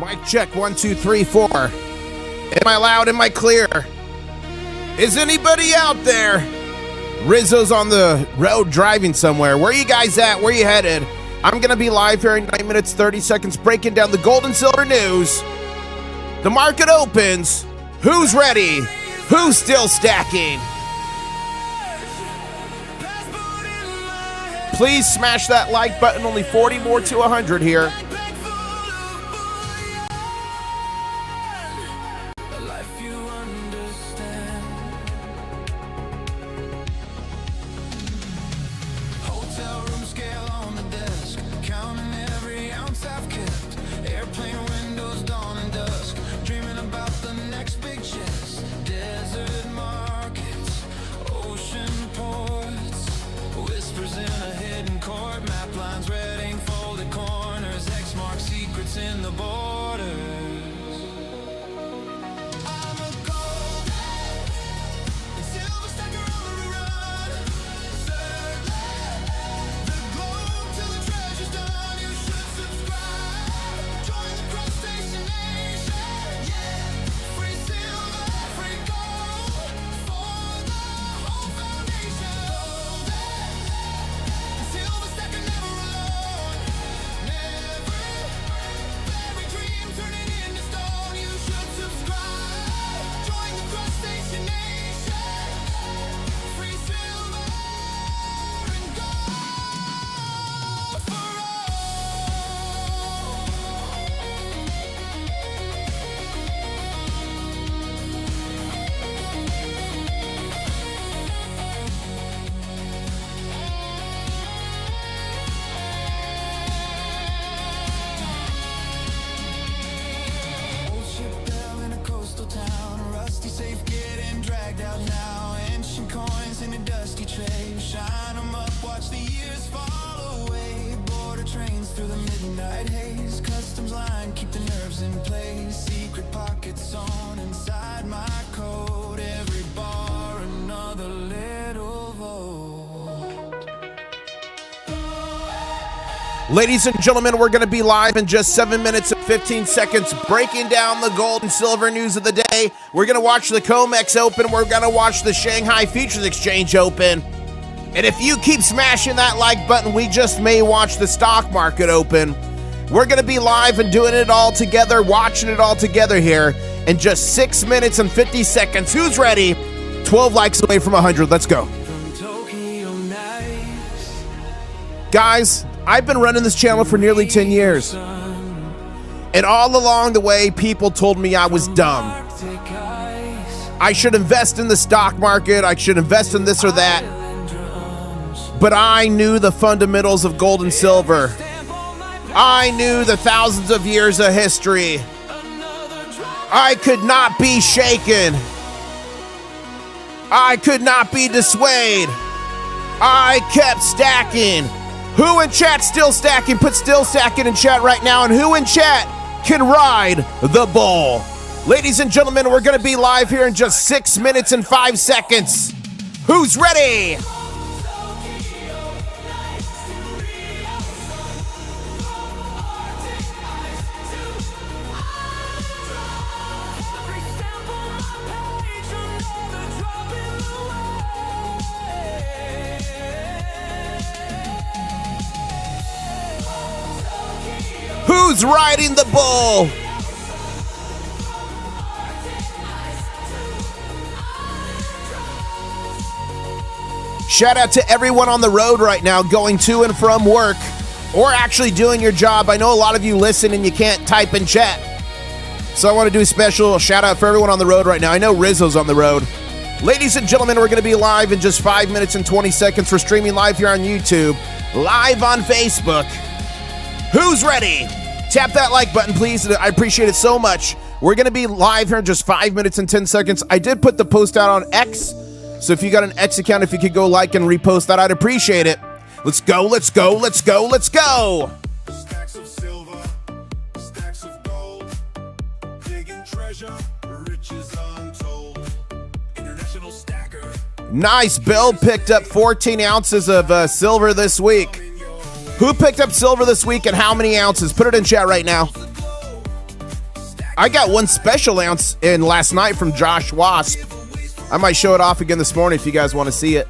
Mic check, 1, 2, 3, 4. Am I loud? Am I clear? Is anybody out there? Rizzo's on the road driving somewhere. Where are you guys at? Where are you headed? I'm going to be live here in 9 minutes, 30 seconds, breaking down the gold and silver news. The market opens. Who's ready? Who's still stacking? Please smash that like button. Only 40 more to 100 here. In the borders, I'm a golden and silver stacker on the run. Circle the globe till the treasure's done. You should subscribe. Join the cross station nation. Yeah, free silver, free gold for the whole foundation. Golden and silver stacker never alone. Never. Turning into stone, you should subscribe. Join the cross station nation. Free silver and gold for safe getting dragged out now. Ancient coins in a dusty tray. Shine them up, watch the years fall away. Border trains through the midnight haze. Customs line, keep the nerves in place. Secret pockets sewn inside my coat. Every bar, another little vote. Ladies and gentlemen, we're going to be live in just 7 minutes and 15 seconds, breaking down the gold and silver news of the day. We're going to watch the Comex open. We're going to watch the Shanghai Futures Exchange open. And if you keep smashing that like button, we just may watch the stock market open. We're going to be live and doing it all together, watching it all together here in just 6 minutes and 50 seconds. Who's ready? 12 likes away from 100. Let's go. Guys, I've been running this channel for nearly 10 years. And all along the way, people told me I was dumb. I should invest in the stock market. I should invest in this or that. But I knew the fundamentals of gold and silver. I knew the thousands of years of history. I could not be shaken. I could not be dissuaded. I kept stacking. Who in chat still stacking? Put still stacking in chat right now. And who in chat can ride the bull? Ladies and gentlemen, we're going to be live here in just 6 minutes and 5 seconds. Who's ready? Who's riding the bull? Shout out to everyone on the road right now going to and from work or actually doing your job. I know a lot of you listen and you can't type in chat. So I want to do a special shout out for everyone on the road right now. I know Rizzo's on the road. Ladies and gentlemen, we're going to be live in just 5 minutes and 20 seconds. We're streaming live here on YouTube, live on Facebook. Who's ready? Tap that like button, please. I appreciate it so much. We're going to be live here in just 5 minutes and 10 seconds. I did put the post out on X. So if you got an X account, if you could go like and repost that, I'd appreciate it. Let's go, let's go, let's go, let's go. Stacks of silver, stacks of gold, digging treasure, riches untold. International stacker. Nice. Bill picked up 14 ounces of silver this week. Who picked up silver this week and how many ounces? Put it in chat right now. I got one special ounce in last night from Josh Wasp. I might show it off again this morning if you guys want to see it.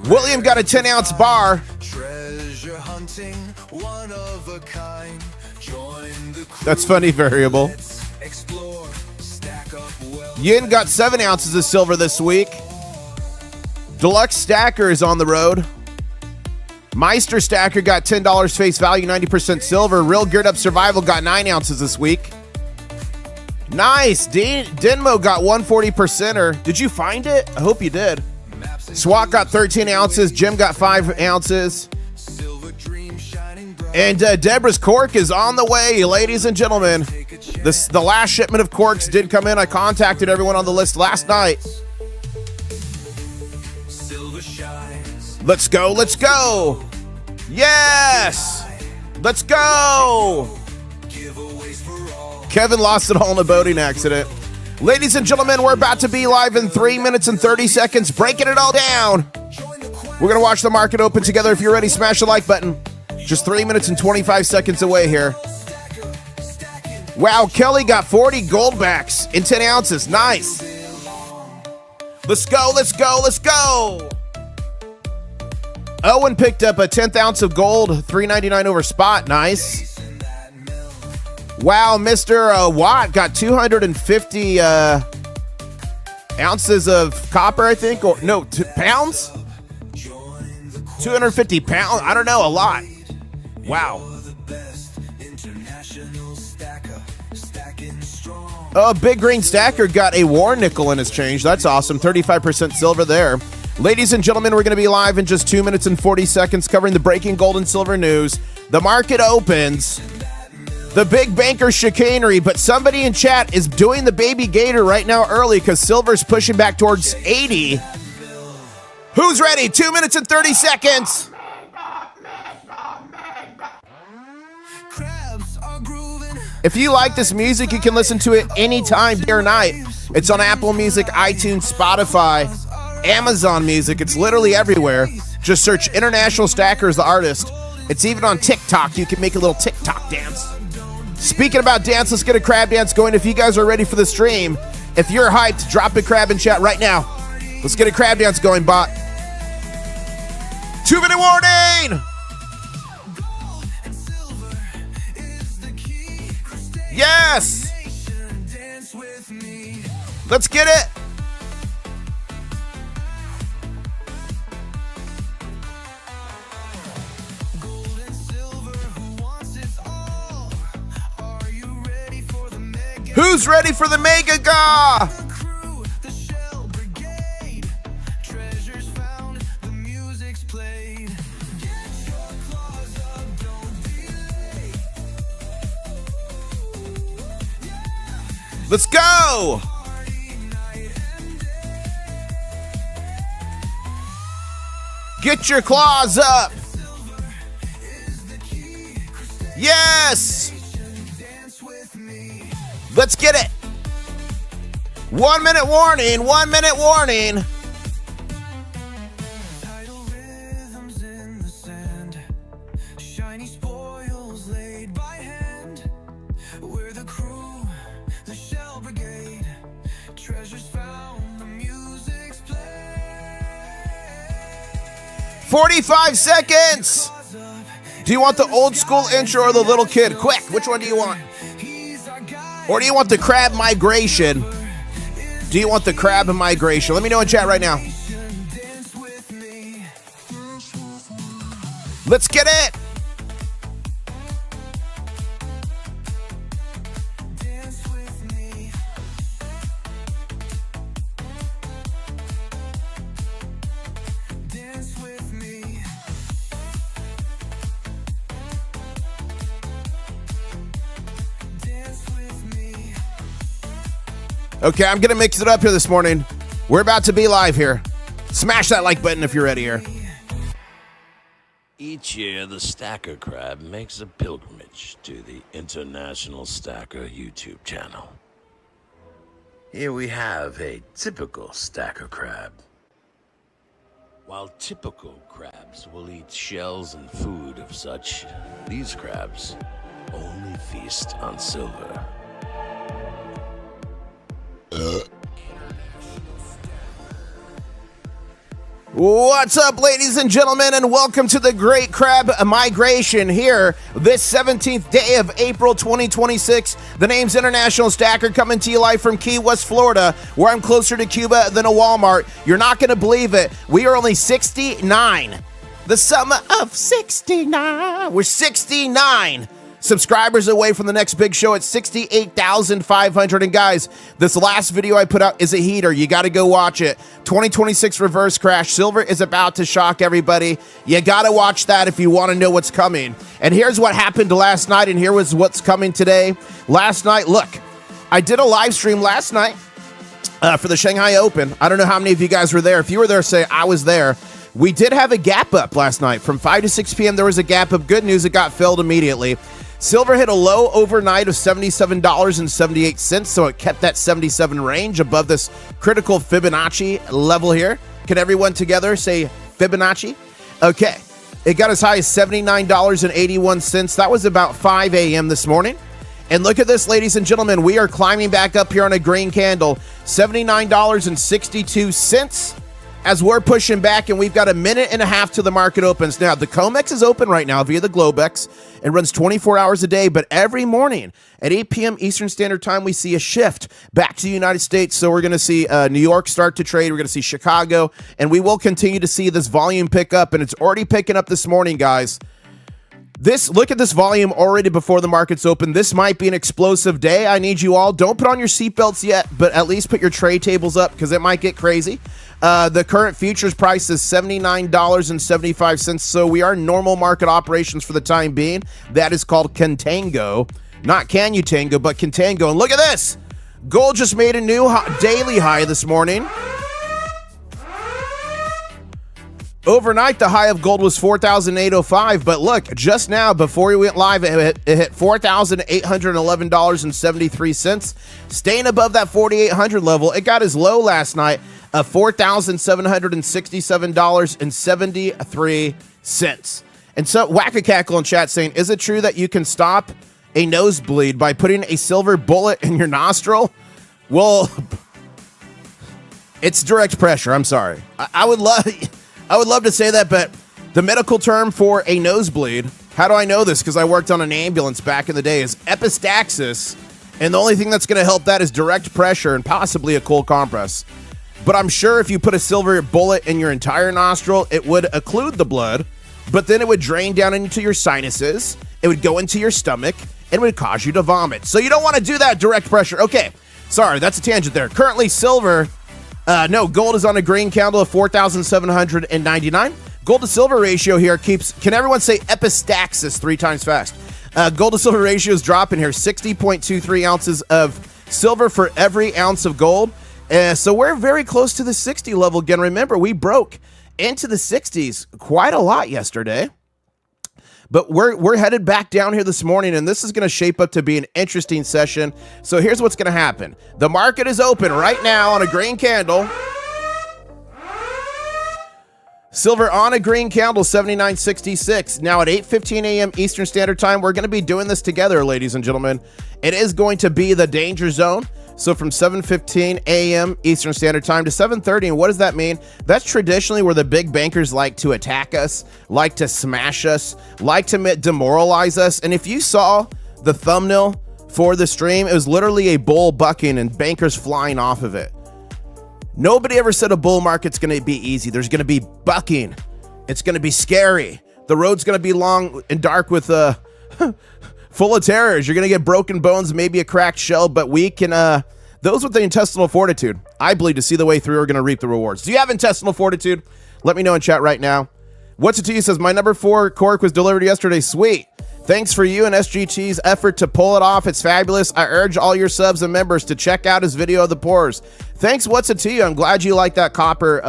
William got a 10-ounce bar. Treasure hunting, one of a kind. Join the crew. That's funny variable. Explore, stack up well. Yin got 7 ounces of silver this week. Deluxe Stacker is on the road. Meister Stacker got $10 face value, 90% silver. Real Geared Up Survival got 9 ounces this week. Nice. Denmo got 140%er. Did you find it? I hope you did. SWAT got 13 ounces. Jim got 5 ounces. And Deborah's cork is on the way, ladies and gentlemen. The last shipment of corks did come in. I contacted everyone on the list last night. Let's go, let's go. Yes. Let's go. Kevin lost it all in a boating accident. Ladies and gentlemen, we're about to be live in 3 minutes and 30 seconds, breaking it all down. We're going to watch the market open together. If you're ready, smash the like button. Just 3 minutes and 25 seconds away here. Wow, Kelly got 40 goldbacks in 10 ounces. Nice. Let's go, let's go, let's go. Owen picked up a 10th ounce of gold, $3.99 over spot. Nice. Wow, Mr. Watt got 250 ounces of copper, I think, or no, pounds? 250 pounds? I don't know, a lot. Wow. Big Green Stacker got a war nickel in his change. That's awesome. 35% silver there. Ladies and gentlemen, we're going to be live in just 2 minutes and 40 seconds covering the breaking gold and silver news. The market opens. The big banker chicanery, but somebody in chat is doing the baby gator right now early because silver's pushing back towards 80. Who's ready? 2 minutes and 30 seconds. If you like this music, you can listen to it anytime, day or night. It's on Apple Music, iTunes, Spotify, Amazon Music. It's literally everywhere. Just search International Stacker as the artist. It's even on TikTok. You can make a little TikTok dance. Speaking about dance, let's get a crab dance going. If you guys are ready for the stream, if you're hyped, drop a crab in chat right now. Let's get a crab dance going, bot. 2 minute warning! Yes! Let's get it! Who's ready for the Mega Ga? Let's go! Get your claws up! Yes! Let's get it! 1 minute warning, 1 minute warning. We're the crew, the Shell Brigade. Treasures found, the music's played. 45 seconds! Do you want the old school intro or the little kid? Quick, which one do you want? Or do you want the crab migration? Do you want the crab migration? Let me know in chat right now. Let's get it! Okay, I'm going to mix it up here this morning. We're about to be live here. Smash that like button if you're ready here. Each year, the Stacker Crab makes a pilgrimage to the International Stacker YouTube channel. Here we have a typical Stacker Crab. While typical crabs will eat shells and food of such, these crabs only feast on silver. What's up, ladies and gentlemen, and welcome to the Great Crab Migration here this 17th day of April 2026. The name's International Stacker, coming to you live from Key West, Florida, where I'm closer to Cuba than a Walmart. You're not going to believe it. We are only 69. The summer of 69. We're 69 subscribers away from the next big show at 68,500. And guys, this last video I put out is a heater. You got to go watch it. 2026 reverse crash. Silver is about to shock everybody. You got to watch that if you want to know what's coming. And here's what happened last night, and here was what's coming today. Last night, look, I did a live stream last night for the Shanghai Open. I don't know how many of you guys were there. If you were there, say I was there. We did have a gap up last night. From 5 to 6 p.m., there was a gap up. Good news, it got filled immediately. Silver hit a low overnight of $77.78, so it kept that 77 range above this critical Fibonacci level here. Can everyone together say Fibonacci? Okay. It got as high as $79.81. That was about 5 a.m. this morning. And look at this, ladies and gentlemen. We are climbing back up here on a green candle. $79.62 as we're pushing back, and we've got a minute and a half till the market opens. Now, the Comex is open right now via the Globex. It runs 24 hours a day, but every morning at 8 p.m. Eastern Standard Time, we see a shift back to the United States. So we're going to see New York start to trade. We're going to see Chicago, and we will continue to see this volume pick up, and it's already picking up this morning, guys. Look at this volume already before the markets open. This might be an explosive day. I need you all, don't put on your seatbelts yet, but at least put your trade tables up because it might get crazy. The current futures price is $79.75, so we are normal market operations for the time being. That is called contango. Not can you tango, but contango. And look at this. Gold just made a new daily high this morning. Overnight, the high of gold was $4,805, but look, just now, before we went live, it hit $4,811.73, staying above that 4,800 level. It got as low last night of $4,767.73. And so, Whack-a-Cackle in chat saying, is it true that you can stop a nosebleed by putting a silver bullet in your nostril? Well, it's direct pressure. I'm sorry. I would love to say that, but the medical term for a nosebleed, how do I know this? Because I worked on an ambulance back in the day, is epistaxis. And the only thing that's going to help that is direct pressure and possibly a cold compress. But I'm sure if you put a silver bullet in your entire nostril, it would occlude the blood, but then it would drain down into your sinuses. It would go into your stomach and would cause you to vomit. So you don't want to do that, direct pressure. Okay, sorry, that's a tangent there. Currently, silver... gold is on a green candle of 4,799. Gold to silver ratio here can everyone say epistaxis 3 times fast? Gold to silver ratio is dropping here, 60.23 ounces of silver for every ounce of gold. So we're very close to the 60 level again. Remember, we broke into the 60s quite a lot yesterday. But we're headed back down here this morning, and this is going to shape up to be an interesting session. So here's what's going to happen. The market is open right now on a green candle. Silver on a green candle, $79.66. Now at 8:15 a.m. Eastern Standard Time, we're going to be doing this together, ladies and gentlemen. It is going to be the danger zone. So from 7:15 a.m. Eastern Standard Time to 7:30, and what does that mean? That's traditionally where the big bankers like to attack us, like to smash us, like to demoralize us. And if you saw the thumbnail for the stream, it was literally a bull bucking and bankers flying off of it. Nobody ever said a bull market's going to be easy. There's going to be bucking. It's going to be scary. The road's going to be long and dark with full of terrors. You're going to get broken bones, maybe a cracked shell, but we can, those with the intestinal fortitude, I believe, to see the way through are going to reap the rewards. Do you have intestinal fortitude? Let me know in chat right now. What's it to you says, my number 4 cork was delivered yesterday. Sweet. Thanks for you and SGT's effort to pull it off. It's fabulous. I urge all your subs and members to check out his video of the pours. Thanks. What's it to you? I'm glad you like that copper,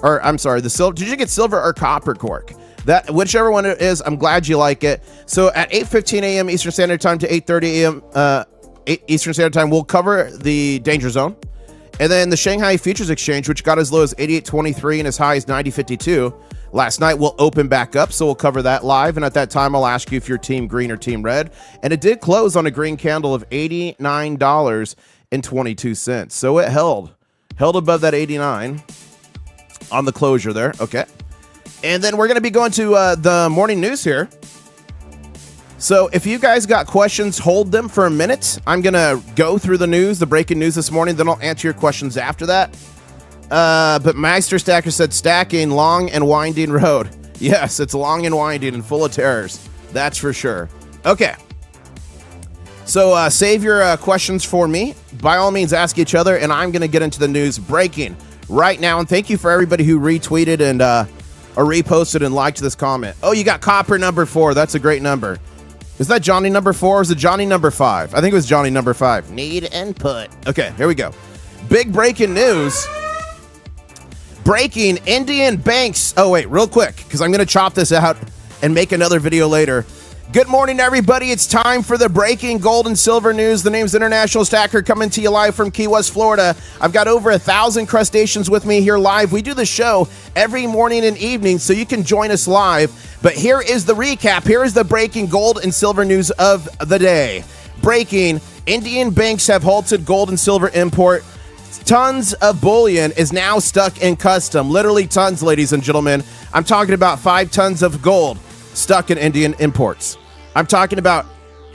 or I'm sorry, the silver. Did you get silver or copper cork? That, whichever one it is, I'm glad you like it. So at 8:15 a.m. Eastern Standard Time to 8:30 a.m. Eastern Standard Time, we'll cover the danger zone. And then the Shanghai Futures Exchange, which got as low as 88.23 and as high as 90.52 last night, will open back up, so we'll cover that live. And at that time, I'll ask you if you're team green or team red. And it did close on a green candle of $89.22. So it held above that 89 on the closure there. Okay. And then we're going to be going to the morning news here. So if you guys got questions, hold them for a minute. I'm going to go through the news, the breaking news this morning. Then I'll answer your questions after that. But Meister Stacker said stacking, long and winding road. Yes, it's long and winding and full of terrors. That's for sure. Okay. So save your questions for me. By all means, ask each other. And I'm going to get into the news breaking right now. And thank you for everybody who retweeted and or reposted and liked this comment. Oh, you got copper number 4. That's a great number. Is that Johnny number 4 or is it Johnny number 5? I think it was Johnny number 5. Need input. Okay, here we go. Big breaking news. Breaking Indian banks. Oh, wait, real quick, because I'm going to chop this out and make another video later. Good morning, everybody. It's time for the breaking gold and silver news. The name's International Stacker, coming to you live from Key West, Florida. I've got over 1,000 crustaceans with me here live. We do the show every morning and evening, so you can join us live. But here is the recap. Here is the breaking gold and silver news of the day. Breaking, Indian banks have halted gold and silver import. Tons of bullion is now stuck in custom. Literally tons, ladies and gentlemen. I'm talking about 5 tons of gold stuck in Indian imports. I'm talking about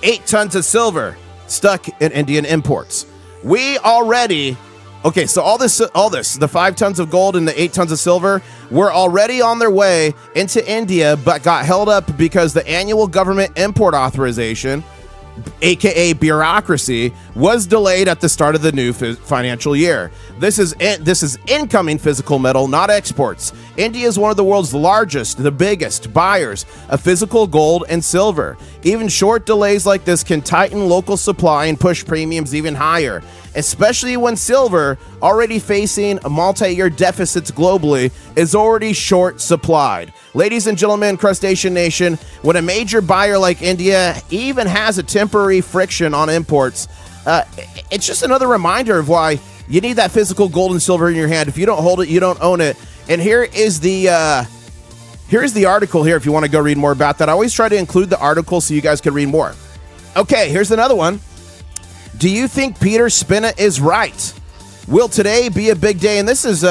8 tons of silver stuck in Indian imports. We already, okay, so all this, the 5 tons of gold and the 8 tons of silver were already on their way into India, but got held up because the annual government import authorization, aka bureaucracy, was delayed at the start of the new financial year. This is incoming physical metal, not exports. India is one of the world's largest, the biggest buyers of physical gold and silver. Even short delays like this can tighten local supply and push premiums even higher, especially when silver, already facing multi-year deficits globally, is already short supplied. Ladies and gentlemen, Crustacean Nation, when a major buyer like India even has a temporary friction on imports, it's just another reminder of why you need that physical gold and silver in your hand. If you don't hold it, you don't own it. And here's the article here if you want to go read more about that. I always try to include the article so you guys can read more. Okay, here's another one. Do you think Peter Spina is right? Will today be a big day? And this is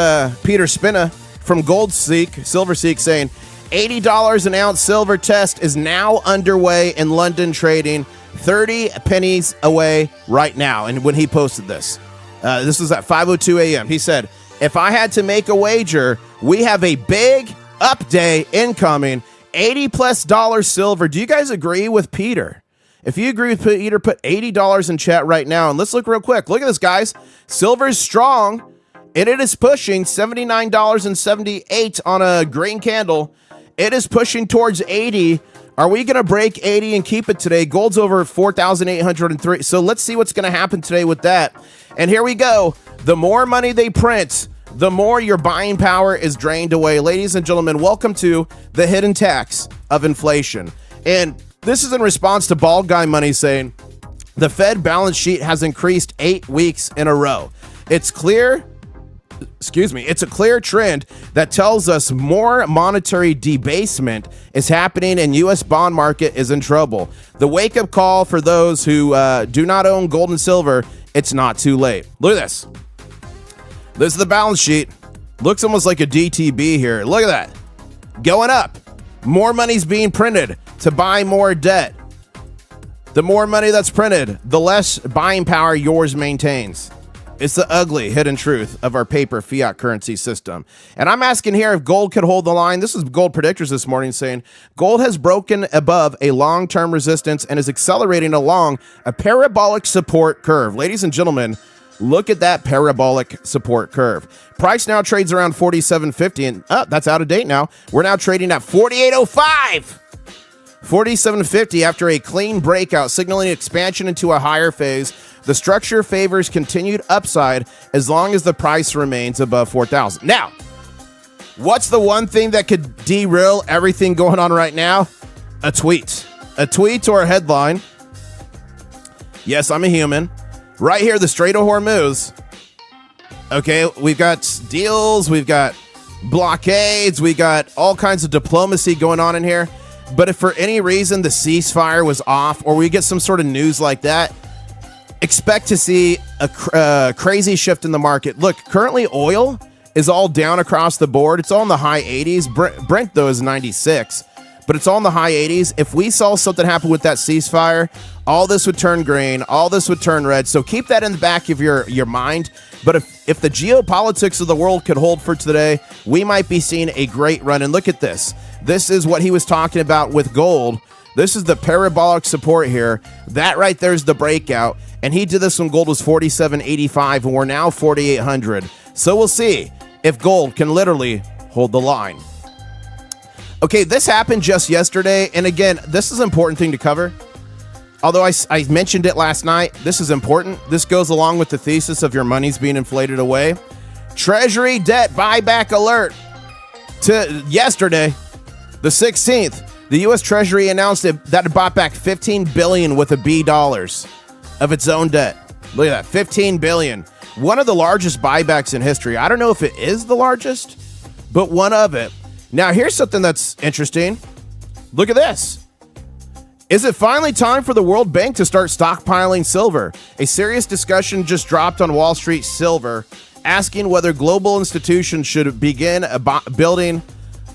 Peter Spina from GoldSeek, SilverSeek, saying $80 an ounce silver test is now underway in London trading 30 pennies away right now. And when he posted this was at 5:02 a.m. He said, if I had to make a wager, we have a big up day incoming, $80+ silver. Do you guys agree with Peter? If you agree with Peter, put $80 in chat right now. And let's look real quick. Look at this, guys. Silver is strong, and it is pushing $79.78 on a green candle. It is pushing towards 80. Are we going to break 80 and keep it today? Gold's over 4,803. So let's see what's going to happen today with that. And here we go. The more money they print, the more your buying power is drained away. Ladies and gentlemen, welcome to the hidden tax of inflation. And this is in response to Bald Guy Money saying the Fed balance sheet has increased 8 weeks in a row. It's a clear trend that tells us more monetary debasement is happening and U.S. bond market is in trouble. The wake-up call for those who do not own gold and silver, it's not too late. Look at this. This is the balance sheet. Looks almost like a DTB here. Look at that. Going up. More money's being printed to buy more debt. The more money that's printed, the less buying power yours maintains. It's the ugly hidden truth of our paper fiat currency system. And I'm asking here if gold could hold the line. This is Gold Predictors this morning saying gold has broken above a long-term resistance and is accelerating along a parabolic support curve. Ladies and gentlemen, look at that parabolic support curve. Price now trades around 47.50 and that's out of date now. We're now trading at 48.05. 47.50 after a clean breakout, signaling expansion into a higher phase. The structure favors continued upside as long as the price remains above 4,000. Now, what's the one thing that could derail everything going on right now? A tweet. A tweet or a headline. Yes, I'm a human. Right here, the Straight of Hormuz. Okay, we've got deals, we've got blockades, we got all kinds of diplomacy going on in here. But if for any reason the ceasefire was off, or we get some sort of news like that, expect to see a crazy shift in the market. Look, currently oil is all down across the board. It's all in the high 80s. Brent, though, is 96, but it's all in the high 80s. If we saw something happen with that ceasefire, all this would turn green, all this would turn red. So keep that in the back of your mind. But if the geopolitics of the world could hold for today, we might be seeing a great run. And look at this. This is what he was talking about with gold. This is the parabolic support here. That right there is the breakout. And he did this when gold was 47.85, and we're now 4,800. So we'll see if gold can literally hold the line. Okay, this happened just yesterday. And again, this is an important thing to cover. Although I mentioned it last night, this is important. This goes along with the thesis of your money's being inflated away. Treasury debt buyback alert. To yesterday, the 16th, the U.S. Treasury announced that it bought back $15 billion with a B dollars of its own debt. Look at that, $15 billion. One of the largest buybacks in history. I don't know if it is the largest, but one of it. Now, here's something that's interesting. Look at this. Is it finally time for the World Bank to start stockpiling silver? A serious discussion just dropped on Wall Street Silver, asking whether global institutions should begin building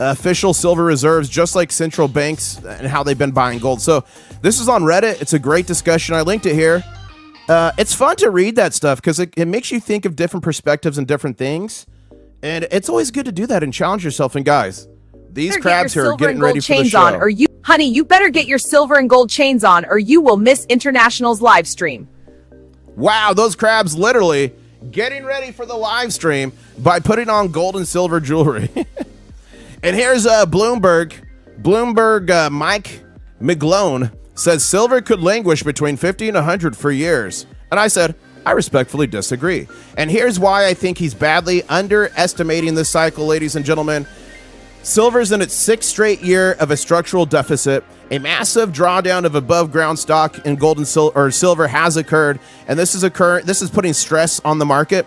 official silver reserves, just like central banks and how they've been buying gold. So this is on Reddit. It's a great discussion. I linked it here. It's fun to read that stuff because it makes you think of different perspectives and different things. And it's always good to do that and challenge yourself. And guys, these crabs here are getting ready for the show. Honey, you better get your silver and gold chains on or you will miss International's live stream. Wow, those crabs literally getting ready for the live stream by putting on gold and silver jewelry. And here's Bloomberg. Mike McGlone says silver could languish between 50 and 100 for years. And I said, I respectfully disagree. And here's why I think he's badly underestimating this cycle, ladies and gentlemen. Silver's in its sixth straight year of a structural deficit. A massive drawdown of above ground stock in gold and silver has occurred, and this is putting stress on the market.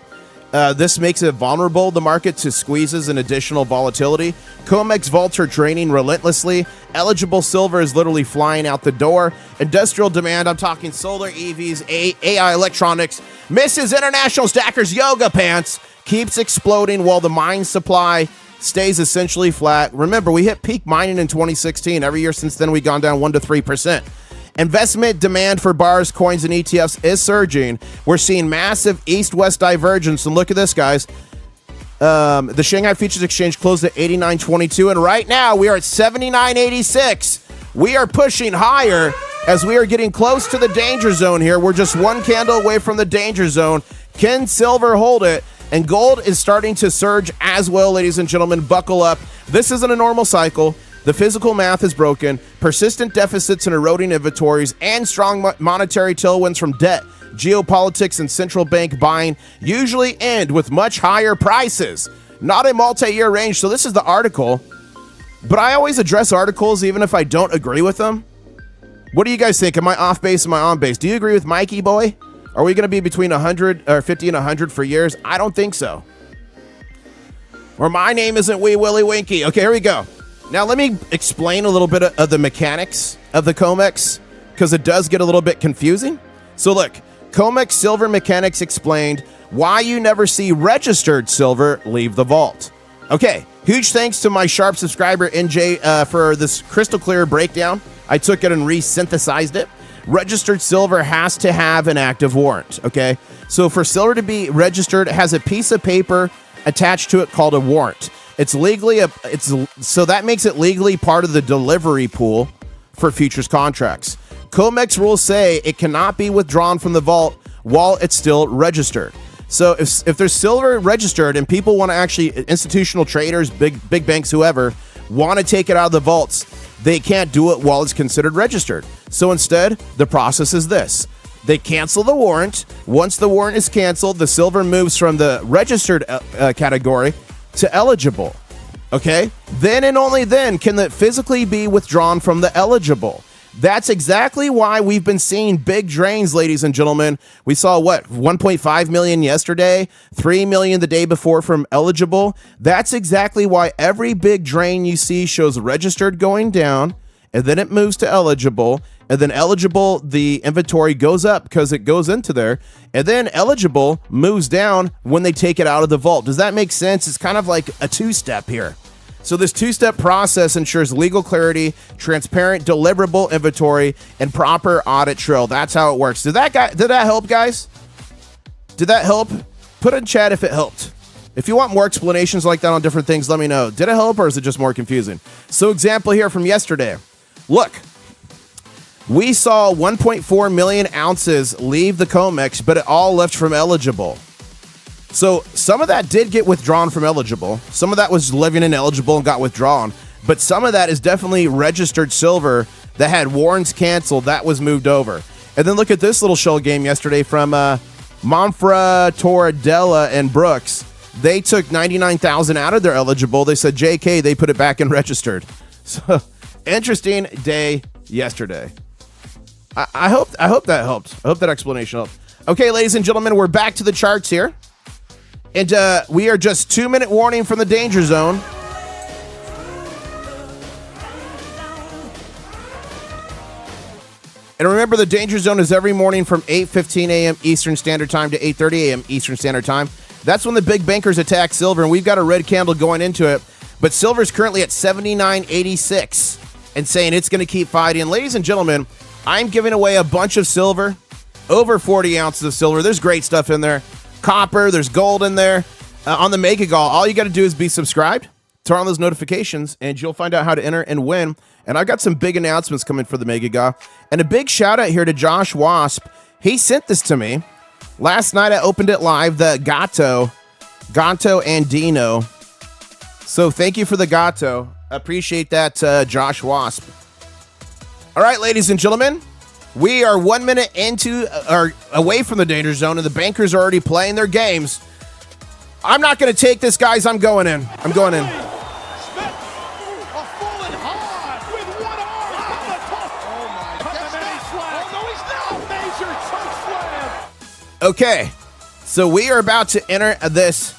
This makes it vulnerable, the market, to squeezes and additional volatility. Comex vaults are draining relentlessly. Eligible silver is literally flying out the door. Industrial demand, I'm talking solar EVs, AI electronics, Mrs. International Stackers yoga pants, keeps exploding while the mine supply stays essentially flat. Remember, we hit peak mining in 2016. Every year since then, we've gone down 1 to 3%. Investment demand for bars, coins, and ETFs is surging. We're seeing massive east-west divergence. And look at this, guys. The Shanghai Futures Exchange closed at 89.22, and right now we are at 79.86. We are pushing higher as we are getting close to the danger zone here. We're just one candle away from the danger zone. Can silver hold it? And gold is starting to surge as well, ladies and gentlemen. Buckle up. This isn't a normal cycle. The physical math is broken. Persistent deficits and eroding inventories and strong monetary tailwinds from debt, geopolitics, and central bank buying usually end with much higher prices. Not a multi-year range. So this is the article. But I always address articles even if I don't agree with them. What do you guys think? Am I off base? Am I on base? Do you agree with Mikey boy? Are we going to be between 100 or 50 and 100 for years? I don't think so. Or my name isn't Wee Willie Winky. Okay, here we go. Now let me explain a little bit of the mechanics of the Comex because it does get a little bit confusing. So look, Comex Silver Mechanics explained why you never see registered silver leave the vault. Okay, huge thanks to my sharp subscriber NJ for this crystal clear breakdown. I took it and resynthesized it. Registered silver has to have an active warrant, okay? So for silver to be registered, it has a piece of paper attached to it called a warrant. It's legally so that makes it legally part of the delivery pool for futures contracts. Comex rules say it cannot be withdrawn from the vault while it's still registered. So if there's silver registered and people want to actually, institutional traders, big banks, whoever, want to take it out of the vaults, they can't do it while it's considered registered. So instead, the process is this. They cancel the warrant. Once the warrant is canceled, the silver moves from the registered category to eligible. Okay? Then and only then can it physically be withdrawn from the eligible. That's exactly why we've been seeing big drains, ladies and gentlemen. We saw, 1.5 million yesterday, 3 million the day before from eligible. That's exactly why every big drain you see shows registered going down, and then it moves to eligible, and then eligible, the inventory goes up because it goes into there, and then eligible moves down when they take it out of the vault. Does that make sense? It's kind of like a two-step here. So this two-step process ensures legal clarity, transparent, deliverable inventory, and proper audit trail. That's how it works. Did that help, guys? Did that help? Put in chat if it helped. If you want more explanations like that on different things, let me know. Did it help, or is it just more confusing? So example here from yesterday. Look, we saw 1.4 million ounces leave the Comex, but it all left from eligible. So some of that did get withdrawn from eligible. Some of that was living in eligible and got withdrawn. But some of that is definitely registered silver that had warrants canceled. That was moved over. And then look at this little shell game yesterday from Manfra, Torradella, and Brooks. They took 99,000 out of their eligible. They said JK, they put it back in registered. So interesting day yesterday. I hope that helped. I hope that explanation helped. Okay, ladies and gentlemen, we're back to the charts here. And we are just 2-minute warning from the danger zone. And remember, the danger zone is every morning from 8:15 a.m. Eastern Standard Time to 8:30 a.m. Eastern Standard Time. That's when the big bankers attack silver, and we've got a red candle going into it. But silver is currently at 79.86 and saying it's going to keep fighting. And ladies and gentlemen, I'm giving away a bunch of silver, over 40 ounces of silver. There's great stuff in there. Copper, there's gold in there. On the Mega Gall, all you got to do is be subscribed, turn on those notifications, and you'll find out how to enter and win. And I've got some big announcements coming for the Mega Gall. And a big shout out here to Josh Wasp. He sent this to me. Last night I opened it live, the Gato Andino. So thank you for the Gato. Appreciate that, Josh Wasp. All right, ladies and gentlemen. We are 1 minute away from the danger zone, and the bankers are already playing their games. I'm not going to take this, guys. I'm going in. Okay, so we are about to enter this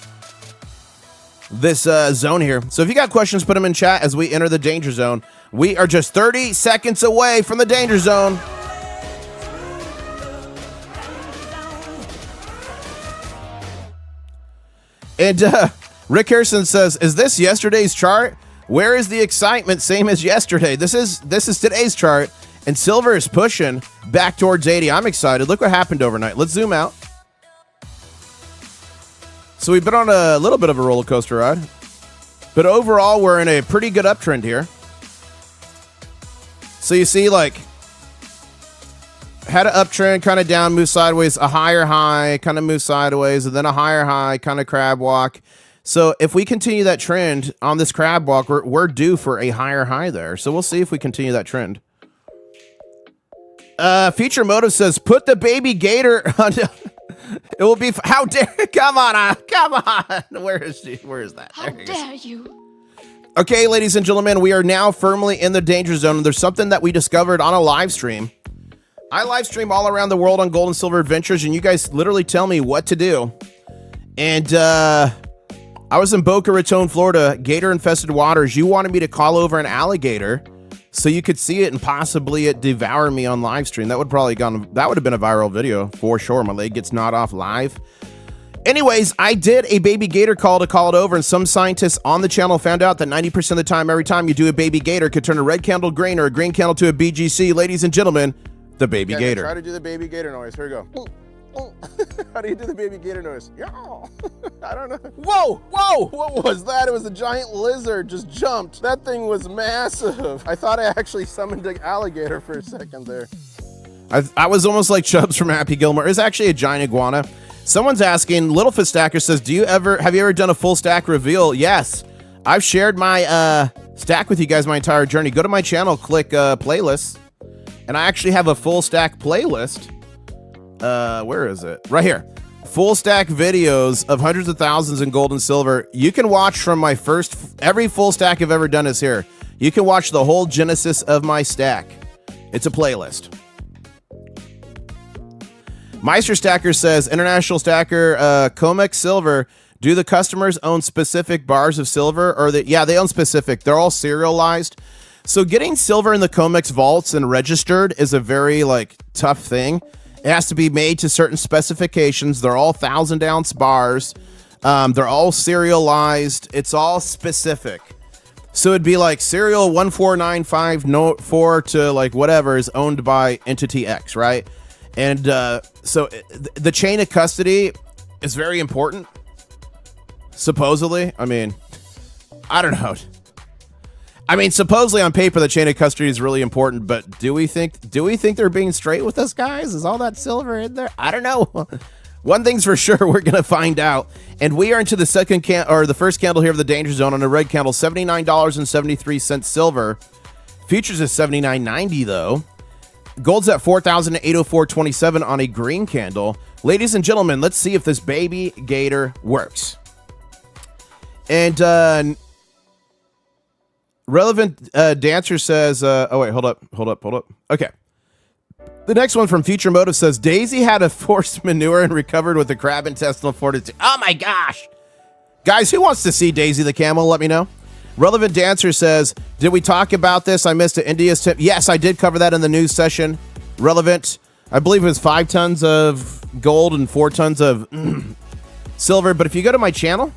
zone here. So if you got questions, put them in chat as we enter the danger zone. We are just 30 seconds away from the danger zone. And Rick Harrison says, is this yesterday's chart? Where is the excitement? Same as yesterday. This is today's chart, and silver is pushing back towards 80. I'm excited. Look what happened overnight. Let's zoom out. So we've been on a little bit of a roller coaster ride, but overall we're in a pretty good uptrend here. So you see, like, had an uptrend, kind of down, move sideways, a higher high, kind of move sideways, and then a higher high, kind of crab walk. So if we continue that trend on this crab walk, we're due for a higher high there. So we'll see if we continue that trend. Future Motive says, put the baby gator on. It will be, how dare, come on. Where is she? Where is that? How dare you? Okay, ladies and gentlemen, we are now firmly in the danger zone. There's something that we discovered on a live stream. I live stream all around the world on gold and silver adventures, and you guys literally tell me what to do. And I was in Boca Raton, Florida, gator-infested waters. You wanted me to call over an alligator so you could see it and possibly it devour me on live stream. That would have been a viral video for sure. My leg gets gnawed off live. Anyways, I did a baby gator call to call it over, and some scientists on the channel found out that 90% of the time, every time you do a baby gator, could turn a red candle green or a green candle to a BGC. Ladies and gentlemen, the baby gator. Try to do the baby gator noise. Here we go. How do you do the baby gator noise? I don't know. Whoa! What was that? It was a giant lizard just jumped. That thing was massive. I thought I actually summoned an alligator for a second there. I was almost like Chubbs from Happy Gilmore. It's actually a giant iguana. Someone's asking, Littlefoot Stacker says, have you ever done a full stack reveal? Yes. I've shared my stack with you guys my entire journey. Go to my channel, click playlists. And I actually have a full stack playlist. Where is it? Right here. Full stack videos of hundreds of thousands in gold and silver. You can watch from my every full stack I've ever done is here. You can watch the whole genesis of my stack. It's a playlist. Meister Stacker says, International Stacker, Comex Silver, do the customers own specific bars of silver? Or yeah, they own specific. They're all serialized. So getting silver in the Comex vaults and registered is a very tough thing. It has to be made to certain specifications. They're all 1,000-ounce bars. They're all serialized. It's all specific. So it'd be like serial 14954 to whatever is owned by entity X, right? And so the chain of custody is very important. Supposedly. I mean, I don't know. I mean, supposedly on paper, the chain of custody is really important, but do we think they're being straight with us, guys? Is all that silver in there? I don't know. One thing's for sure, we're going to find out. And we are into the the first candle here of the danger zone on a red candle, $79.73 silver. Futures is $79.90 though. Gold's at $4,804.27 on a green candle. Ladies and gentlemen, let's see if this baby gator works. And Relevant Dancer says, oh wait, hold up. Okay. The next one from Future Motive says, Daisy had a forced manure and recovered with a crab intestinal fortitude. Oh my gosh. Guys, who wants to see Daisy the camel? Let me know. Relevant Dancer says, did we talk about this? I missed it. India's tip. Yes, I did cover that in the news session. Relevant. I believe it was 5 tons of gold and 4 tons of silver. But if you go to my channel,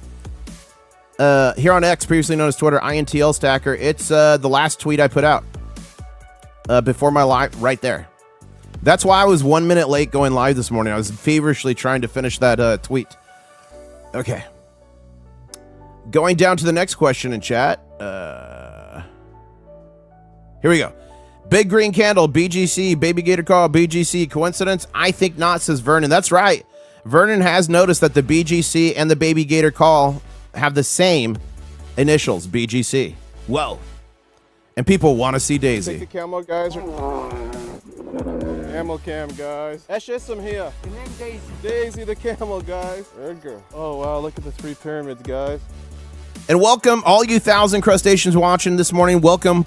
here on X, previously known as Twitter, INTL Stacker, it's the last tweet I put out before my live, right there. That's why I was 1 minute late going live this morning. I was feverishly trying to finish that tweet. Okay. Going down to the next question in chat. Here we go. Big green candle, BGC, baby gator call, BGC. Coincidence? I think not, says Vernon. That's right. Vernon has noticed that the BGC and the baby gator call have the same initials, BGC. Whoa. And people want to see Daisy. Take the camo, guys. Camel cam, guys. Eshism here. Daisy the camel, guys. There you go. Oh, wow. Look at the 3 pyramids, guys. And welcome, all you 1,000 crustaceans watching this morning. Welcome.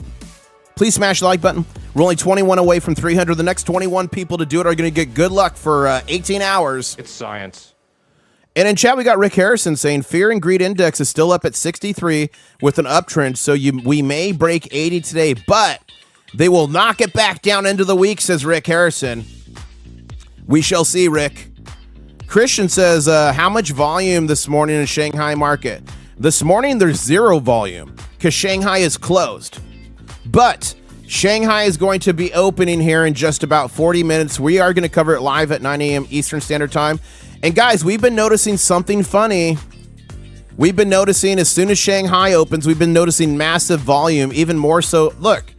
Please smash the like button. We're only 21 away from 300. The next 21 people to do it are going to get good luck for 18 hours. It's science. And in chat, we got Rick Harrison saying fear and greed index is still up at 63 with an uptrend. So we may break 80 today, but they will knock it back down into the week, says Rick Harrison. We shall see, Rick. Christian says, how much volume this morning in Shanghai market? This morning, there's 0 volume because Shanghai is closed. But Shanghai is going to be opening here in just about 40 minutes. We are going to cover it live at 9 a.m. Eastern Standard Time. And guys, we've been noticing something funny. We've been noticing as soon as Shanghai opens, we've been noticing massive volume, even more so. Look,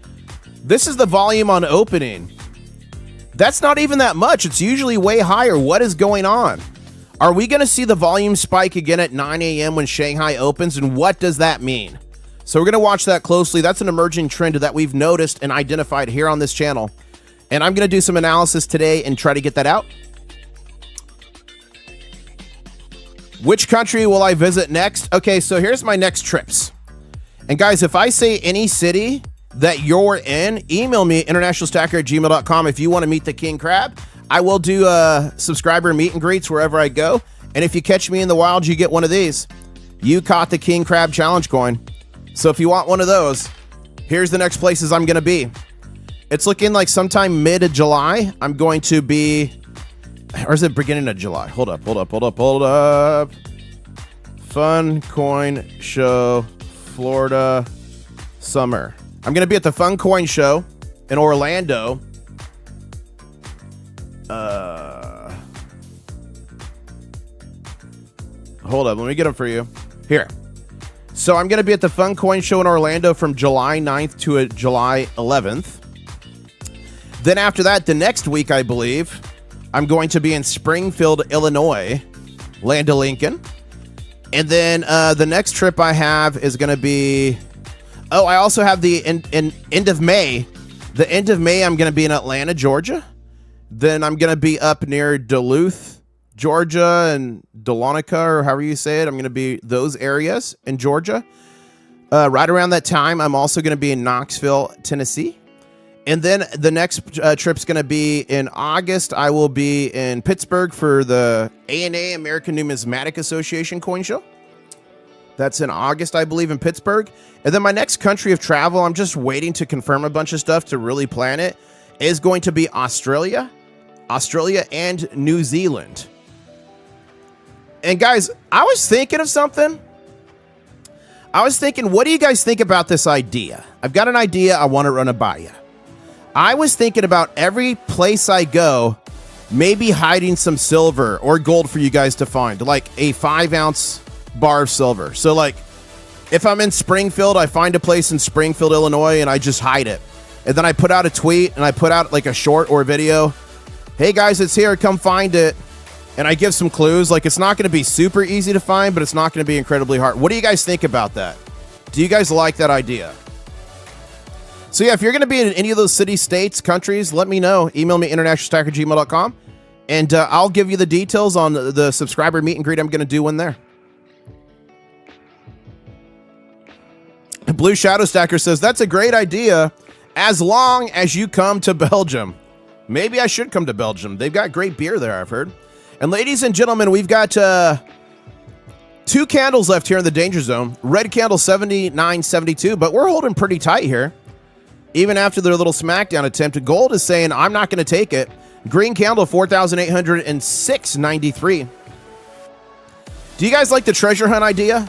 this is the volume on opening. That's not even that much. It's usually way higher. What is going on? Are we going to see the volume spike again at 9 a.m. when Shanghai opens? And what does that mean? So we're going to watch that closely. That's an emerging trend that we've noticed and identified here on this channel. And I'm going to do some analysis today and try to get that out. Which country will I visit next? Okay, so here's my next trips. And guys, if I say any city that you're in, email me, internationalstacker@gmail.com, if you want to meet the King Crab. I will do subscriber meet and greets wherever I go. And if you catch me in the wild, you get one of these. You caught the King Crab Challenge coin. So if you want one of those, here's the next places I'm going to be. It's looking like sometime mid-July, I'm going to be... Or is it beginning of July? Hold up. Fun Coin Show, Florida, summer. I'm going to be at the Fun Coin Show in Orlando. Hold up. Let me get them for you. Here. So I'm going to be at the Fun Coin Show in Orlando from July 9th to July 11th. Then after that, the next week, I believe, I'm going to be in Springfield, Illinois, Land of Lincoln. And then the next trip I have is going to be... Oh, I also have the end of May. The end of May, I'm going to be in Atlanta, Georgia. Then I'm going to be up near Duluth, Georgia, and Dahlonega, or however you say it. I'm going to be those areas in Georgia. Right around that time, I'm also going to be in Knoxville, Tennessee. And then the next trip's going to be in August. I will be in Pittsburgh for the ANA, American Numismatic Association coin show. That's in August, I believe, in Pittsburgh. And then my next country of travel, I'm just waiting to confirm a bunch of stuff to really plan it, is going to be Australia and New Zealand. And guys, I was thinking of something. I was thinking, what do you guys think about this idea? I've got an idea. I want to run it by you. I was thinking about every place I go, maybe hiding some silver or gold for you guys to find, like a 5-ounce bar of silver. So like if I'm in Springfield, I find a place in Springfield, Illinois, and I just hide it. And then I put out a tweet and I put out like a short or a video. Hey guys, it's here. Come find it. And I give some clues. Like it's not going to be super easy to find, but it's not going to be incredibly hard. What do you guys think about that? Do you guys like that idea? So yeah, if you're going to be in any of those cities, states, countries, let me know. Email me internationalstacker@gmail.com, and I'll give you the details on the subscriber meet and greet I'm going to do when there. Blue Shadow Stacker says, that's a great idea as long as you come to Belgium. Maybe I should come to Belgium. They've got great beer there, I've heard. And ladies and gentlemen, we've got 2 candles left here in the danger zone. Red candle 79.72, but we're holding pretty tight here. Even after their little smackdown attempt, gold is saying, I'm not going to take it. Green candle, 4,806.93. Do you guys like the treasure hunt idea?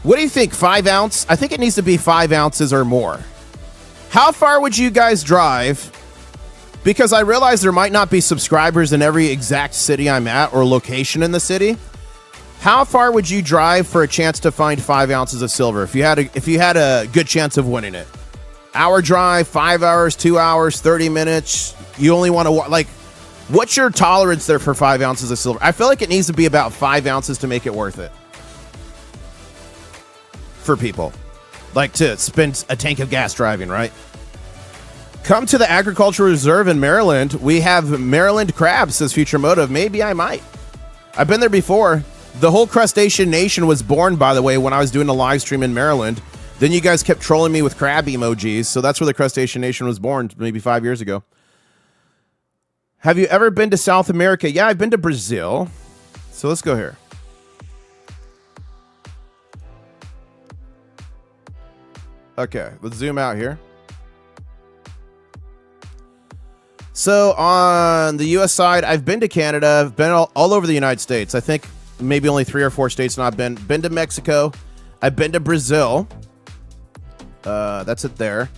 What do you think, 5 ounce? I think it needs to be 5 ounces or more. How far would you guys drive? Because I realize there might not be subscribers in every exact city I'm at or location in the city. How far would you drive for a chance to find 5 ounces of silver if you had a good chance of winning it? Hour drive, 5 hours, 2 hours, 30 minutes. You only want to, like, what's your tolerance there for 5 ounces of silver? I feel like it needs to be about 5 ounces to make it worth it for people. Like to spend a tank of gas driving, right? Come to the Agricultural Reserve in Maryland. We have Maryland crabs, says Future Motive. Maybe I might. I've been there before. The whole crustacean nation was born, by the way, when I was doing a live stream in Maryland. Then you guys kept trolling me with crab emojis. So that's where the crustacean nation was born, maybe 5 years ago. Have you ever been to South America? Yeah, I've been to Brazil. So let's go here. Okay, let's zoom out here. So on the U.S. side, I've been to Canada. I've been all over the United States. I think maybe only 3 or 4 states not been. Been to Mexico. I've been to Brazil. That's it there.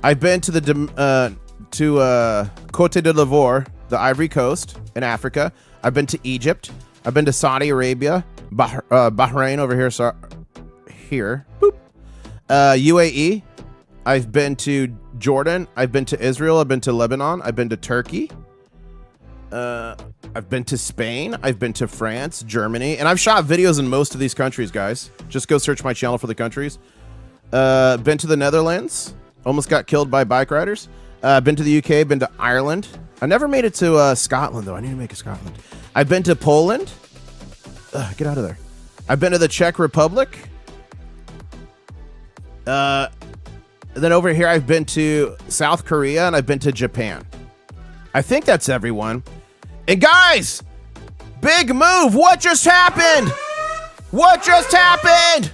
I've been to the Côte d'Ivoire, the Ivory Coast in Africa. I've been to Egypt. I've been to Saudi Arabia, Bahrain over here. So here, boop. UAE. I've been to Jordan. I've been to Israel. I've been to Lebanon. I've been to Turkey. I've been to Spain. I've been to France, Germany, and I've shot videos in most of these countries, guys. Just go search my channel for the countries. Been to the Netherlands. Almost got killed by bike riders. Been to the UK. Been to Ireland. I never made it to Scotland, though. I need to make a Scotland. I've been to Poland. Get out of there. I've been to the Czech Republic. Then over here, I've been to South Korea, and I've been to Japan. I think that's everyone. And guys, big move. What just happened? What just happened?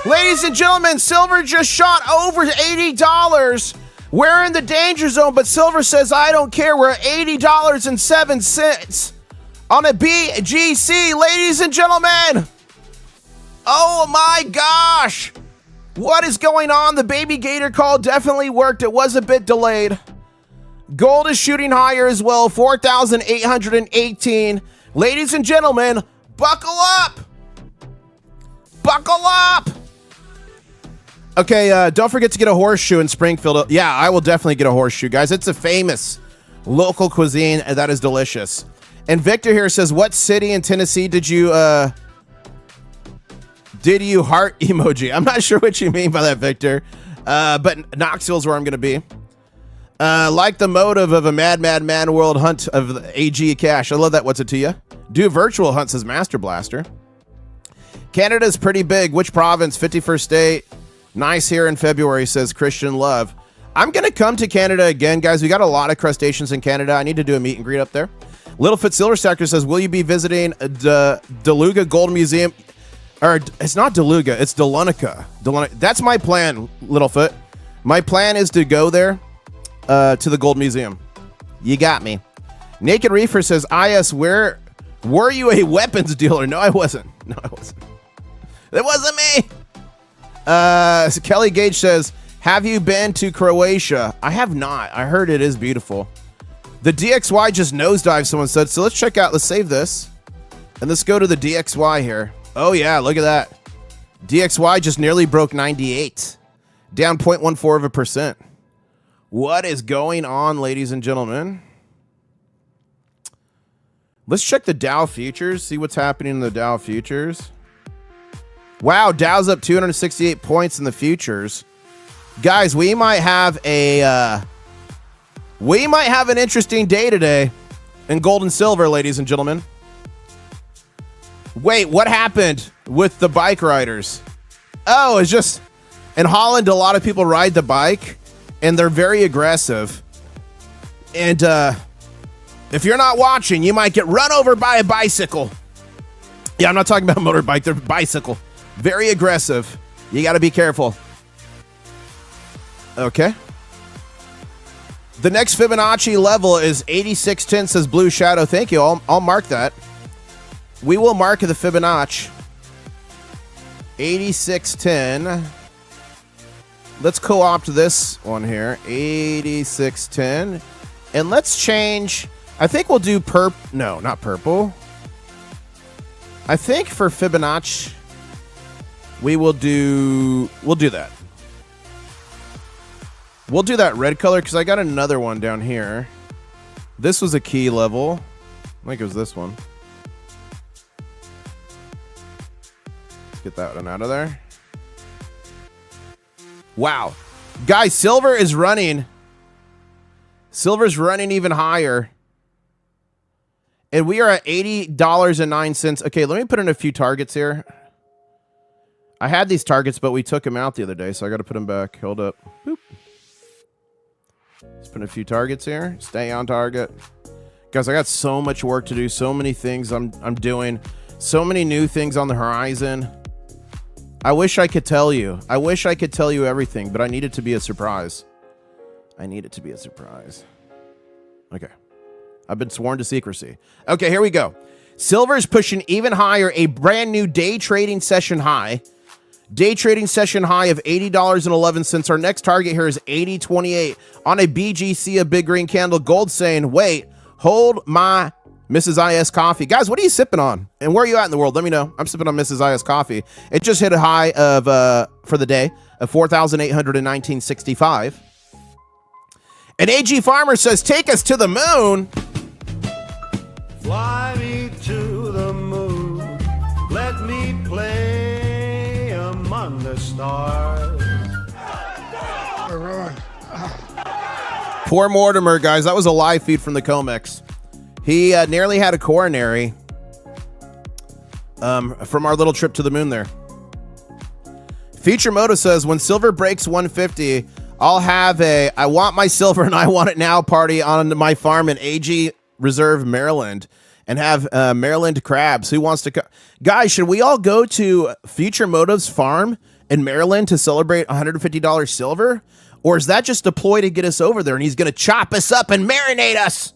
Ladies and gentlemen, silver just shot over $80. We're in the danger zone, but silver says, I don't care. We're at $80.07 on a BGC, ladies and gentlemen. Oh my gosh. What is going on? The baby gator call definitely worked. It was a bit delayed. Gold is shooting higher as well, 4,818. Ladies and gentlemen, buckle up. Buckle up. Okay, don't forget to get a horseshoe in Springfield. Yeah, I will definitely get a horseshoe, guys. It's a famous local cuisine, and that is delicious. And Victor here says, what city in Tennessee did you heart emoji? I'm not sure what you mean by that, Victor. But Knoxville's where I'm going to be. Like the motive of a mad world hunt of AG cash. I love that. What's it to you? Do virtual hunt, says Master Blaster. Canada's pretty big. Which province? 51st state. Nice here in February, says Christian Love. I'm going to come to Canada again, guys. We got a lot of crustaceans in Canada. I need to do a meet and greet up there. Littlefoot Silver Stacker says, will you be visiting the Deluga Gold Museum? Or it's not Deluga, it's Dahlonega. That's my plan, Littlefoot. My plan is to go there to the Gold Museum. You got me. Naked Reefer says, IS, where were you a weapons dealer? No, I wasn't. No, I wasn't. It wasn't me. So Kelly Gage says, have you been to Croatia? I have not. I heard it is beautiful. The DXY just nosedived, someone said. So let's check out. Let's save this. And let's go to the DXY here. Oh, yeah. Look at that. DXY just nearly broke 98. Down 0.14%. What is going on, ladies and gentlemen? Let's check the Dow futures. See what's happening in the Dow futures. Wow, Dow's up 268 points in the futures. Guys, we might have an interesting day today in gold and silver, ladies and gentlemen. Wait, what happened with the bike riders? Oh, it's just in Holland, a lot of people ride the bike and they're very aggressive. And if you're not watching, you might get run over by a bicycle. Yeah, I'm not talking about a motorbike, they're bicycle. Very aggressive. You got to be careful. Okay. The next Fibonacci level is 8610, says Blue Shadow. Thank you. I'll mark that. We will mark the Fibonacci. 8610. Let's co-opt this one here. 8610. And let's change. I think we'll do no, not purple. I think for Fibonacci, we'll do that. We'll do that red color because I got another one down here. This was a key level. I think it was this one. Let's get that one out of there. Wow. Guys, silver is running. Silver's running even higher. And we are at $80.09. Okay, let me put in a few targets here. I had these targets, but we took them out the other day, so I got to put them back. Hold up. Boop. Let's put in a few targets here. Stay on target. Guys, I got so much work to do. So many things I'm doing. So many new things on the horizon. I wish I could tell you. I wish I could tell you everything, but I need it to be a surprise. I need it to be a surprise. Okay. I've been sworn to secrecy. Okay, here we go. Silver is pushing even higher. A brand new day trading session high. Day trading session high of $80.11. Our next target here is $80.28 on a BGC, a big green candle. Gold saying, wait, hold my Mrs. IS coffee. Guys, what are you sipping on? And where are you at in the world? Let me know. I'm sipping on Mrs. IS coffee. It just hit a high of, for the day, of 4,819.65. And AG Farmer says, take us to the moon. Fly me to the moon. Let me play among the stars. Poor Mortimer, guys. That was a live feed from the Comex. He nearly had a coronary from our little trip to the moon there. Feature Moto says, when silver breaks 150, I'll have a I want my silver and I want it now party on my farm in AG Reserve, Maryland, and have Maryland crabs. Who wants to come? Guys, should we all go to Future Motive's farm in Maryland to celebrate $150 silver? Or is that just a ploy to get us over there and he's going to chop us up and marinate us?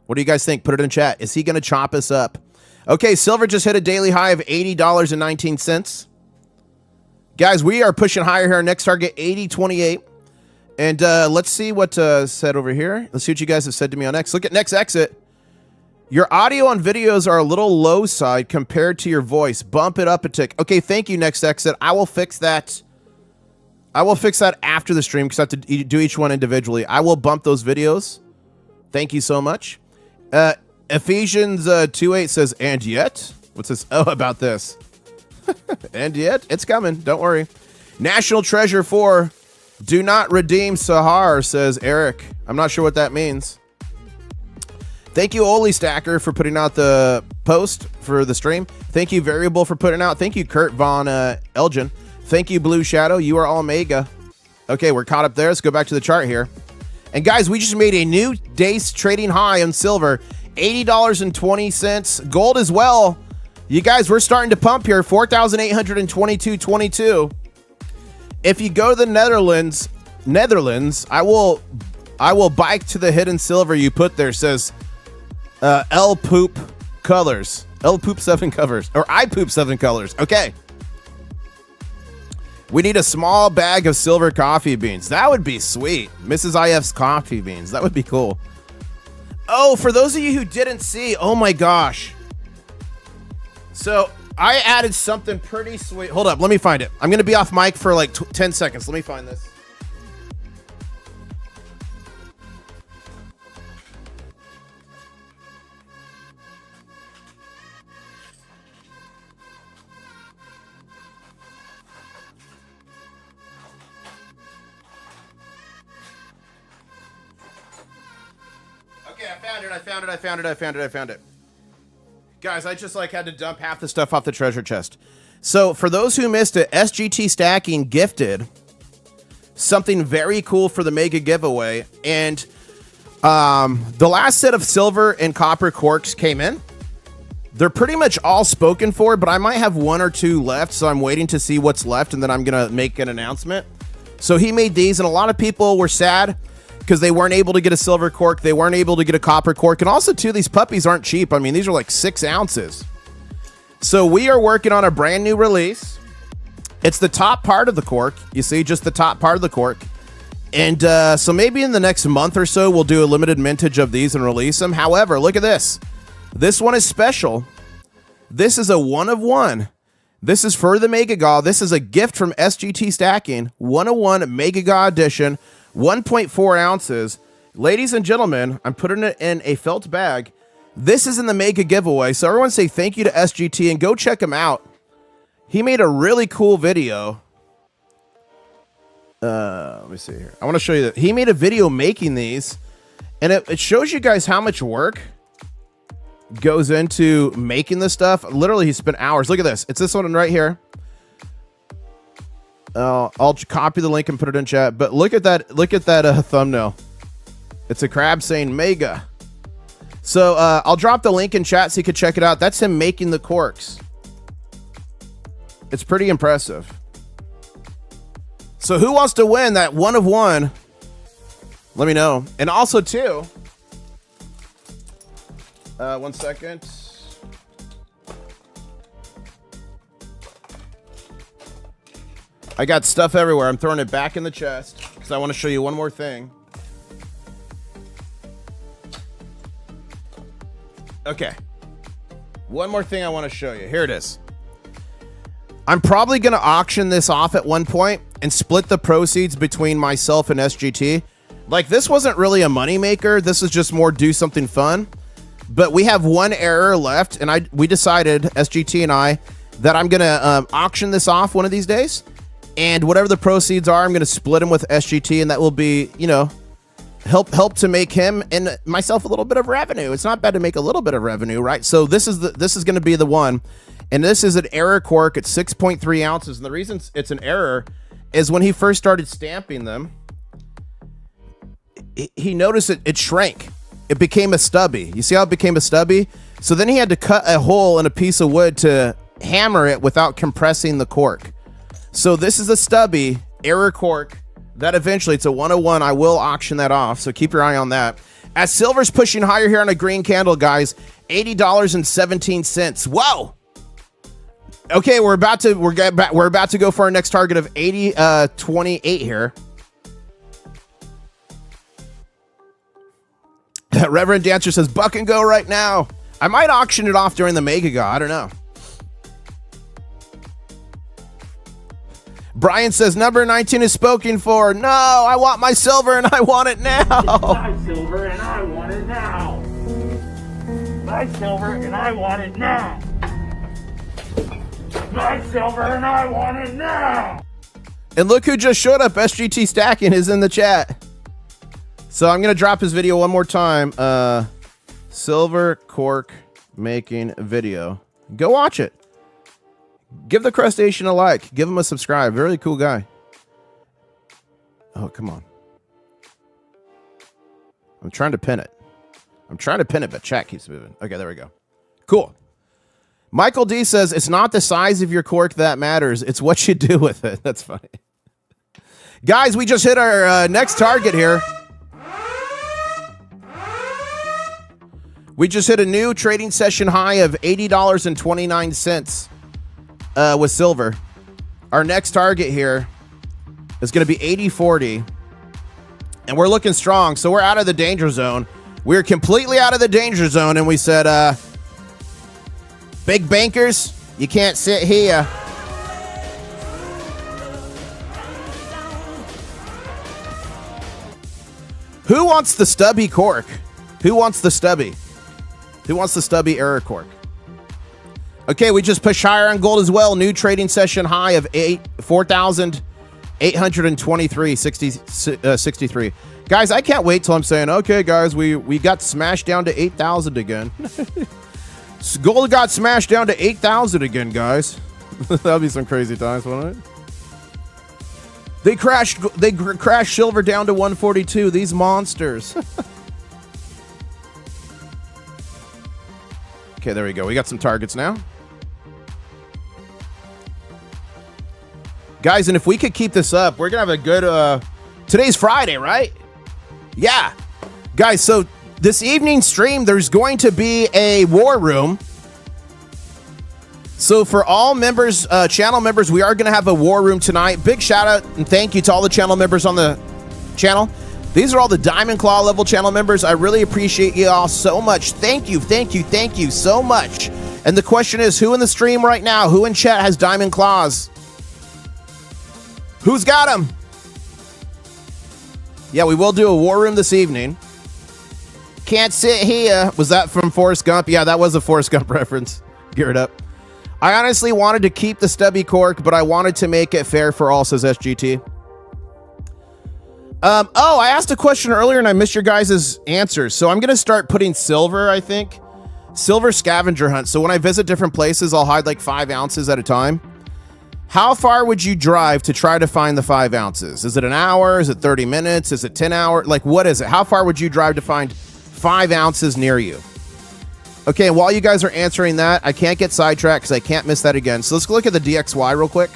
What do you guys think? Put it in chat. Is he going to chop us up? Okay, silver just hit a daily high of $80.19. Guys, we are pushing higher here. Our next target, $80.28. And let's see what said over here. Let's see what you guys have said to me on X. Look at next exit. Your audio on videos are a little low side compared to your voice. Bump it up a tick. Okay, thank you, next exit. I will fix that. I will fix that after the stream because I have to do each one individually. I will bump those videos. Thank you so much. Ephesians 2:8 says, and yet? What's this? Oh, about this. And yet? It's coming. Don't worry. National Treasure 4. Do not redeem Sahar, says Eric. I'm not sure what that means. Thank you, Oli Stacker, for putting out the post for the stream. Thank you, Variable, for putting out. Thank you, Kurt Von Elgin. Thank you, Blue Shadow. You are all mega. Okay, we're caught up there. Let's go back to the chart here. And guys, we just made a new day's trading high on silver, $80.20. Gold as well. You guys, we're starting to pump here, 4,822.22. If you go to the Netherlands, I will bike to the hidden silver you put there. Says L poop colors. L poop 7 covers. Or I poop 7 colors. Okay. We need a small bag of silver coffee beans. That would be sweet. Mrs. IF's coffee beans. That would be cool. Oh, for those of you who didn't see, oh my gosh. So I added something pretty sweet. Hold up, let me find it. I'm going to be off mic for like 10 seconds. Let me find this. Okay, I found it. Guys, I just like had to dump half the stuff off the treasure chest. So for those who missed it, SGT Stacking gifted something very cool for the mega giveaway. And the last set of silver and copper corks came in. They're pretty much all spoken for, but I might have 1 or 2 left. So I'm waiting to see what's left, and then I'm going to make an announcement. So he made these, and a lot of people were sad because they weren't able to get a silver cork. They weren't able to get a copper cork. And also, too, these puppies aren't cheap. I mean, these are like 6 ounces. So we are working on a brand new release. It's the top part of the cork. You see, just the top part of the cork. And so maybe in the next month or so, we'll do a limited mintage of these and release them. However, look at this. This one is special. This is a 1 of 1. This is for the Mega Gaw. This is a gift from SGT Stacking. 101 Mega Gaw edition. 1.4 ounces. Ladies and gentlemen, I'm putting it in a felt bag. This is in the mega giveaway. So everyone say thank you to SGT and go check him out. He made a really cool video. Let me see here. I want to show you that. He made a video making these, and it shows you guys how much work goes into making this stuff. Literally, he spent hours. Look at this. It's this one right here. I'll copy the link and put it in chat. But look at that. Look at that thumbnail. It's a crab saying mega. So I'll drop the link in chat so you can check it out. That's him making the corks. It's pretty impressive. So who wants to win that 1 of 1? Let me know. And also too, 1 second. I got stuff everywhere. I'm throwing it back in the chest because I want to show you one more thing. Okay. One more thing I want to show you. Here it is. I'm probably going to auction this off at one point and split the proceeds between myself and SGT. Like, this wasn't really a moneymaker. This is just more do something fun. But we have one error left, and we decided, SGT and I, that I'm going to auction this off one of these days. And whatever the proceeds are, I'm going to split them with SGT, and that will be, you know, help to make him and myself a little bit of revenue. It's not bad to make a little bit of revenue, right? So this is going to be the one. And this is an error cork at 6.3 ounces. And the reason it's an error is when he first started stamping them, he noticed it shrank. It became a stubby. You see how it became a stubby? So then he had to cut a hole in a piece of wood to hammer it without compressing the cork. So this is a stubby error cork that eventually, it's a 101. I will auction that off. So keep your eye on that. As silver's pushing higher here on a green candle, guys, $80.17. Whoa. Okay, we're about to go for our next target of 80.28 here. Reverend Dancer says, buck and go right now. I might auction it off during the Mega Gaw. I don't know. Brian says, number 19 is spoken for. No, I want my silver and I want it now. My silver and I want it now. My silver and I want it now. My silver and I want it now. And look who just showed up. SGT Stacking is in the chat. So I'm going to drop his video one more time. Silver cork making video. Go watch it. Give the Crustacean a like. Give him a subscribe. Very cool guy. Oh, come on. I'm trying to pin it. But chat keeps moving. Okay, there we go. Cool. Michael D says, it's not the size of your cork that matters. It's what you do with it. That's funny. Guys, we just hit our next target here. We just hit a new trading session high of $80.29 with silver. Our next target here is going to be 80.40. And we're looking strong. So we're out of the danger zone. We're completely out of the danger zone. And we said, big bankers, you can't sit here. Who wants the stubby cork? Who wants the stubby error cork? Okay, we just pushed higher on gold as well. New trading session high of 4,823.63. Guys, I can't wait till I'm saying, okay, guys, we got smashed down to 8,000 again. Gold got smashed down to 8,000 again, guys. That'll be some crazy times, won't it? They crashed silver down to 142. These monsters. Okay, there we go. We got some targets now. Guys, and if we could keep this up, we're going to have a good... today's Friday, right? Yeah. Guys, so this evening stream, there's going to be a war room. So for all members, channel members, we are going to have a war room tonight. Big shout out and thank you to all the channel members on the channel. These are all the Diamond Claw level channel members. I really appreciate you all so much. Thank you so much. And the question is, who in the stream right now, who in chat has Diamond Claws? Who's got them? Yeah, we will do a war room this evening. Can't sit here. Was that from Forrest Gump? Yeah, that was a Forrest Gump reference. Gear it up. I honestly wanted to keep the stubby cork, but I wanted to make it fair for all, says SGT. Oh, I asked a question earlier and I missed your guys' answers. So I'm going to start putting silver, I think. Silver scavenger hunt. So when I visit different places, I'll hide like 5 ounces at a time. How far would you drive to try to find the 5 ounces? Is it an hour? Is it 30 minutes? Is it 10 hours? Like, what is it? How far would you drive to find 5 ounces near you? Okay, while you guys are answering that, I can't get sidetracked because I can't miss that again. So let's look at the DXY real quick.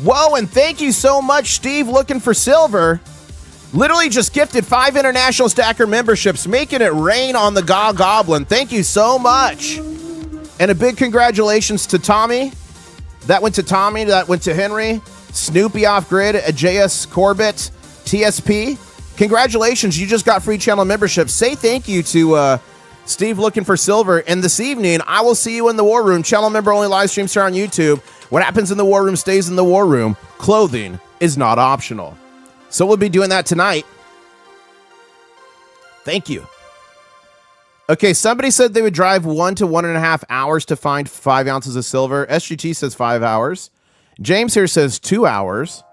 Whoa, and thank you so much, Steve, looking for silver. Literally just gifted 5 international stacker memberships, making it rain on the Goblin. Thank you so much. And a big congratulations to Tommy. That went to Tommy. That went to Henry. Snoopy Off Grid, JS Corbett, TSP. Congratulations, you just got free channel memberships. Say thank you to Steve looking for silver. And this evening, I will see you in the war room. Channel member only live streams here on YouTube. What happens in the war room stays in the war room. Clothing is not optional. So we'll be doing that tonight. Thank you. Okay, somebody said they would drive 1 to 1.5 hours to find 5 ounces of silver. SGT says 5 hours. James here says 2 hours.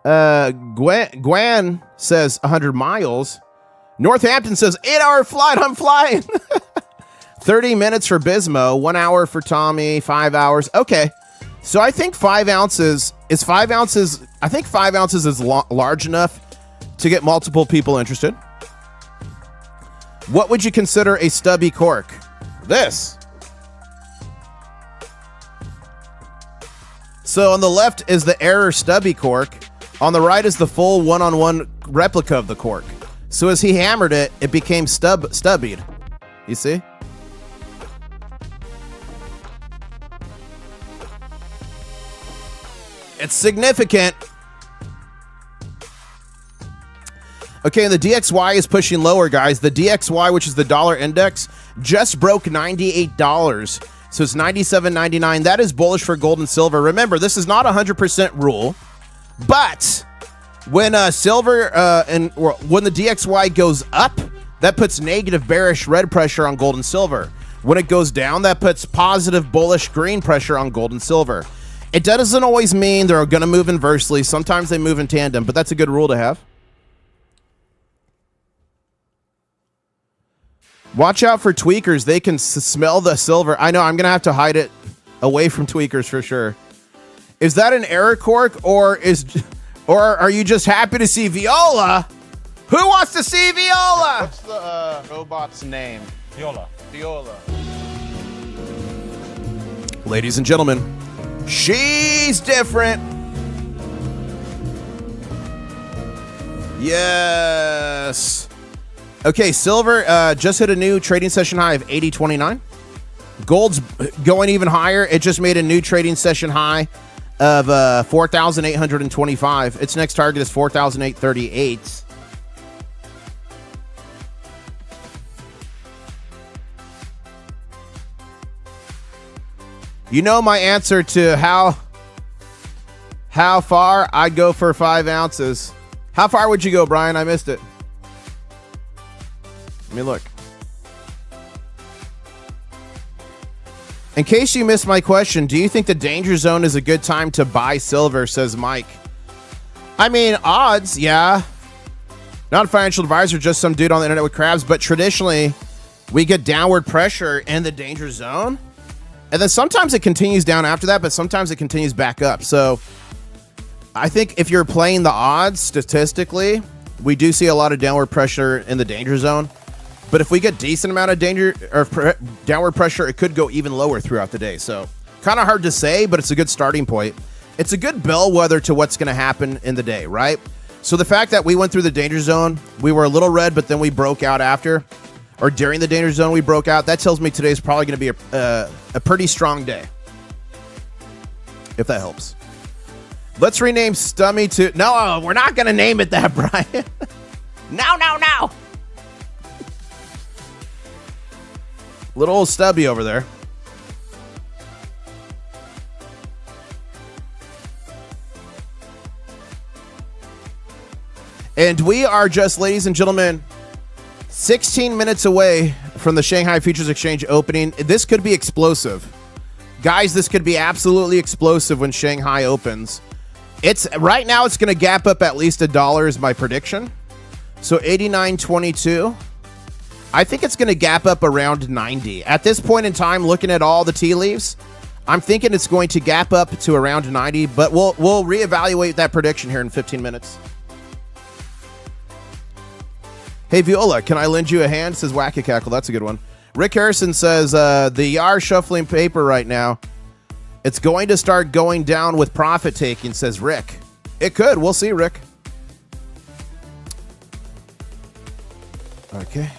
Gwen says 100 miles. Northampton says 8-hour flight. I'm flying. 30 minutes for Bismo. 1 hour for Tommy. 5 hours. Okay. So I think 5 ounces is 5 ounces. I think 5 ounces is large enough to get multiple people interested. What would you consider a stubby cork? This. So on the left is the error stubby cork. On the right is the full one-on-one replica of the cork. So as he hammered it, it became stubbied. You see? It's significant. Okay, and the DXY is pushing lower, guys. The DXY, which is the dollar index, just broke $98. So it's $97.99. That is bullish for gold and silver. Remember, this is not a 100% rule, but when silver when the DXY goes up, that puts negative bearish red pressure on gold and silver. When it goes down, that puts positive bullish green pressure on gold and silver. It doesn't always mean they're going to move inversely. Sometimes they move in tandem, but that's a good rule to have. Watch out for tweakers. They can smell the silver. I know, I'm going to have to hide it away from tweakers for sure. Is that an error cork or is Or are you just happy to see Viola? Who wants to see Viola? What's the robot's name? Viola. Viola. Ladies and gentlemen, she's different. Yes. Okay, silver just hit a new trading session high of 80.29. Gold's going even higher. It just made a new trading session high of 4,825. Its next target is 4,838. You know my answer to how far I'd go for 5 ounces. How far would you go, Brian? I missed it. Let me look. In case you missed my question, do you think the danger zone is a good time to buy silver, says Mike? I mean, odds, yeah. Not a financial advisor, just some dude on the internet with crabs, but traditionally, we get downward pressure in the danger zone. And then sometimes it continues down after that, but sometimes it continues back up. So I think if you're playing the odds statistically, we do see a lot of downward pressure in the danger zone. But if we get decent amount of danger or downward pressure, it could go even lower throughout the day. So kind of hard to say, but it's a good starting point. It's a good bellwether to what's going to happen in the day, right? So the fact that we went through the danger zone, we were a little red, but then we broke out after, or during the danger zone we broke out, that tells me today's probably going to be a pretty strong day, if that helps. Let's rename Stummy to... No, we're not going to name it that, Brian. No. Little old Stubby over there. And we are just, ladies and gentlemen, 16 minutes away from the Shanghai Futures Exchange opening. This could be explosive. Guys, this could be absolutely explosive when Shanghai opens. Right now it's going to gap up at least $1 is my prediction. So 89.22. I think it's going to gap up around 90. At this point in time, looking at all the tea leaves, I'm thinking it's going to gap up to around 90, but we'll reevaluate that prediction here in 15 minutes. Hey, Viola, can I lend you a hand? Says Wacky Cackle. That's a good one. Rick Harrison says, the YAR shuffling paper right now. It's going to start going down with profit taking, says Rick. It could. We'll see, Rick. Okay.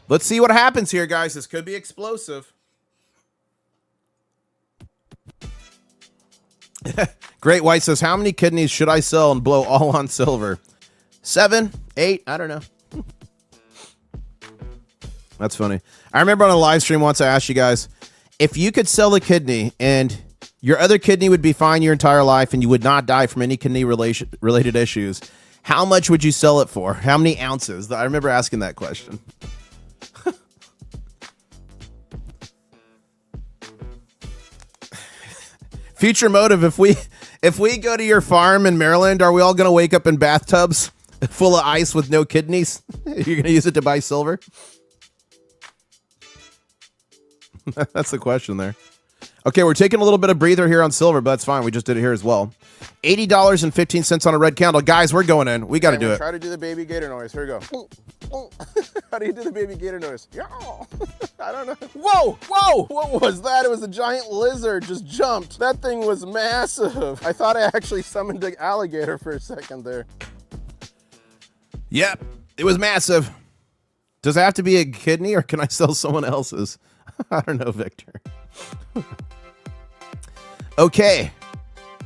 Let's see what happens here, guys. This could be explosive. Great White says, how many kidneys should I sell and blow all on silver? 7, 8, I don't know. That's funny. I remember on a live stream once I asked you guys, if you could sell a kidney and your other kidney would be fine your entire life and you would not die from any kidney related issues, how much would you sell it for? How many ounces? I remember asking that question. Future motive, if we go to your farm in Maryland, are we all going to wake up in bathtubs full of ice with no kidneys? You're going to use it to buy silver? That's the question there. Okay, we're taking a little bit of breather here on silver, but that's fine. We just did it here as well. $80.15 on a red candle. Guys, we're going in. We got to do it. Try to do the baby gator noise. Here we go. How do you do the baby gator noise? I don't know. Whoa! What was that? It was a giant lizard just jumped. That thing was massive. I thought I actually summoned an alligator for a second there. Yep, it was massive. Does it have to be a kidney or can I sell someone else's? I don't know, Victor. Okay.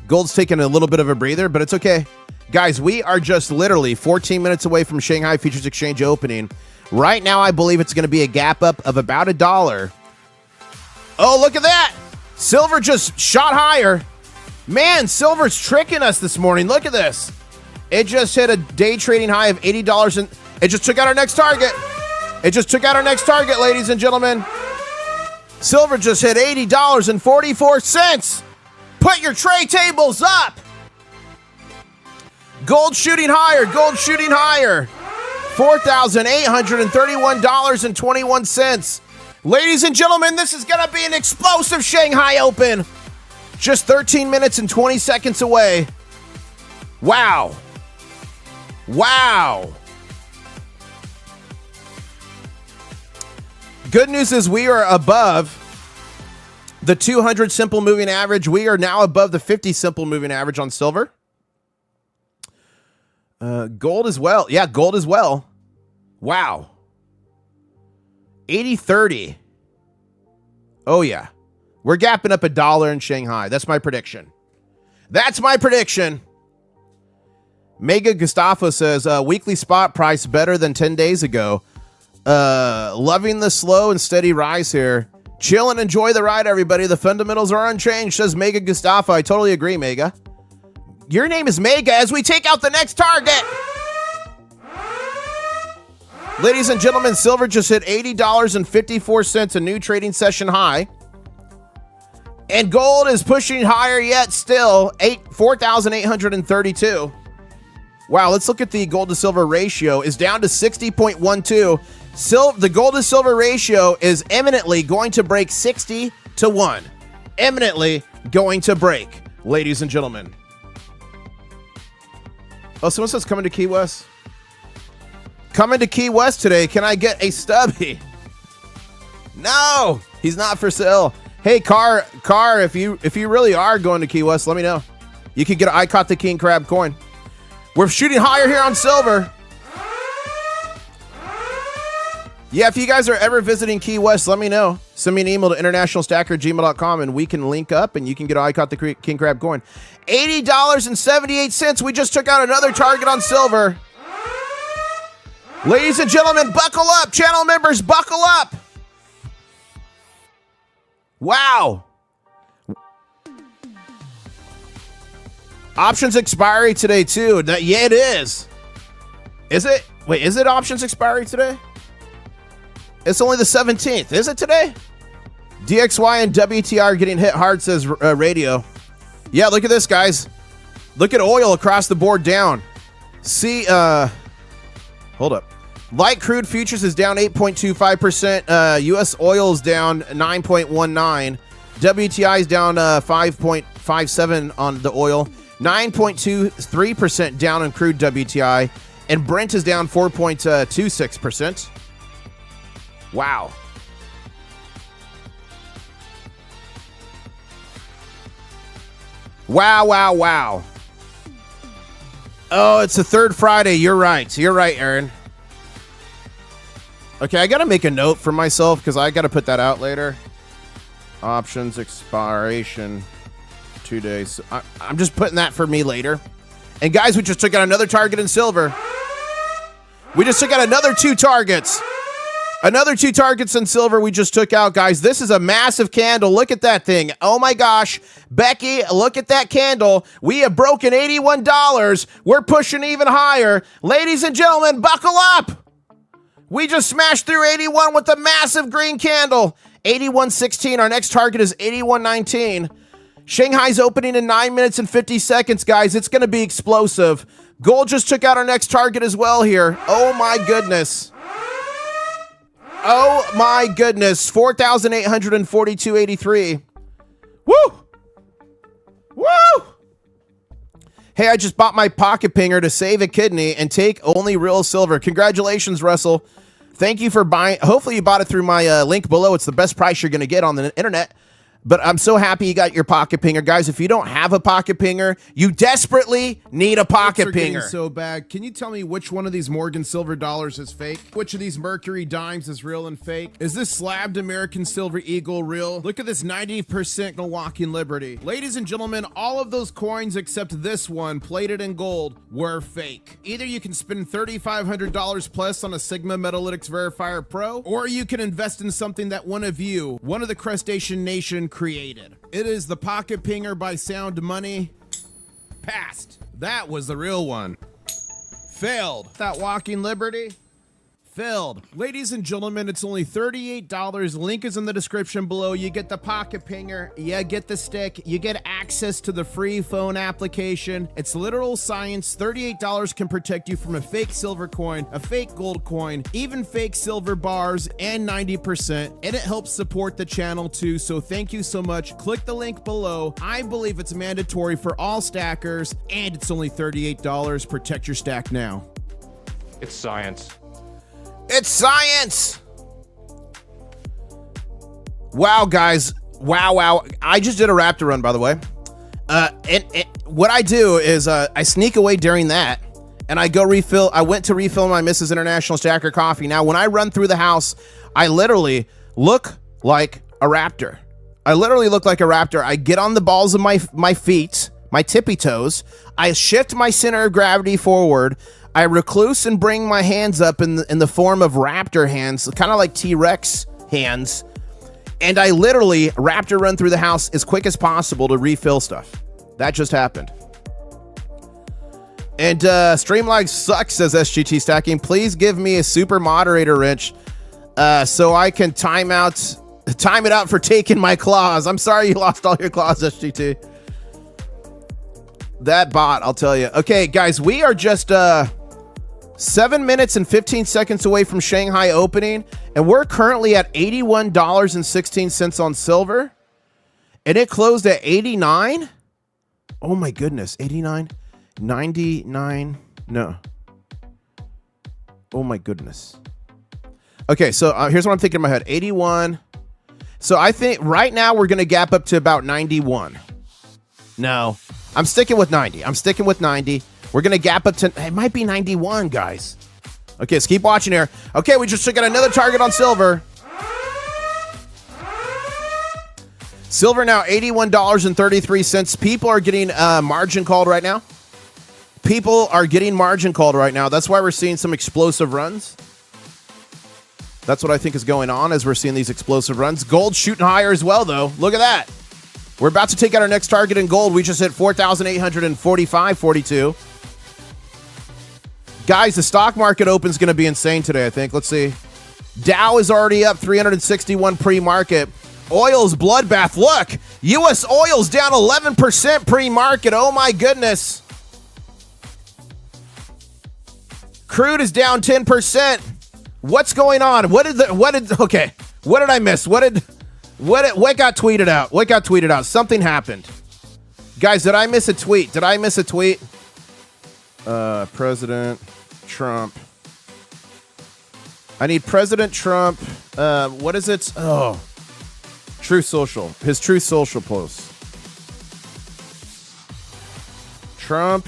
Gold's taking a little bit of a breather, but it's okay. Guys, we are just literally 14 minutes away from Shanghai Futures Exchange opening. Right now, I believe it's going to be a gap up of about $1. Oh, look at that. Silver just shot higher. Man, silver's tricking us this morning. Look at this. It just hit a day trading high of $80 and it just took out our next target. It just took out our next target, ladies and gentlemen. Silver just hit $80.44. Put your tray tables up. Gold shooting higher. Gold shooting higher. $4,831.21. Ladies and gentlemen, this is going to be an explosive Shanghai Open. Just 13 minutes and 20 seconds away. Wow. Wow. Good news is we are above the 200 simple moving average. We are now above the 50 simple moving average on silver. Gold as well. Yeah, gold as well. Wow. 80.30. Oh, yeah. We're gapping up $1 in Shanghai. That's my prediction. That's my prediction. Mega Gustavo says, weekly spot price better than 10 days ago. Loving the slow and steady rise here. Chill and enjoy the ride, everybody. The fundamentals are unchanged, says Mega Gustavo. I totally agree, Mega. Your name is Mega as we take out the next target. Ladies and gentlemen, silver just hit $80.54, a new trading session high. And gold is pushing higher yet still, 4,832. Wow, let's look at the gold to silver ratio. Is down to 60.12. The gold to silver ratio is imminently going to break 60 to 1. Imminently going to break, ladies and gentlemen. Oh, someone says coming to Key West. Coming to Key West today. Can I get a stubby? No, he's not for sale. Hey, Car, if you really are going to Key West, let me know. You could get an I Caught the King Crab coin. We're shooting higher here on silver. Yeah, if you guys are ever visiting Key West, let me know. Send me an email to internationalstacker@gmail.com and we can link up and you can get an I Caught the King Crab coin. $80.78. We just took out another target on silver. Ladies and gentlemen, buckle up. Channel members, buckle up. Wow. Options expiry today, too. Yeah, it is. Is it? Wait, is it options expiry today? It's only the 17th. Is it today? DXY and WTI are getting hit hard, says Radio. Yeah, look at this, guys. Look at oil across the board down. See, hold up. Light crude futures is down 8.25%. U.S. oil is down 9.19. WTI is down 5.57 on the oil. 9.23% down on crude WTI. And Brent is down 4.26%. Wow. Wow, wow, wow. Oh, it's the third Friday. You're right. You're right, Aaron. Okay, I got to make a note for myself because I got to put that out later. Options expiration 2 days. I'm just putting that for me later. And guys, we just took out another target in silver. We just took out another 2 targets. Another 2 targets in silver we just took out, guys. This is a massive candle. Look at that thing. Oh my gosh. Becky, look at that candle. We have broken $81. We're pushing even higher. Ladies and gentlemen, buckle up. We just smashed through 81 with a massive green candle. 81.16. Our next target is 81.19. Shanghai's opening in 9 minutes and 50 seconds, guys. It's going to be explosive. Gold just took out our next target as well here. Oh my goodness. Oh my goodness. 4,842.83. Woo! Woo! Hey, I just bought my pocket pinger to save a kidney and take only real silver. Congratulations, Russell. Thank you for buying. Hopefully you bought it through my link below. It's the best price you're going to get on the internet. But I'm so happy you got your pocket pinger. Guys, if you don't have a pocket pinger, you desperately need a pocket pinger. So bad. Can you tell me which one of these Morgan silver dollars is fake? Which of these Mercury dimes is real and fake? Is this slabbed American silver eagle real? Look at this 90% walking Liberty. Ladies and gentlemen, all of those coins except this one, plated in gold, were fake. Either you can spend $3,500 plus on a Sigma Metalytics Verifier Pro, or you can invest in something that one of the crustacean nation created. It is the pocket pinger by Sound Money. Passed. That was the real one. Failed. That walking Liberty. filled. Ladies and gentlemen, it's only $38. Link is in the description below. You get the pocket pinger, you get the stick, you get access to the free phone application. It's literal science. $38 can protect you from a fake silver coin, a fake gold coin, even fake silver bars, and 90%. And it helps support the channel too, so thank you so much. Click the link below. I believe it's mandatory for all stackers, and it's only $38. Protect your stack now. It's science. It's science! Wow, guys. Wow. I just did a Raptor run, by the way. And what I do is I sneak away during that, and I go refill. I went to refill my Mrs. International Stacker coffee. Now, when I run through the house, I literally look like a raptor. I get on the balls of my feet, my tippy toes. I shift my center of gravity forward. I recluse and bring my hands up in the form of raptor hands, kind of like T-Rex hands. And I literally raptor run through the house as quick as possible to refill stuff. That just happened. And Streamlag sucks, says SGT Stacking. Please give me a super moderator wrench so I can time it out for taking my claws. I'm sorry you lost all your claws, SGT. That bot, I'll tell you. Okay, guys, we are just 7 minutes and 15 seconds away from Shanghai opening, and we're currently at $81.16 on silver, and it closed at 89. Oh my goodness, 89, 99, no. Oh my goodness. Okay, so here's what I'm thinking in my head, 81. So I think right now we're going to gap up to about 91. No, I'm sticking with 90. We're going to gap up to, it might be 91, guys. Okay, let's keep watching here. Okay, we just took out another target on silver. Silver now $81.33. People are getting margin called right now. That's why we're seeing some explosive runs. That's what I think is going on as we're seeing these explosive runs. Gold shooting higher as well, though. Look at that. We're about to take out our next target in gold. We just hit 4,845.42. Guys, the stock market open's going to be insane today, I think. Let's see. Dow is already up 361 pre-market. Oil's bloodbath. Look, U.S. oil's down 11% pre-market. Oh, my goodness. Crude is down 10%. What's going on? Okay, what did I miss? What got tweeted out? Something happened. Guys, did I miss a tweet? President Trump. I need President Trump. What is it? Oh, Truth Social. His Truth Social post. Trump.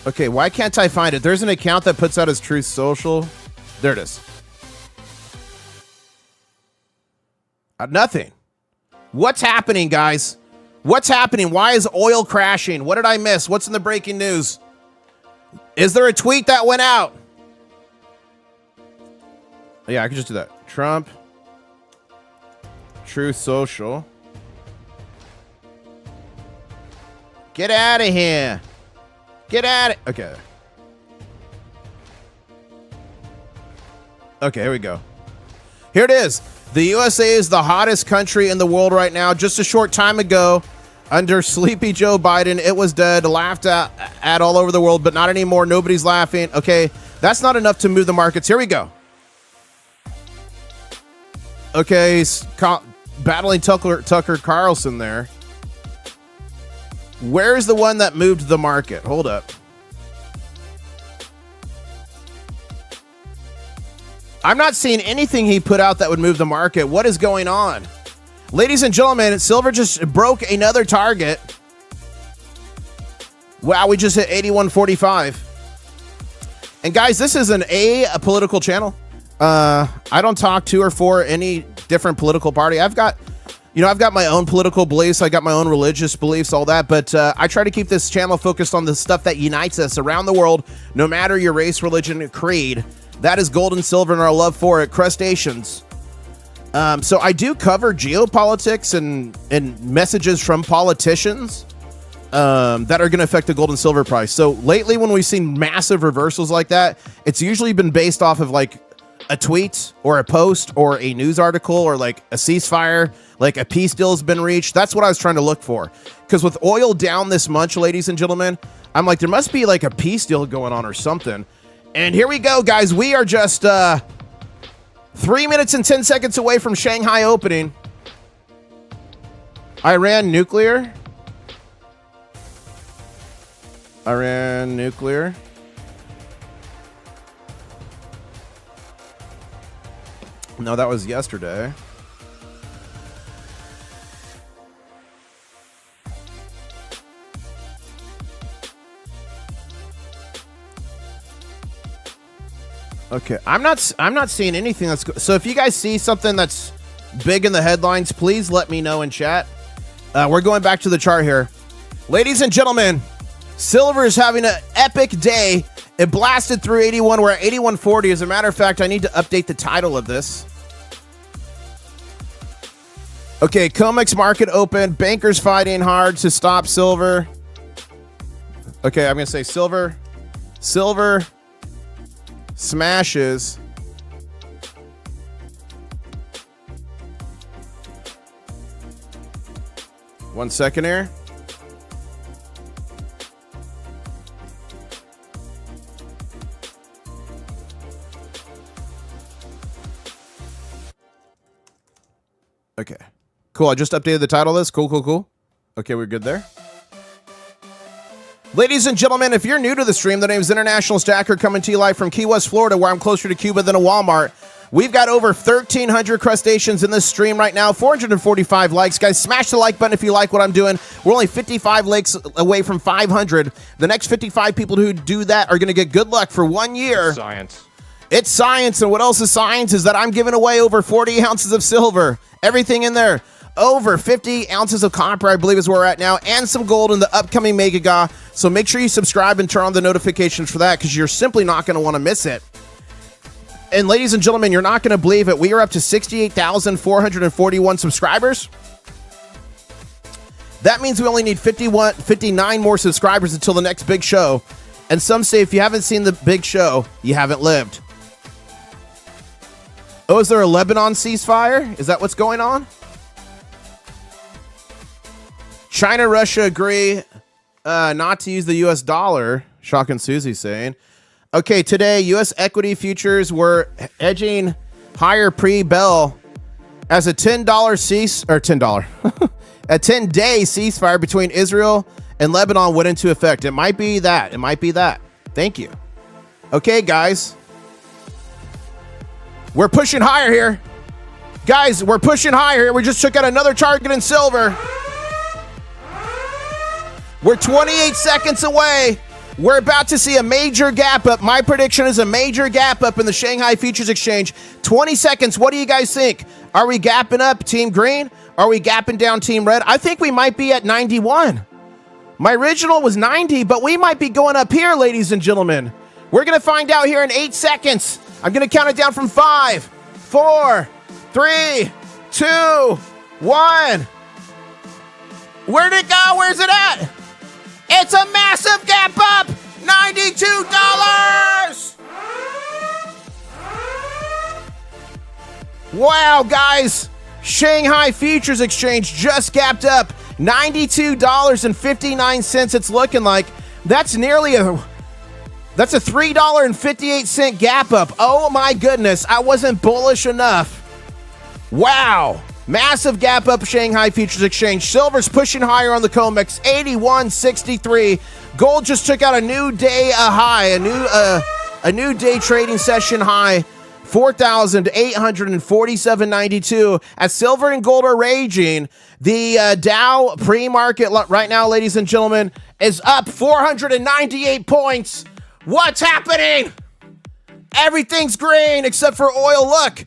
Okay, why can't I find it? There's an account that puts out his Truth Social. There it is. Nothing. What's happening, guys? What's happening? Why is oil crashing? What did I miss? What's in the breaking news? Is there a tweet that went out? Yeah, I could just do that. Trump. Truth Social. Get out of here. Get at it. Okay. Okay, here we go. Here it is. The USA is the hottest country in the world right now. Just a short time ago, under sleepy Joe Biden, it was dead, laughed at all over the world, but not anymore. Nobody's laughing. Okay, that's not enough to move the markets. Here we go. Okay, battling Tucker Carlson there. Where's the one that moved the market? Hold up. I'm not seeing anything he put out that would move the market. What is going on? Ladies and gentlemen, silver just broke another target. Wow, we just hit 81.45. And guys, this is a political channel. I don't talk to or for any different political party. I've got my own political beliefs. I got my own religious beliefs, all that. But I try to keep this channel focused on the stuff that unites us around the world, no matter your race, religion, creed. That is gold and silver and our love for it. Crustaceans. So I do cover geopolitics and messages from politicians. that are going to affect the gold and silver price. So lately, when we've seen massive reversals like that, it's usually been based off of like a tweet or a post or a news article or like a ceasefire, like a peace deal has been reached. That's what I was trying to look for. Because with oil down this much, ladies and gentlemen, I'm like, there must be like a peace deal going on or something. And here we go, guys. We are just 3 minutes and 10 seconds away from Shanghai opening. Iran nuclear. No, that was yesterday. Okay, I'm not seeing anything that's so if you guys see something that's big in the headlines, please let me know in chat. We're going back to the chart here. Ladies and gentlemen, silver is having an epic day. It blasted through 81. We're at 81.40. As a matter of fact, I need to update the title of this. Okay, Comex market open. Bankers fighting hard to stop silver. Okay, I'm going to say silver. Silver smashes. One second here. Okay. Cool. I just updated the title of this. Cool. Okay, we're good there. Ladies and gentlemen, if you're new to the stream, the name is International Stacker coming to you live from Key West, Florida, where I'm closer to Cuba than a Walmart. We've got over 1,300 crustaceans in this stream right now, 445 likes. Guys, smash the like button if you like what I'm doing. We're only 55 likes away from 500. The next 55 people who do that are going to get good luck for 1 year. Science. It's science, and what else is science is that I'm giving away over 40 ounces of silver. Everything in there. Over 50 ounces of copper, I believe is where we're at now, and some gold in the upcoming Mega Ga. So make sure you subscribe and turn on the notifications for that because you're simply not going to want to miss it. And ladies and gentlemen, you're not going to believe it. We are up to 68,441 subscribers. That means we only need 59 more subscribers until the next big show. And some say if you haven't seen the big show, you haven't lived. Oh, is there a Lebanon ceasefire? Is that what's going on? China, Russia agree not to use the U.S. dollar. Shock and Susie saying. Okay, today, U.S. equity futures were edging higher pre-bell as a $10 a 10-day ceasefire between Israel and Lebanon went into effect. It might be that. Thank you. Okay, guys. We're pushing higher here. Guys, we're pushing higher here. We just took out another target in silver. We're 28 seconds away. We're about to see a major gap up. My prediction is a major gap up in the Shanghai Futures Exchange. 20 seconds. What do you guys think? Are we gapping up Team Green? Are we gapping down Team Red? I think we might be at 91. My original was 90, but we might be going up here, ladies and gentlemen. We're going to find out here in 8 seconds. I'm going to count it down from 5, 4, 3, 2, 1. Where'd it go? Where's it at? It's a massive gap up! $92! Wow, guys. Shanghai Futures Exchange just gapped up $92.59. It's looking like that's nearly that's a $3.58 gap up. Oh my goodness, I wasn't bullish enough. Wow. Massive gap up Shanghai Futures Exchange. Silver's pushing higher on the Comex, 81.63. Gold just took out a new day high, a new day trading session high, 4,847.92. As silver and gold are raging, the Dow pre-market right now, ladies and gentlemen, is up 498 points. What's happening? Everything's green except for oil. Look.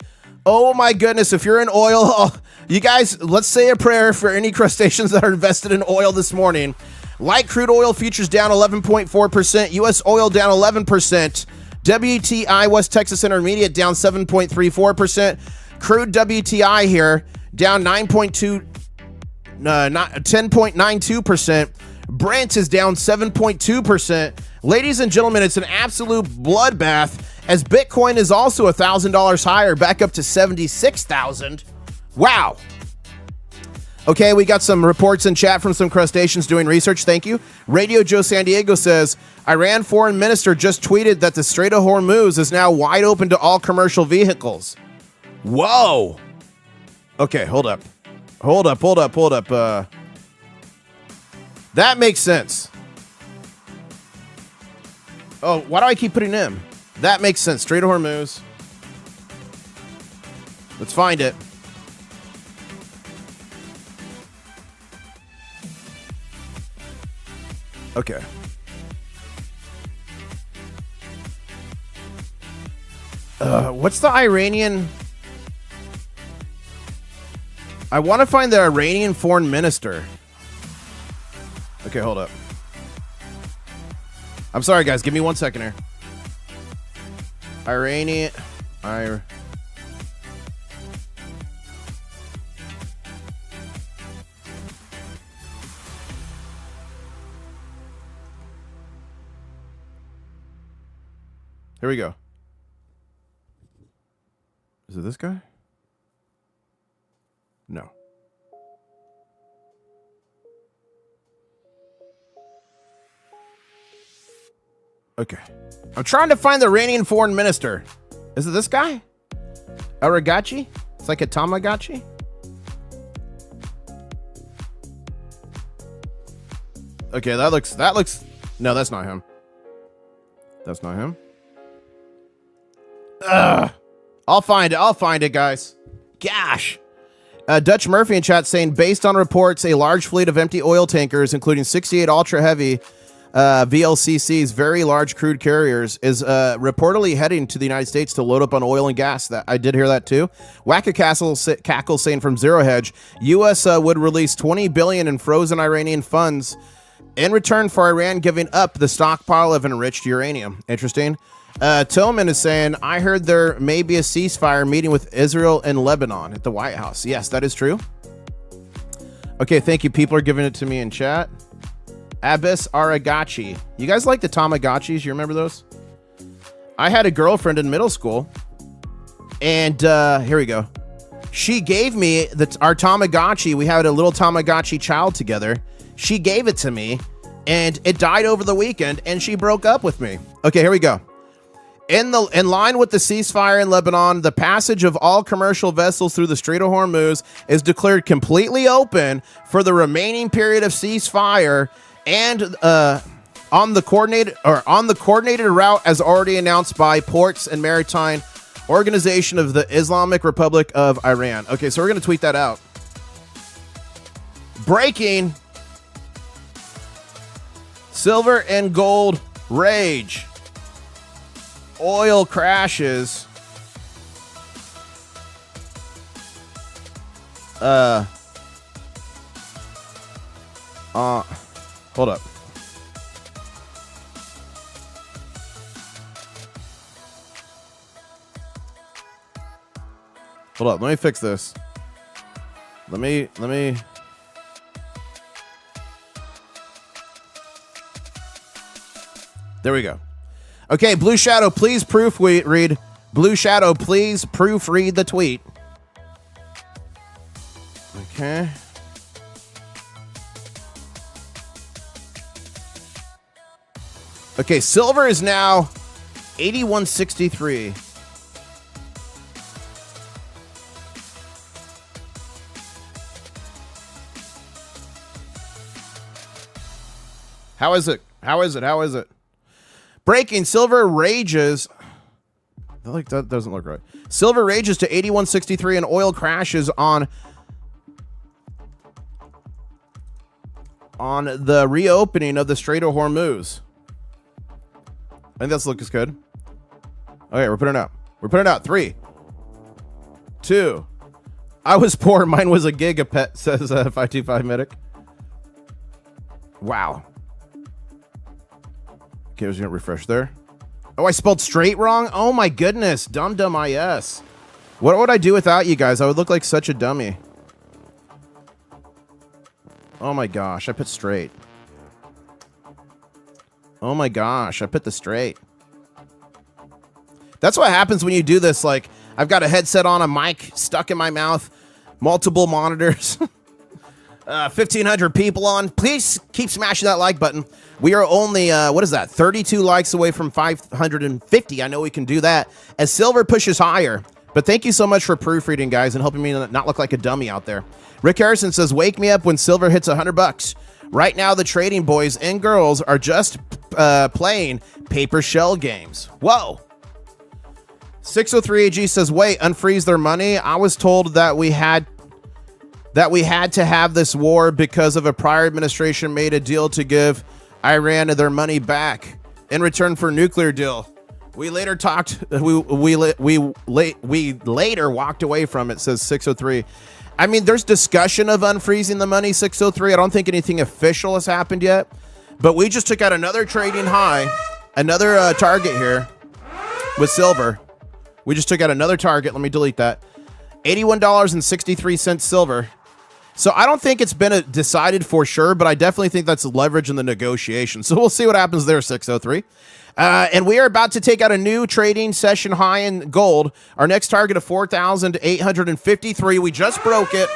Oh my goodness, if you're in oil, you guys, let's say a prayer for any crustaceans that are invested in oil this morning. Light crude oil futures down 11.4%, U.S. oil down 11%, WTI West Texas Intermediate down 7.34%, crude WTI here down 10.92%, Brent is down 7.2%. Ladies and gentlemen, it's an absolute bloodbath as Bitcoin is also $1,000 higher, back up to 76,000. Wow. Okay, we got some reports in chat from some crustaceans doing research. Thank you. Radio Joe San Diego says, Iran foreign minister just tweeted that the Strait of Hormuz is now wide open to all commercial vehicles. Whoa. Okay, hold up. That makes sense. Oh, why do I keep putting M? That makes sense. Strait of Hormuz. Let's find it. Okay. What's the Iranian? I want to find the Iranian foreign minister. Okay, hold up. I'm sorry, guys. Give me 1 second here. Iranian. Here we go. Is it this guy? No. Okay. I'm trying to find the Iranian foreign minister. Is it this guy? Aragachi? It's like a Tamagotchi? Okay, that looks no, that's not him. That's not him. Ugh. I'll find it, guys. Gosh. Dutch Murphy in chat saying, based on reports, a large fleet of empty oil tankers, including 68 ultra-heavy VLCCs, very large crude carriers, is reportedly heading to the United States to load up on oil and gas. That I did hear that too. Wacka Cackle saying from Zero Hedge, U.S. Would release $20 billion in frozen Iranian funds in return for Iran giving up the stockpile of enriched uranium. Interesting. Tillman is saying, I heard there may be a ceasefire meeting with Israel and Lebanon at the White House. Yes, that is true. Okay, thank you. People are giving it to me in chat. Abyss Aragachi. You guys like the Tamagotchis? You remember those? I had a girlfriend in middle school, and here we go. She gave me our Tamagotchi. We had a little Tamagotchi child together. She gave it to me, and it died over the weekend, and she broke up with me. Okay, here we go. In line with the ceasefire in Lebanon, the passage of all commercial vessels through the Strait of Hormuz is declared completely open for the remaining period of ceasefire, and on the coordinated route as already announced by Ports and Maritime Organization of the Islamic Republic of Iran. Okay, so we're going to tweet that out. Breaking. Silver and gold rage. Oil crashes. Hold up. Hold up. Let me fix this. Let me. There we go. Okay, Blue Shadow, please proofread. Blue Shadow, please proofread the tweet. Okay. Okay, silver is now 81.63. How is it? Breaking, silver rages. Like that doesn't look right. Silver rages to 81.63 and oil crashes on the reopening of the Strait of Hormuz. I think this looks good. Okay, we're putting it out. 3, 2. I was poor. Mine was a gigapet, says 525 Medic. Wow. Okay, I was going to refresh there. Oh, I spelled straight wrong? Oh my goodness. Dumb IS. What would I do without you guys? I would look like such a dummy. Oh my gosh, I put straight. Oh my gosh, I put the straight. That's what happens when you do this. Like, I've got a headset on, a mic stuck in my mouth, multiple monitors, 1,500 people on. Please keep smashing that like button. We are only, 32 likes away from 550. I know we can do that as silver pushes higher. But thank you so much for proofreading, guys, and helping me not look like a dummy out there. Rick Harrison says, wake me up when silver hits $100. Right now, the trading boys and girls are just playing paper shell games. Whoa. 603 AG says, wait, unfreeze their money? I was told that we had to have this war because of a prior administration made a deal to give Iran their money back in return for a nuclear deal. We later talked. We later walked away from it. Says 603. I mean, there's discussion of unfreezing the money. 603. I don't think anything official has happened yet, but we just took out another trading high, another target here with silver. We just took out another target. Let me delete that. $81.63 silver. So I don't think it's been decided for sure, but I definitely think that's leverage in the negotiation. So we'll see what happens there, 603. And we are about to take out a new trading session high in gold. Our next target of 4,853. We just broke it.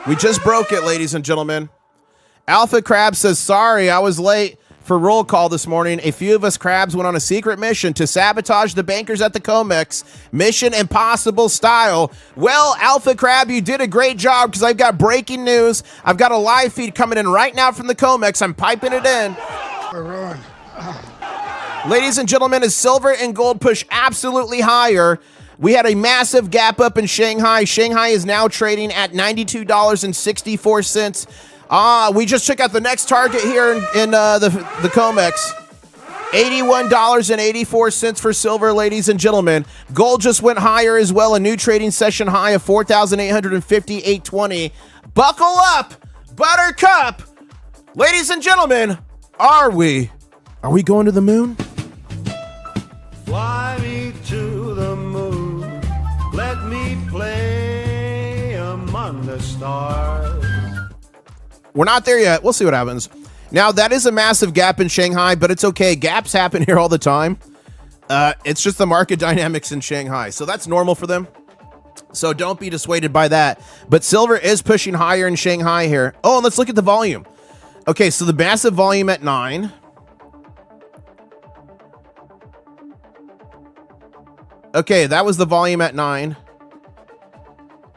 We just broke it, ladies and gentlemen. Alpha Crab says, sorry, I was late for roll call this morning. A few of us crabs went on a secret mission to sabotage the bankers at the Comex. Mission Impossible style. Well, Alpha Crab, you did a great job because I've got breaking news. I've got a live feed coming in right now from the Comex. I'm piping it in. Ladies and gentlemen, as silver and gold push absolutely higher, we had a massive gap up in Shanghai. Shanghai is now trading at $92.64. We just took out the next target here in the Comex. $81.84 for silver, ladies and gentlemen. Gold just went higher as well. A new trading session high of 4,850.820. Buckle up, Buttercup. Ladies and gentlemen, are we going to the moon? Fly me to the moon, let me play among the stars. We're not there yet. We'll see what happens. Now, that is a massive gap in Shanghai, but it's okay. Gaps happen here all the time. It's just the market dynamics in Shanghai. So that's normal for them. So don't be dissuaded by that. But silver is pushing higher in Shanghai here. Oh, and let's look at the volume. Okay, so the massive volume at 9. Okay, that was the volume at 9.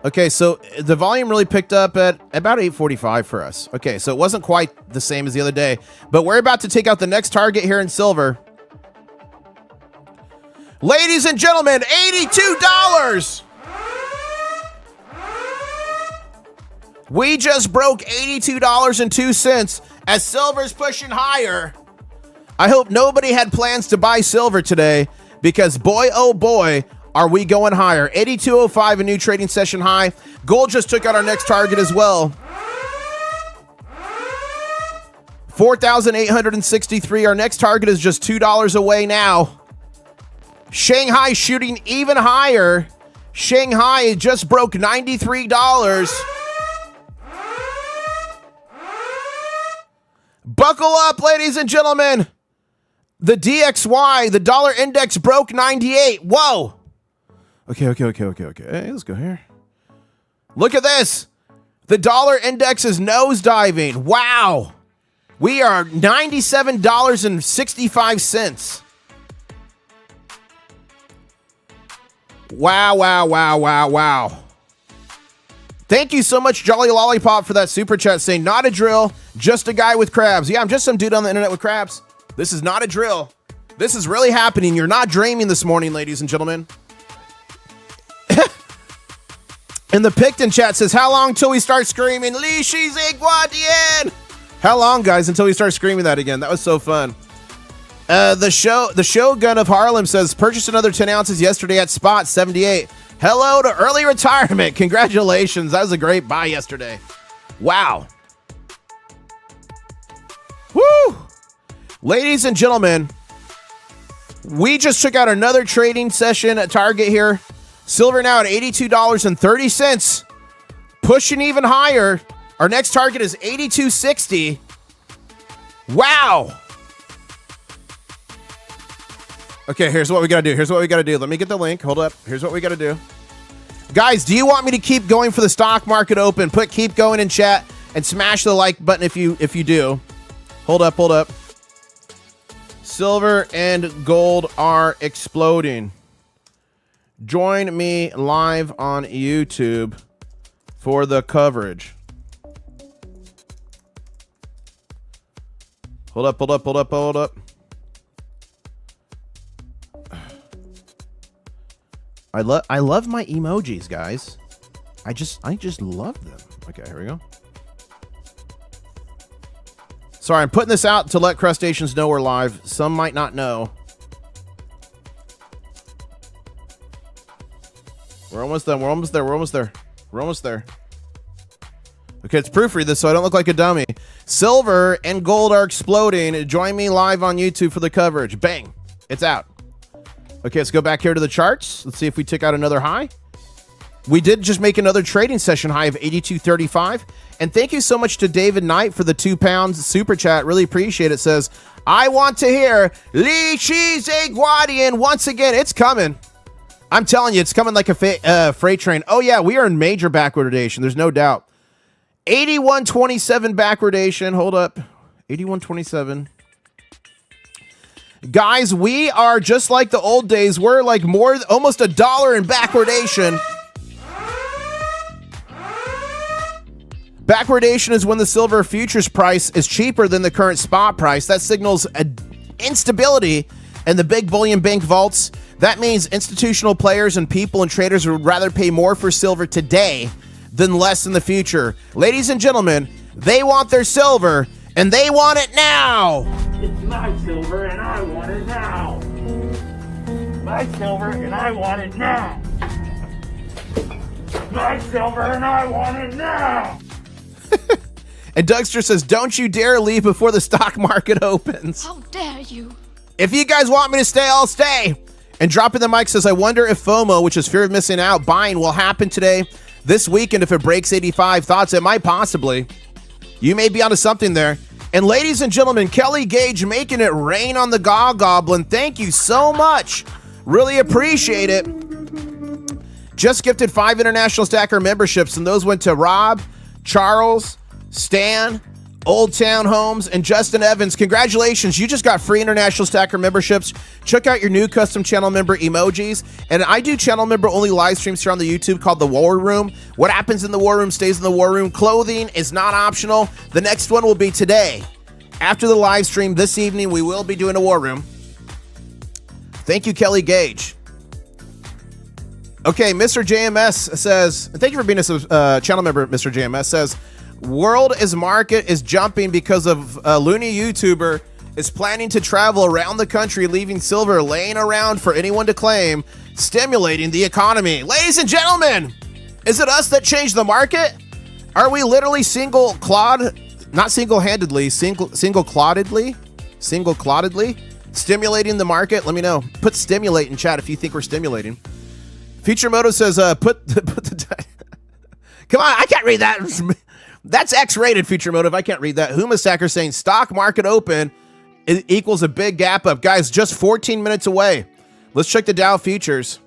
Okay, so the volume really picked up at about 8:45 for us. Okay, so it wasn't quite the same as the other day, but we're about to take out the next target here in silver. Ladies and gentlemen, $82. We just broke $82.02 as silver's pushing higher. I hope nobody had plans to buy silver today because boy, oh boy, are we going higher. 82.05, a new trading session high. Gold just took out our next target as well. 4,863. Our next target is just $2 away now. Shanghai shooting even higher. Shanghai just broke $93. Buckle up, ladies and gentlemen. The DXY, the dollar index, broke 98. Whoa. Okay. Hey, let's go here. Look at this. The dollar index is nosediving. Wow. We are $97.65. Wow. Thank you so much, Jolly Lollipop, for that super chat saying, not a drill, just a guy with crabs. Yeah, I'm just some dude on the internet with crabs. This is not a drill. This is really happening. You're not dreaming this morning, ladies and gentlemen. And the Picton chat says, how long till we start screaming, Li Shi Zig Guadian? How long, guys, until we start screaming that again? That was so fun. The Shogun of Harlem says, purchased another 10 ounces yesterday at spot 78. Hello to early retirement. Congratulations. That was a great buy yesterday. Wow. Woo! Ladies and gentlemen, we just took out another trading session at Target here. Silver now at $82.30. Pushing even higher. Our next target is $82.60. Wow. Okay, here's what we got to do. Let me get the link. Hold up. Here's what we got to do. Guys, do you want me to keep going for the stock market open? Put keep going in chat and smash the like button if you do. Hold up. Silver and gold are exploding. Join me live on YouTube for the coverage. Hold up. I love my emojis, guys. I just love them. Okay, here we go. Sorry, I'm putting this out to let crustaceans know we're live. Some might not know. We're almost done. We're almost there. Okay, let's proofread this so I don't look like a dummy. Silver and gold are exploding. Join me live on YouTube for the coverage. Bang. It's out. Okay, let's go back here to the charts. Let's see if we took out another high. We did just make another trading session high of 82.35. And thank you so much to David Knight for the £2 super chat. Really appreciate it. Says, I want to hear Li Shi's Guardian once again. It's coming. I'm telling you, it's coming like a freight train. Oh, yeah, we are in major backwardation. There's no doubt. 81.27 backwardation. Hold up. 81.27. Guys, we are just like the old days. We're like almost $1 in backwardation. Backwardation is when the silver futures price is cheaper than the current spot price. That signals instability in the big bullion bank vaults. That means institutional players and people and traders would rather pay more for silver today than less in the future. Ladies and gentlemen, they want their silver and they want it now. It's my silver and I want it now. My silver and I want it now. My silver and I want it now. And Dougster says, don't you dare leave before the stock market opens. How dare you? If you guys want me to stay, I'll stay. And Drop in the Mic says, I wonder if FOMO, which is fear of missing out, buying will happen today, this weekend if it breaks 85. Thoughts? It might possibly. You may be onto something there. And ladies and gentlemen, Kelly Gage making it rain on the Goblin. Thank you so much. Really appreciate it. Just gifted 5 international stacker memberships, and those went to Rob, Charles, Stan, Old Town Homes, and Justin Evans. Congratulations. You just got free international stacker memberships. Check out your new custom channel member emojis. And I do channel member only live streams here on the YouTube called The War Room. What happens in the War Room stays in the War Room. Clothing is not optional. The next one will be today. After the live stream this evening, we will be doing a War Room. Thank you, Kelly Gage. Okay, Mr. JMS says, thank you for being a channel member, Mr. JMS says, world is market is jumping because of a loony YouTuber is planning to travel around the country, leaving silver laying around for anyone to claim, stimulating the economy. Ladies and gentlemen, is it us that changed the market? Are we literally not single-handedly, single-cloudedly stimulating the market? Let me know. Put stimulate in chat if you think we're stimulating. Future Moto says, put the come on, I can't read that. That's X-rated, Future Motive. I can't read that. Huma Stacker saying stock market open equals a big gap up. Guys, just 14 minutes away. Let's check the Dow futures.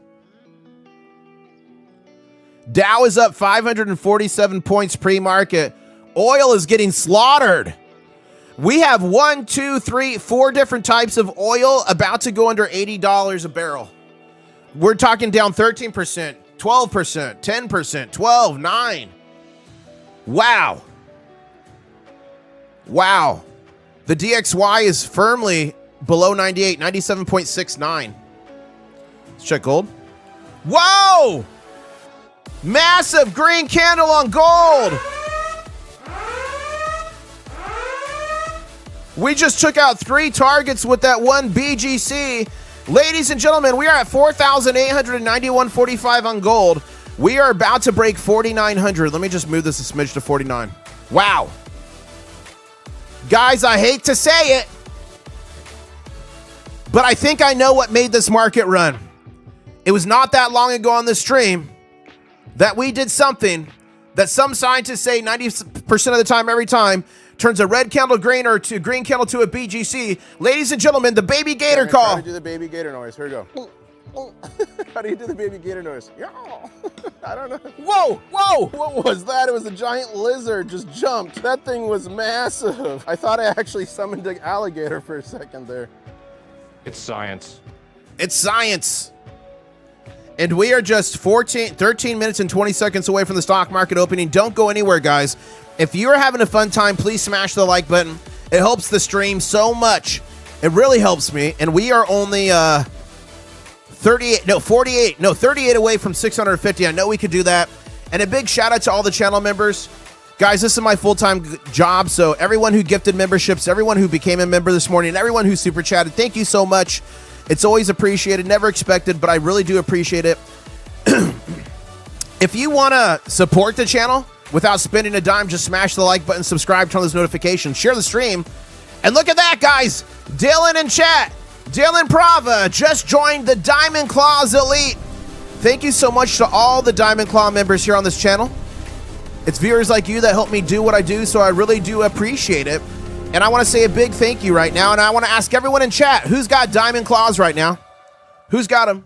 Dow is up 547 points pre-market. Oil is getting slaughtered. We have 1, 2, 3, 4 different types of oil about to go under $80 a barrel. We're talking down 13%, 12%, 10%, 12, 9%. Wow. Wow. The DXY is firmly below 98, 97.69. Let's check gold. Whoa! Massive green candle on gold. We just took out 3 targets with that one BGC. Ladies and gentlemen, we are at 4,891.45 on gold. We are about to break 4,900. Let me just move this a smidge to 49. Wow. Guys, I hate to say it, but I think I know what made this market run. It was not that long ago on this stream that we did something that some scientists say 90% of the time, every time, turns a red candle green or to green candle to a BGC. Ladies and gentlemen, the baby gator call. How to do the baby gator noise. Here we go. How do you do the baby gator noise? I don't know. Whoa, whoa, what was that? It was a giant lizard just jumped. That thing was massive. I thought I actually summoned an alligator for a second there. It's science. It's science. And we are just 13 minutes and 20 seconds away from the stock market opening. Don't go anywhere, guys. If you're having a fun time, please smash the like button. It helps the stream so much. It really helps me. And we are only 38 away from 650. I know we could do that. And a big shout out to all the channel members. Guys, this is my full-time job. So everyone who gifted memberships, everyone who became a member this morning, and everyone who super chatted, thank you so much. It's always appreciated, never expected, but I really do appreciate it. If you want to support the channel without spending a dime, just smash the like button, subscribe, turn on those notifications, share the stream. And look at that, guys. Dylan in chat. Dylan Prava just joined the Diamond Claws Elite. Thank you so much to all the Diamond Claw members here on this channel. It's viewers like you that help me do what I do, so I really do appreciate it. And I want to say a big thank you right now, and I want to ask everyone in chat, who's got Diamond Claws right now? Who's got them?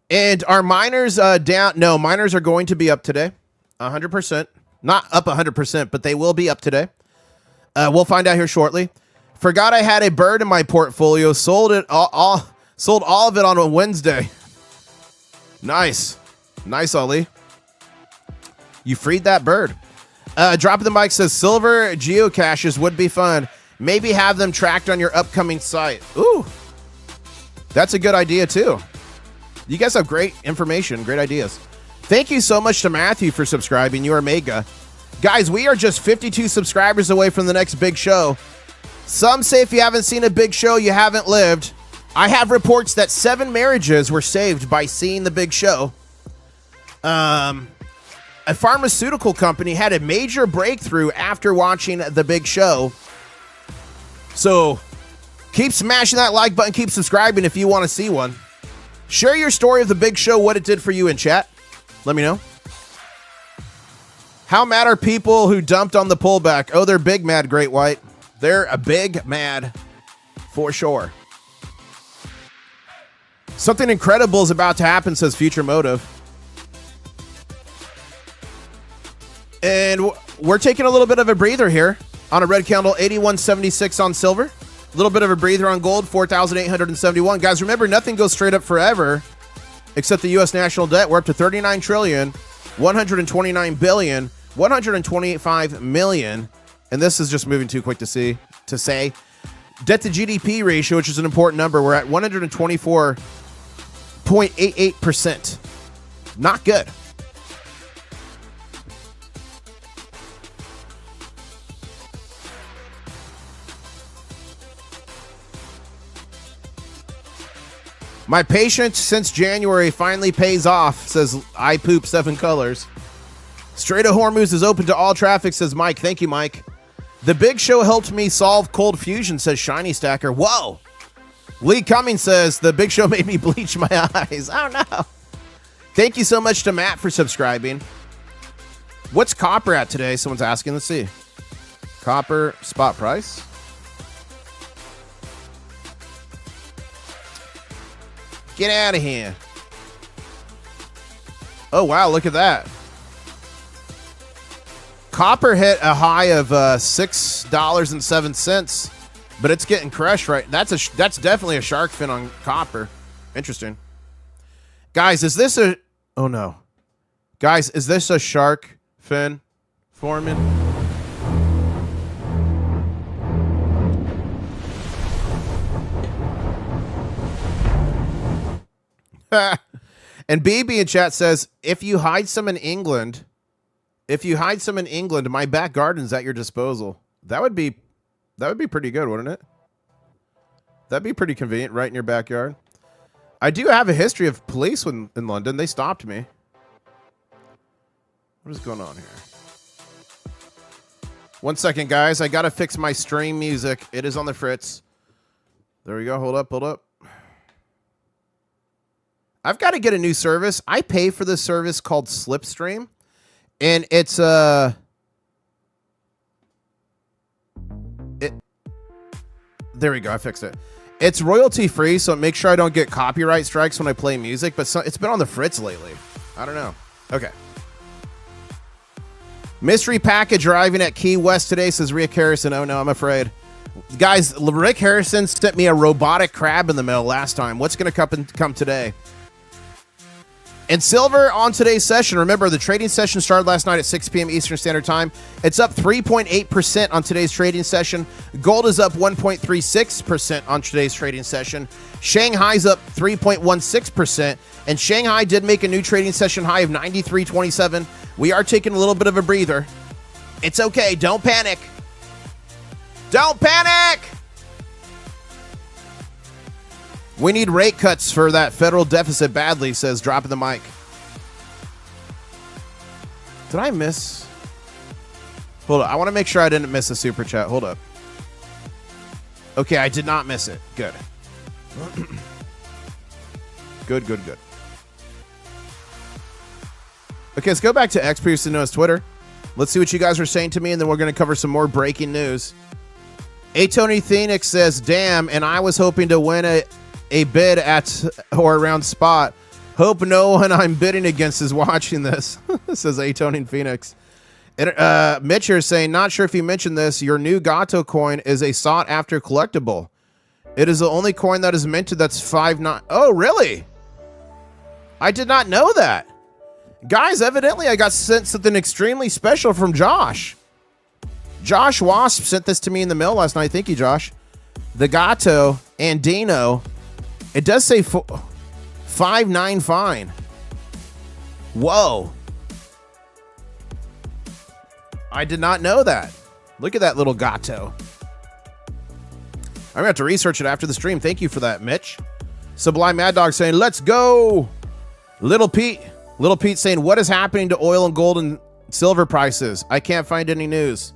And are miners down? No, miners are going to be up today, 100%. Not up 100%, but they will be up today. We'll find out here shortly. Forgot I had a bird in my portfolio. Sold all of it on a Wednesday. Nice. Nice, Ali. You freed that bird. Drop the mic says silver geocaches would be fun. Maybe have them tracked on your upcoming site. Ooh, that's a good idea too. You guys have great information, great ideas. Thank you so much to Matthew for subscribing. You are mega. Guys, we are just 52 subscribers away from the next big show. Some say if you haven't seen a big show, you haven't lived. I have reports that 7 marriages were saved by seeing the big show. A pharmaceutical company had a major breakthrough after watching the big show. So keep smashing that like button, keep subscribing if you want to see one. Share your story of the big show, what it did for you in chat. Let me know. How mad are people who dumped on the pullback? Oh, they're big mad, Great White. They're a big mad for sure. Something incredible is about to happen, says Future Motive. And we're taking a little bit of a breather here on a red candle, 81.76 on silver. A little bit of a breather on gold, 4,871. Guys, remember, nothing goes straight up forever except the U.S. national debt. We're up to 39 trillion, 129 billion, 125 million. And this is just moving too quick to say. Debt to GDP ratio, which is an important number, we're at 124.88%. Not good. My patience since January finally pays off, says I Poop 7 Colors. Straight of Hormuz is open to all traffic, says Mike. Thank you, Mike. The big show helped me solve cold fusion, says Shiny Stacker. Whoa. Lee Cummings says the big show made me bleach my eyes. Oh, no. Thank you so much to Matt for subscribing. What's copper at today? Someone's asking. Let's see. Copper spot price. Get out of here. Oh, wow. Look at that. Copper hit a high of $6.07, but it's getting crushed right. That's definitely a shark fin on copper. Interesting. Guys, is this a... Oh, no. Guys, is this a shark fin forming? And BB in chat says, if you hide some in England, my back garden's at your disposal. That would be pretty good, wouldn't it? That'd be pretty convenient, right in your backyard. I do have a history of police in London. They stopped me. What is going on here? 1 second, guys. I gotta fix my stream music. It is on the fritz. There we go. Hold up. I've got to get a new service. I pay for this service called Slipstream, and it's There we go. I fixed it. It's royalty free, so make sure I don't get copyright strikes when I play music, but it's been on the fritz lately. I don't know. Okay. Mystery package arriving at Key West today, says Rick Harrison. Oh no, I'm afraid. Guys, Rick Harrison sent me a robotic crab in the mail last time. What's going to come today? And silver on today's session. Remember, the trading session started last night at 6 p.m. Eastern Standard Time. It's up 3.8% on today's trading session. Gold is up 1.36% on today's trading session. Shanghai's up 3.16%. And Shanghai did make a new trading session high of 93.27. We are taking a little bit of a breather. It's okay. Don't panic. Don't panic! We need rate cuts for that federal deficit badly, says dropping the mic. Did I miss? Hold up. I want to make sure I didn't miss a super chat. Hold up. Okay, I did not miss it. Good. Good. Okay, let's go back to X, previously known as Twitter. Let's see what you guys are saying to me, and then we're going to cover some more breaking news. A Tony Phoenix says, damn, and I was hoping to win a bid at or around spot. Hope no one I'm bidding against is watching this, says A Tony Phoenix. Mitch here is saying, not sure if you mentioned this, your new Gato coin is a sought-after collectible. It is the only coin that is minted that's 5.9. Oh, really? I did not know that. Guys, evidently I got sent something extremely special from Josh. Josh Wasp sent this to me in the mail last night. Thank you, Josh. The Gato Andino. It does say 5.9 fine. Whoa. I did not know that. Look at that little Gato. I'm going to have to research it after the stream. Thank you for that, Mitch. Sublime Mad Dog saying, let's go. Little Pete saying, what is happening to oil and gold and silver prices? I can't find any news.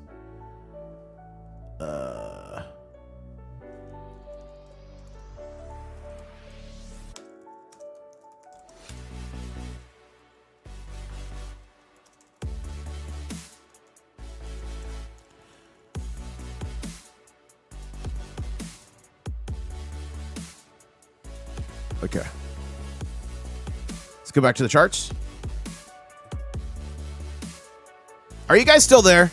Okay. Let's go back to the charts. Are you guys still there?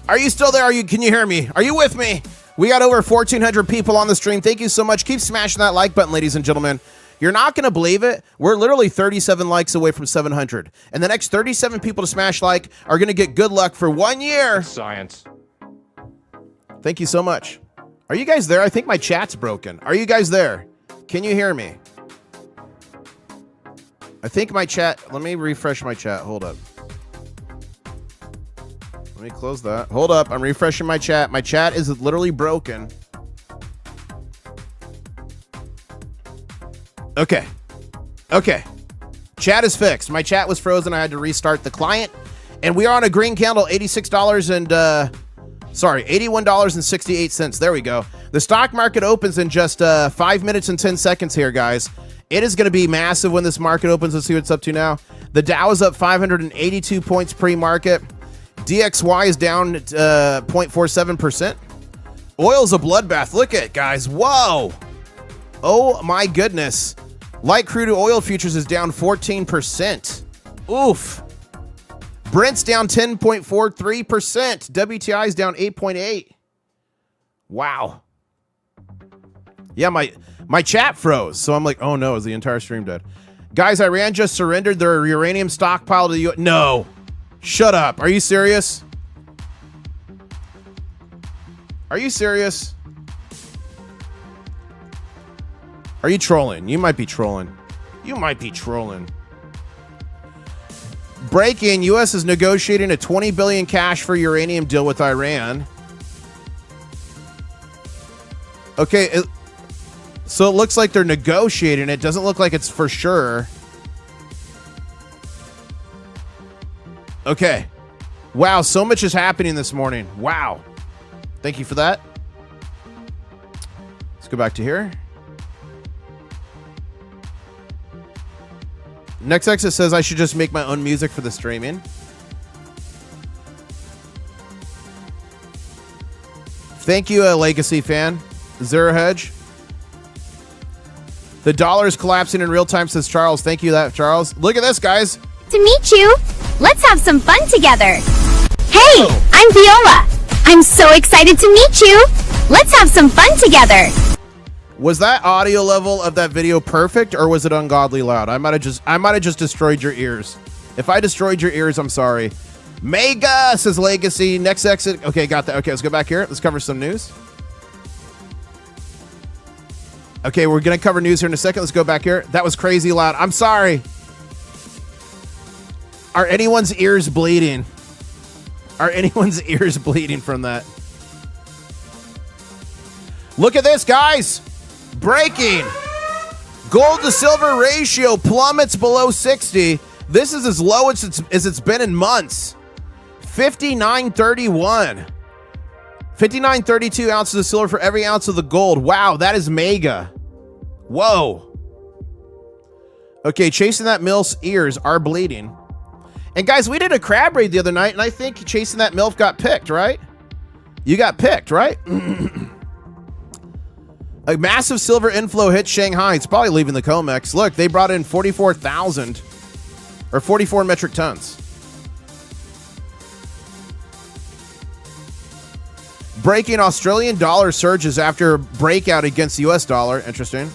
Are you still there? Can you hear me? Are you with me? We got over 1,400 people on the stream. Thank you so much. Keep smashing that like button, ladies and gentlemen. You're not going to believe it. We're literally 37 likes away from 700. And the next 37 people to smash like are going to get good luck for 1 year. Science. Thank you so much. Are you guys there? I think my chat's broken. Are you guys there? Can you hear me? I think my chat... Let me refresh my chat. Hold up. Let me close that. Hold up. I'm refreshing my chat. My chat is literally broken. Okay. Chat is fixed. My chat was frozen. I had to restart the client. And we are on a green candle, $86 and... $81.68. There we go. The stock market opens in just 5 minutes and 10 seconds here, guys. It is going to be massive when this market opens. Let's see what it's up to now. The Dow is up 582 points pre-market. DXY is down 0.47%. Oil's a bloodbath. Look at it, guys. Whoa. Oh, my goodness. Light crude oil futures is down 14%. Oof. Brent's down 10.43%. WTI is down 8.8%. Wow. Yeah, my chat froze, so I'm like, oh no, is the entire stream dead? Guys, Iran just surrendered their uranium stockpile to the U.S. No. Shut up. Are you serious? Are you serious? Are you trolling? You might be trolling. You might be trolling. Breaking, U.S. is negotiating a $20 billion cash for uranium deal with Iran. Okay, so it looks like they're negotiating. It doesn't look like it's for sure. Okay. Wow, so much is happening this morning. Wow. Thank you for that. Let's go back to here. Next Exit says I should just make my own music for the streaming. Thank you, Legacy fan. Zero Hedge. The dollar is collapsing in real time, says Charles. Thank you, Charles. Look at this, guys. To meet you. Let's have some fun together. Hey, I'm Viola. I'm so excited to meet you. Let's have some fun together. Was that audio level of that video perfect, or was it ungodly loud? I might have just destroyed your ears. If I destroyed your ears, I'm sorry. Mega, says Legacy. Next exit. Okay, got that. Okay, let's go back here. Let's cover some news. Okay, we're going to cover news here in a second. Let's go back here. That was crazy loud. I'm sorry. Are anyone's ears bleeding? Are anyone's ears bleeding from that? Look at this, guys. Breaking. Gold to silver ratio plummets below 60. This is as low as it's been in months. 59.31. 59.32 ounces of silver for every ounce of the gold. Wow, that is mega. Whoa. Okay, chasing that MILF's ears are bleeding. And guys, we did a crab raid the other night, and I think chasing that MILF got picked, right? You got picked, right? A massive silver inflow hit Shanghai. It's probably leaving the Comex. Look, they brought in 44,000 or 44 metric tons. Breaking Australian dollar surges after breakout against the US dollar. Interesting.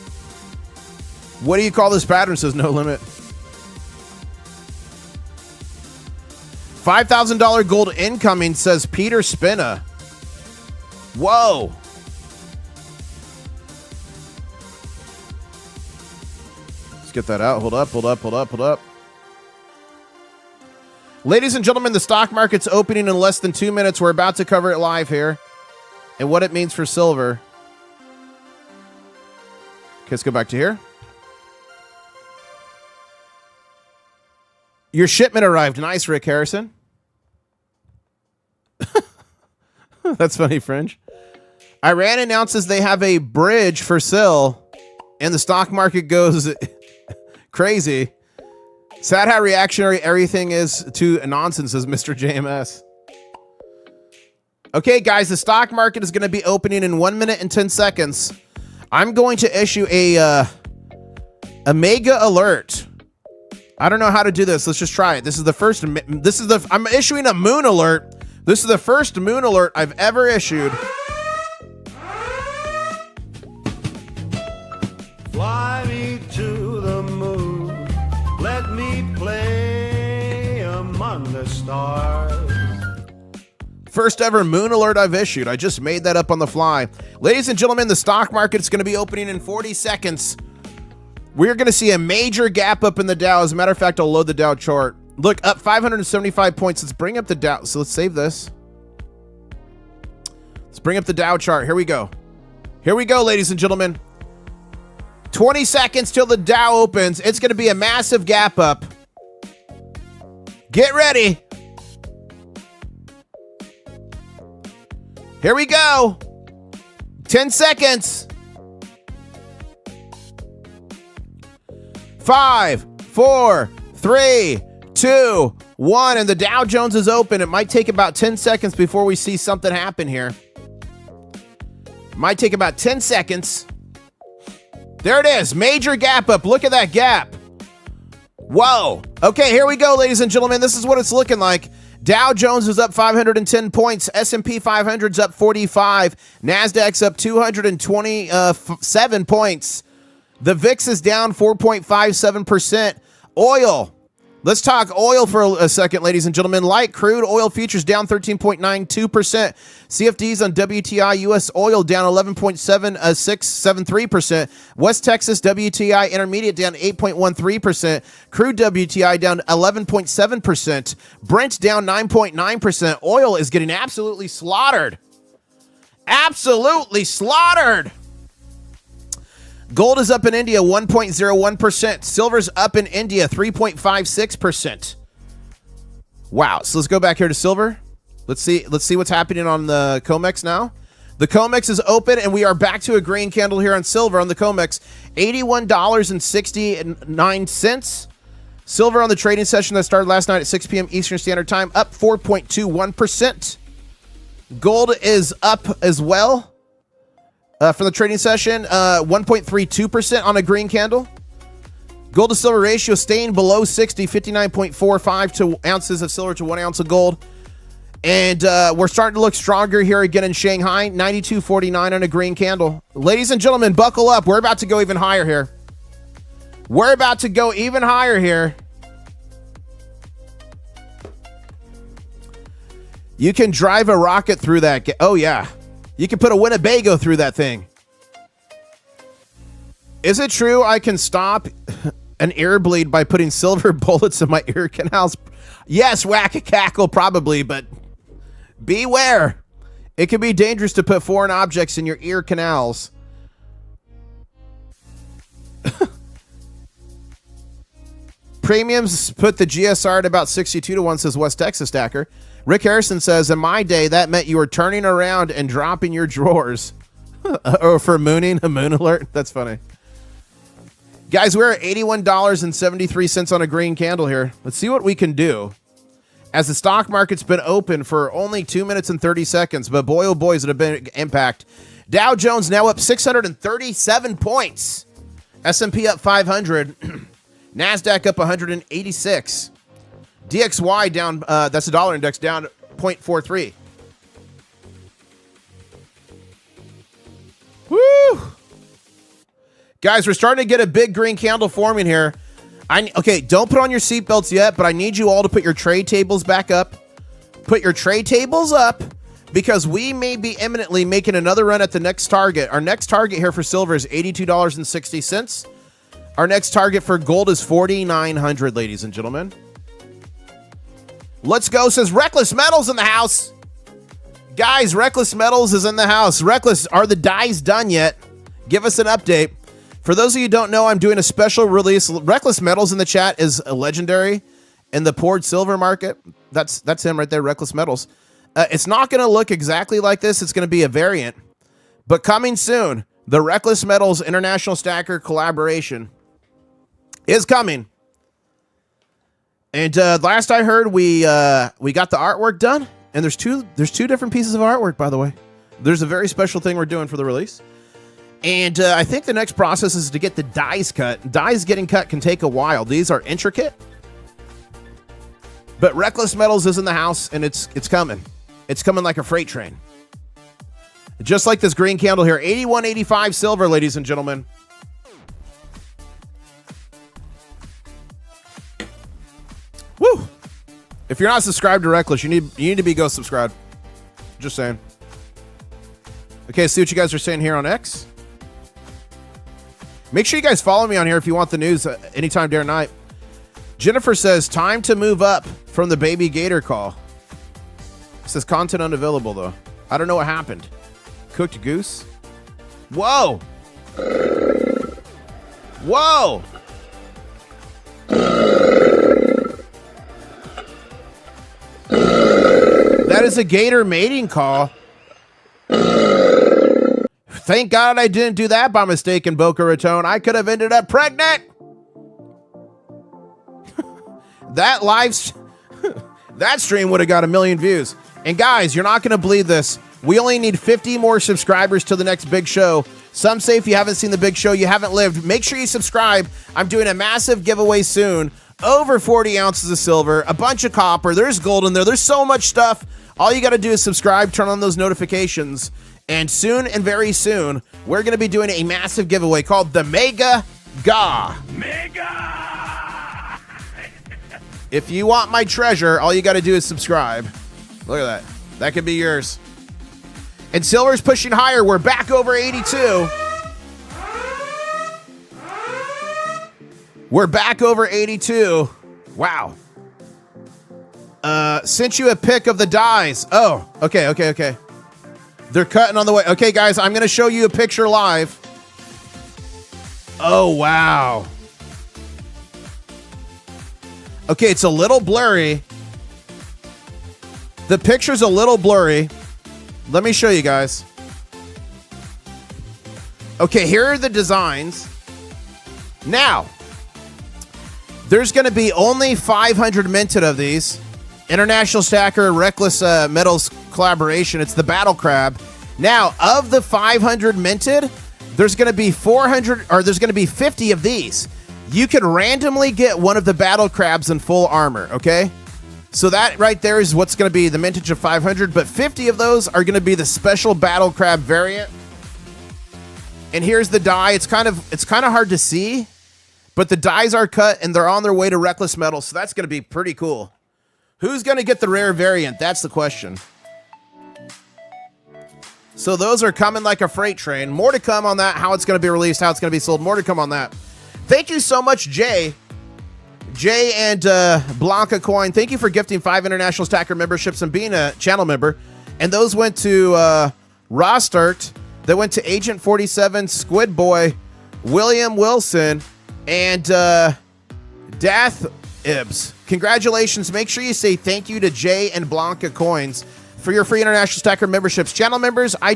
What do you call this pattern? Says no limit. $5,000 gold incoming, says Peter Spina. Whoa. Let's get that out. Hold up. Ladies and gentlemen, the stock market's opening in less than 2 minutes. We're about to cover it live here and what it means for silver. Okay, let's go back to here. Your shipment arrived. Nice, Rick Harrison. That's funny, Fringe. Iran announces they have a bridge for sale, and the stock market goes crazy. Sad how reactionary everything is to nonsense, says Mr. JMS. Okay, guys, the stock market is going to be opening in 1 minute and 10 seconds. I'm going to issue a mega alert. I don't know how to do this. Let's just try it. I'm issuing a moon alert. This is the first moon alert I've ever issued. Fly me to the moon. Let me play among the stars. First ever moon alert I've issued. I just made that up on the fly. Ladies and gentlemen, the stock market is going to be opening in 40 seconds. We're going to see a major gap up in the Dow. As a matter of fact, I'll load the Dow chart. Look, up 575 points. Let's bring up the Dow. So let's save this. Let's bring up the Dow chart. Here we go. Here we go, ladies and gentlemen. 20 seconds till the Dow opens. It's going to be a massive gap up. Get ready. Here we go. 10 seconds. 5, 4, 3, 2, 1, and the Dow Jones is open. It might take about 10 seconds before we see something happen here. Might take about 10 seconds. There it is. Major gap up. Look at that gap. Whoa. Okay, here we go, ladies and gentlemen. This is what it's looking like. Dow Jones is up 510 points. S&P 500's up 45. NASDAQ's up 227 points. The VIX is down 4.57%. Oil. Let's talk oil for a second, ladies and gentlemen. Light crude oil futures down 13.92%. CFDs on WTI US oil down 11.673%. West Texas WTI intermediate down 8.13%. Crude WTI down 11.7%. Brent down 9.9%. Oil is getting absolutely slaughtered. Absolutely slaughtered. Gold is up in India 1.01%. Silver's up in India 3.56%. Wow. So let's go back here to silver. Let's see what's happening on the Comex now. The Comex is open and we are back to a green candle here on silver on the Comex. $81.69. Silver on the trading session that started last night at 6 p.m. Eastern Standard Time up 4.21%. Gold is up as well for the trading session, 1.32% on a green candle. Gold to silver ratio staying below 60, 59.45 to ounces of silver to 1 ounce of gold. And we're starting to look stronger here again in Shanghai, 92.49 on a green candle. Ladies and gentlemen, buckle up. We're about to go even higher here. We're about to go even higher here. You can drive a rocket through that. Oh, yeah. You can put a Winnebago through that thing. Is it true I can stop an ear bleed by putting silver bullets in my ear canals? Yes, whack-a-cackle, probably, but beware. It can be dangerous to put foreign objects in your ear canals. Premiums put the GSR at about 62 to 1, says West Texas Stacker. Rick Harrison says, in my day, that meant you were turning around and dropping your drawers. Or for mooning, a moon alert. That's funny. Guys, we're at $81.73 on a green candle here. Let's see what we can do. As the stock market's been open for only 2 minutes and 30 seconds, but boy, oh boy, is it a big impact. Dow Jones now up 637 points. S&P up 500. NASDAQ up 186. DXY down, that's the dollar index, down 0.43. Woo! Guys, we're starting to get a big green candle forming here. Okay, don't put on your seatbelts yet, but I need you all to put your trade tables back up. Put your trade tables up, because we may be imminently making another run at the next target. Our next target here for silver is $82.60. Our next target for gold is $4,900, ladies and gentlemen. Let's go, says Reckless Metals in the house. Guys, Reckless Metals is in the house. Reckless, are the dies done yet? Give us an update. For those of you who don't know, I'm doing a special release. Reckless Metals in the chat is a legendary in the poured silver market. That's him right there, Reckless Metals. It's not going to look exactly like this. It's going to be a variant. But coming soon, the Reckless Metals International Stacker collaboration is coming. And last I heard, we got the artwork done. And there's two different pieces of artwork, by the way. There's a very special thing we're doing for the release. And I think the next process is to get the dies cut. Dies getting cut can take a while. These are intricate. But Reckless Metals is in the house, and it's coming. It's coming like a freight train. Just like this green candle here. 81.85 silver, ladies and gentlemen. Woo! If you're not subscribed to Reckless, you need to go subscribed. Just saying. Okay, see what you guys are saying here on X. Make sure you guys follow me on here if you want the news anytime, day or night. Jennifer says, time to move up from the baby gator call. It says content unavailable, though. I don't know what happened. Cooked goose? Whoa! Whoa! That is a gator mating call. Thank God I didn't do that by mistake in Boca Raton. I could have ended up pregnant. That stream would have got 1 million views. And guys, you're not going to believe this. We only need 50 more subscribers to the next big show. Some say if you haven't seen the big show, you haven't lived. Make sure you subscribe. I'm doing a massive giveaway soon. Over 40 ounces of silver, a bunch of copper. There's gold in there. There's so much stuff. All you got to do is subscribe, turn on those notifications. And soon and very soon, we're going to be doing a massive giveaway called the Mega Ga. Mega! If you want my treasure, all you got to do is subscribe. Look at that. That could be yours. And silver's pushing higher. We're back over 82. We're back over 82. Wow. Sent you a pic of the dies. Oh, okay. They're cutting on the way. Okay, guys, I'm going to show you a picture live. Oh, wow. Okay, it's a little blurry. The picture's a little blurry. Let me show you guys. Okay, here are the designs. Now, there's going to be only 500 minted of these. International Stacker Reckless Metals collaboration. It's the Battle Crab. Now, of the 500 minted, there's going to be 400, or there's going to be 50 of these. You can randomly get one of the Battle Crabs in full armor, okay? So that right there is what's going to be the mintage of 500, but 50 of those are going to be the special Battle Crab variant. And here's the die. It's kind of hard to see, but the dies are cut and they're on their way to Reckless Metal, so that's going to be pretty cool. Who's going to get the rare variant? That's the question. So those are coming like a freight train. More to come on that, how it's going to be released, how it's going to be sold. More to come on that. Thank you so much, Jay and Blanca Coin. Thank you for gifting 5 international stacker memberships and being a channel member. And those went to Rostart. They went to Agent 47, Squid Boy, William Wilson, and Dath Ibs. Congratulations. Make sure you say thank you to Jay and Blanca Coins for your free international stacker memberships. Channel members, I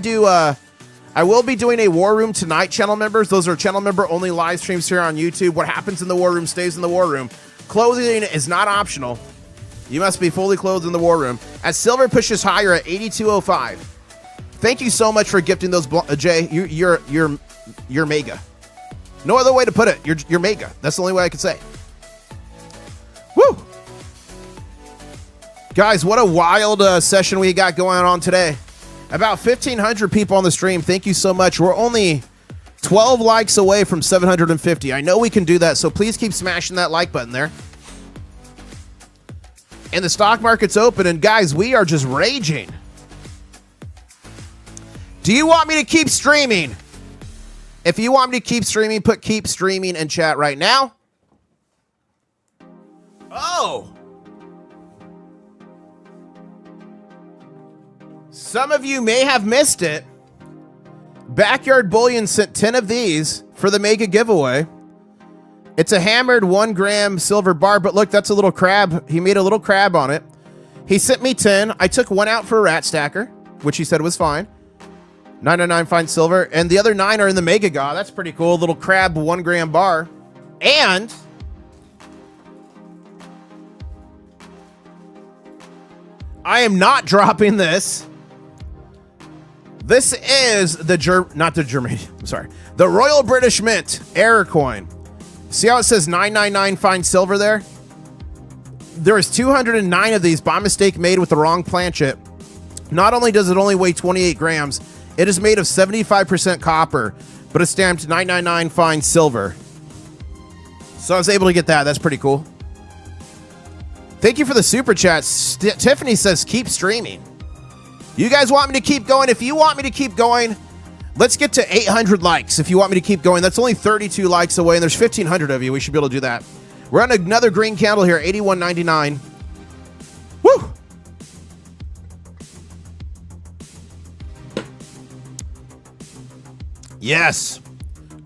will be doing a War Room tonight, channel members. Those are channel member only live streams here on YouTube. What happens in the War Room stays in the War Room. Clothing is not optional. You must be fully clothed in the War Room. As silver pushes higher at 8205. Thank you so much for gifting those, Jay. You're mega. No other way to put it. You're mega. That's the only way I could say. Woo! Guys, what a wild session we got going on today. About 1,500 people on the stream. Thank you so much. We're only 12 likes away from 750. I know we can do that, so please keep smashing that like button there. And the stock market's open, and guys, we are just raging. Do you want me to keep streaming? If you want me to keep streaming, put keep streaming in chat right now. Oh! Some of you may have missed it. Backyard Bullion sent 10 of these for the mega giveaway. It's a hammered 1 gram silver bar, but look, that's a little crab. He made a little crab on it. He sent me 10. I took 1 out for a rat stacker, which he said was fine. 999 fine silver, and the other 9 are in the mega ga. That's pretty cool. Little crab 1 gram bar. And I am not dropping this. This is the the Royal British Mint error coin. See how it says 999 fine silver there? There is 209 of these by mistake made with the wrong planchet. Not only does it only weigh 28 grams, it is made of 75% copper, but it's stamped 999 fine silver. So I was able to get that. That's pretty cool. Thank you for the super chats. Tiffany says keep streaming. You guys want me to keep going? If you want me to keep going, let's get to 800 likes. If you want me to keep going, that's only 32 likes away, and there's 1,500 of you. We should be able to do that. We're on another green candle here, 81.99. Woo! Yes.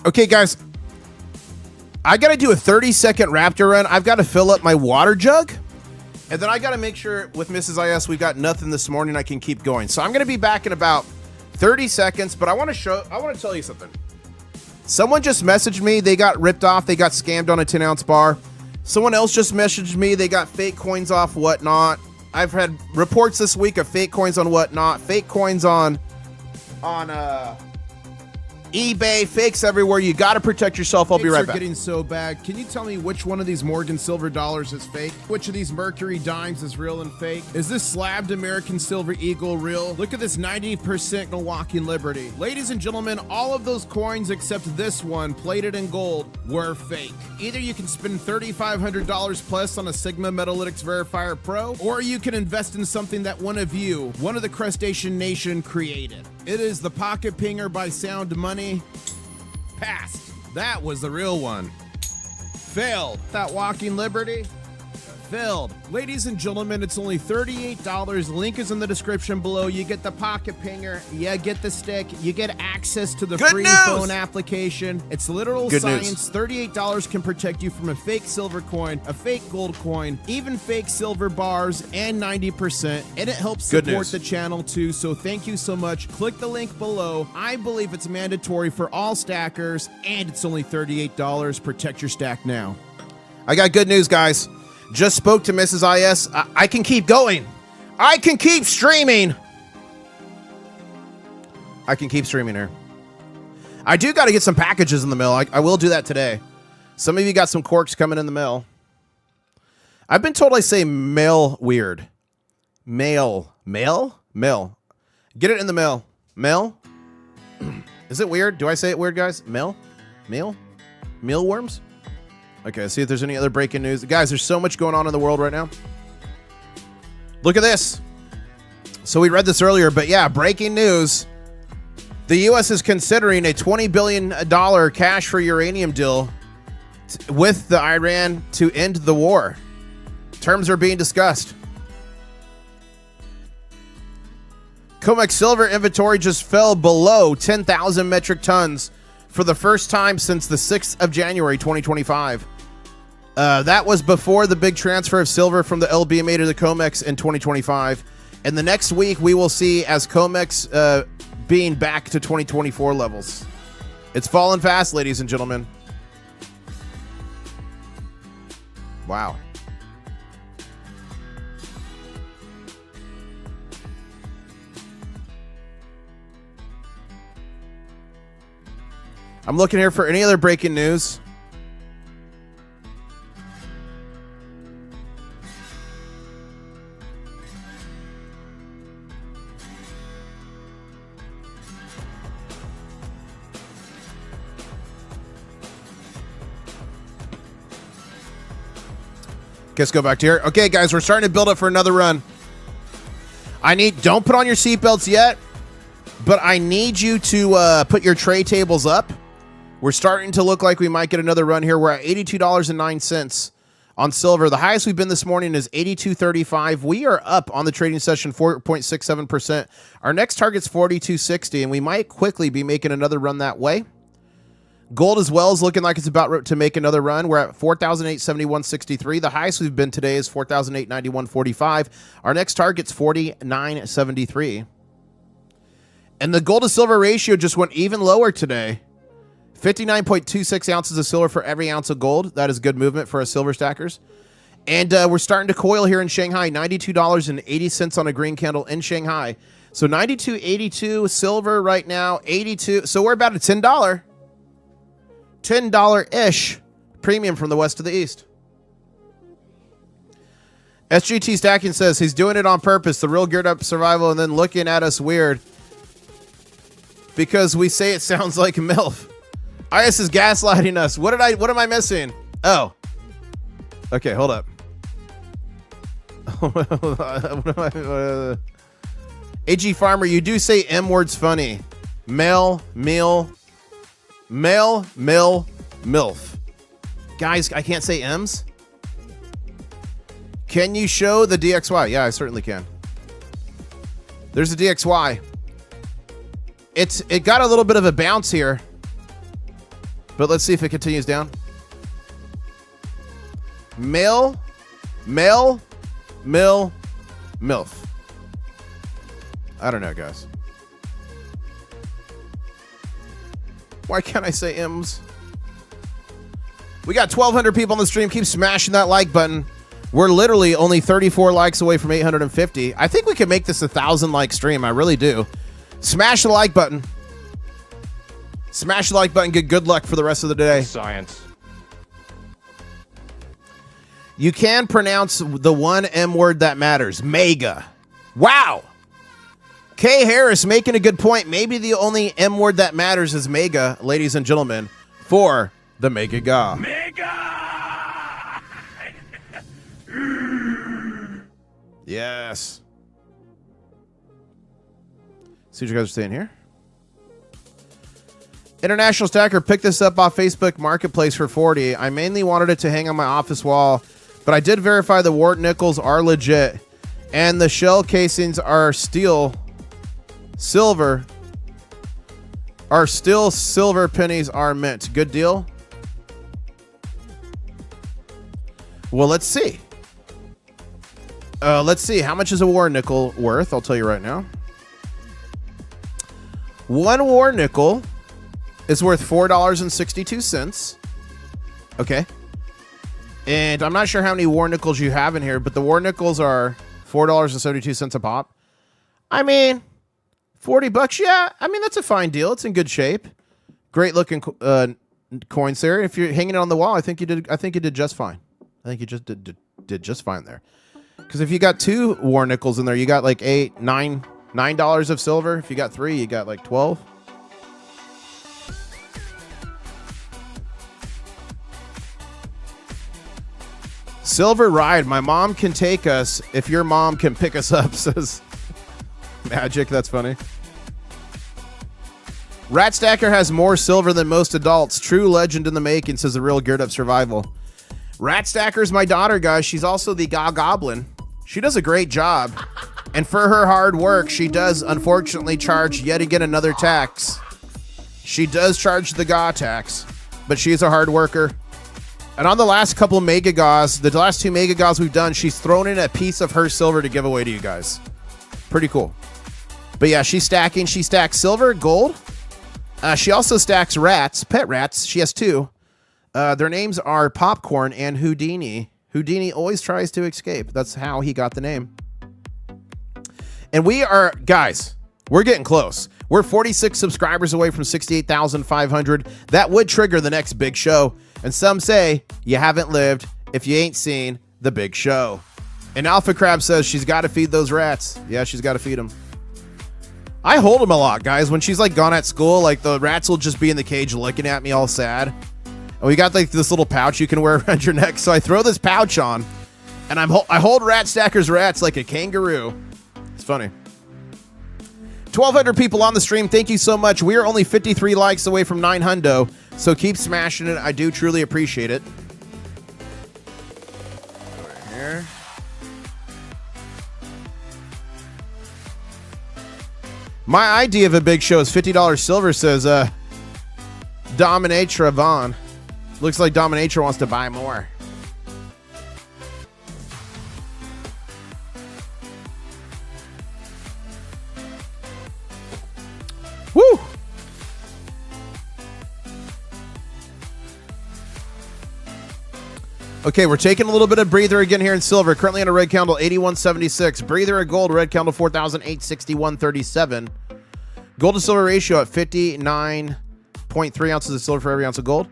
Okay, guys. I got to do a 30-second Raptor run. I've got to fill up my water jug. And then I got to make sure with Mrs. IS we got nothing this morning. I can keep going. So I'm going to be back in about 30 seconds. But I want to tell you something. Someone just messaged me. They got ripped off. They got scammed on a 10-ounce bar. Someone else just messaged me. They got fake coins off Whatnot. I've had reports this week of fake coins on Whatnot. Fake coins on eBay, fakes everywhere. You got to protect yourself. I'll be right back. Getting so bad. Can you tell me which one of these Morgan silver dollars is fake? Which of these Mercury dimes is real and fake? Is this slabbed American silver eagle real? Look at this 90% Milwaukee Liberty. Ladies and gentlemen, all of those coins except this one, plated in gold, were fake. Either you can spend $3,500 plus on a Sigma Metalytics Verifier Pro, or you can invest in something that one of the Crustacean Nation created. It is the Pocket Pinger by Sound Money. Passed. That was the real one. Failed. That Walking Liberty. Failed. Ladies and gentlemen, it's only $38. Link is in the description below. You get the Pocket Pinger. You get the stick. You get access to the free phone application. It's literal science. $38 can protect you from a fake silver coin, a fake gold coin, even fake silver bars, and 90%. And it helps support the channel too. So thank you so much. Click the link below. I believe it's mandatory for all stackers, and it's only $38. Protect your stack now. I got good news, guys. Just spoke to Mrs. IS. I can keep going. I can keep streaming. I can keep streaming here. I do got to get some packages in the mail. I will do that today. Some of you got some corks coming in the mail. I've been told I say mail weird. Mail. Mail? Mail. Get it in the mail. Mail? Is it weird? Do I say it weird, guys? Mail? Mail? Mealworms? Okay, see if there's any other breaking news. Guys, there's so much going on in the world right now. Look at this. So we read this earlier, but yeah, breaking news. The U.S. is considering a $20 billion cash for uranium deal with the Iran to end the war. Terms are being discussed. Comex silver inventory just fell below 10,000 metric tons for the first time since the 6th of January 2025. That was before the big transfer of silver from the LBMA to the Comex in 2025. And the next week we will see as Comex being back to 2024 levels. It's falling fast, ladies and gentlemen. Wow. I'm looking here for any other breaking news. Let's go back to here. Okay, guys, we're starting to build up for another run. Don't put on your seatbelts yet, but I need you to put your tray tables up. We're starting to look like we might get another run here. We're at $82.09 on silver. The highest we've been this morning is $82.35. We are up on the trading session 4.67%. Our next target's $42.60, and we might quickly be making another run that way. Gold as well is looking like it's about to make another run. We're at 4,871.63. The highest we've been today is 4,891.45. Our next target's 49.73. And the gold to silver ratio just went even lower today. 59.26 ounces of silver for every ounce of gold. That is good movement for us silver stackers. And we're starting to coil here in Shanghai. $92.80 on a green candle in Shanghai. So $92.82 silver right now. 82. So we're about a $10-ish premium from the west to the east. SGT Stacking says he's doing it on purpose. The real geared up survival and then looking at us weird because we say it sounds like MILF. IS is gaslighting us. What am I missing? Oh. Okay, hold up. AG Farmer, you do say M words funny. Male, meal, male, mill, MILF. Guys, I can't say M's. Can you show the DXY? Yeah, I certainly can. There's a DXY. It got a little bit of a bounce here. But let's see if it continues down. Male, mill, MILF. I don't know, guys. Why can't I say M's? We got 1,200 people on the stream. Keep smashing that like button. We're literally only 34 likes away from 850. I think we can make this a 1,000 like stream. I really do. Smash the like button. Smash the like button. Get good luck for the rest of the day. Science. You can pronounce the one M word that matters. Mega. Wow. Kay Harris making a good point. Maybe the only M word that matters is mega, ladies and gentlemen, for the Mega Ga. Mega! Yes. See what you guys are saying here. International Stacker picked this up off Facebook Marketplace for $40. I mainly wanted it to hang on my office wall, but I did verify the wart nickels are legit, and the shell casings are still silver. Are still silver pennies are mint. Good deal. Well, let's see. Let's see. How much is a war nickel worth? I'll tell you right now. One war nickel is worth $4.62. Okay. And I'm not sure how many war nickels you have in here, but the war nickels are $4.72 a pop. I mean, $40. Yeah, I mean, that's a fine deal. It's in good shape. Great looking coins there. If you're hanging it on the wall, I think you did just fine. I think you just did just fine there. Because if you got 2 war nickels in there, you got like $9 of silver. If you got 3, you got like 12. Silver ride. My mom can take us if your mom can pick us up, says Magic. That's funny. Rat Stacker has more silver than most adults. True legend in the making, says the real Geared Up Survival. Rat Stacker's my daughter, guys. She's also the Goblin. She does a great job. And for her hard work, she does unfortunately charge yet again another tax. She does charge the tax, but she's a hard worker. And on the last couple Mega Gauze, the last 2 Mega Gauze we've done, she's thrown in a piece of her silver to give away to you guys. Pretty cool. But yeah, she's stacking. She stacks silver, gold. She also stacks rats, pet rats. She has 2. Their names are Popcorn and Houdini. Houdini always tries to escape. That's how he got the name. And we are, guys, we're getting close. We're 46 subscribers away from 68,500. That would trigger the next big show. And some say you haven't lived if you ain't seen the big show. And Alpha Crab says she's got to feed those rats. Yeah, she's got to feed them. I hold them a lot, guys. When she's like gone at school, like the rats will just be in the cage looking at me all sad. And we got like this little pouch you can wear around your neck. So I throw this pouch on and I hold Rat Stacker's rats like a kangaroo. It's funny. 1,200 people on the stream. Thank you so much. We are only 53 likes away from 900. So keep smashing it. I do truly appreciate it. Right here. My idea of a big show is $50 silver, says Dominator Vaughn. Looks like Dominator wants to buy more. Woo! Okay, we're taking a little bit of breather again here in silver. Currently on a red candle, 81.76. Breather at gold, red candle, 4,861.37. Gold to silver ratio at 59.3 ounces of silver for every ounce of gold.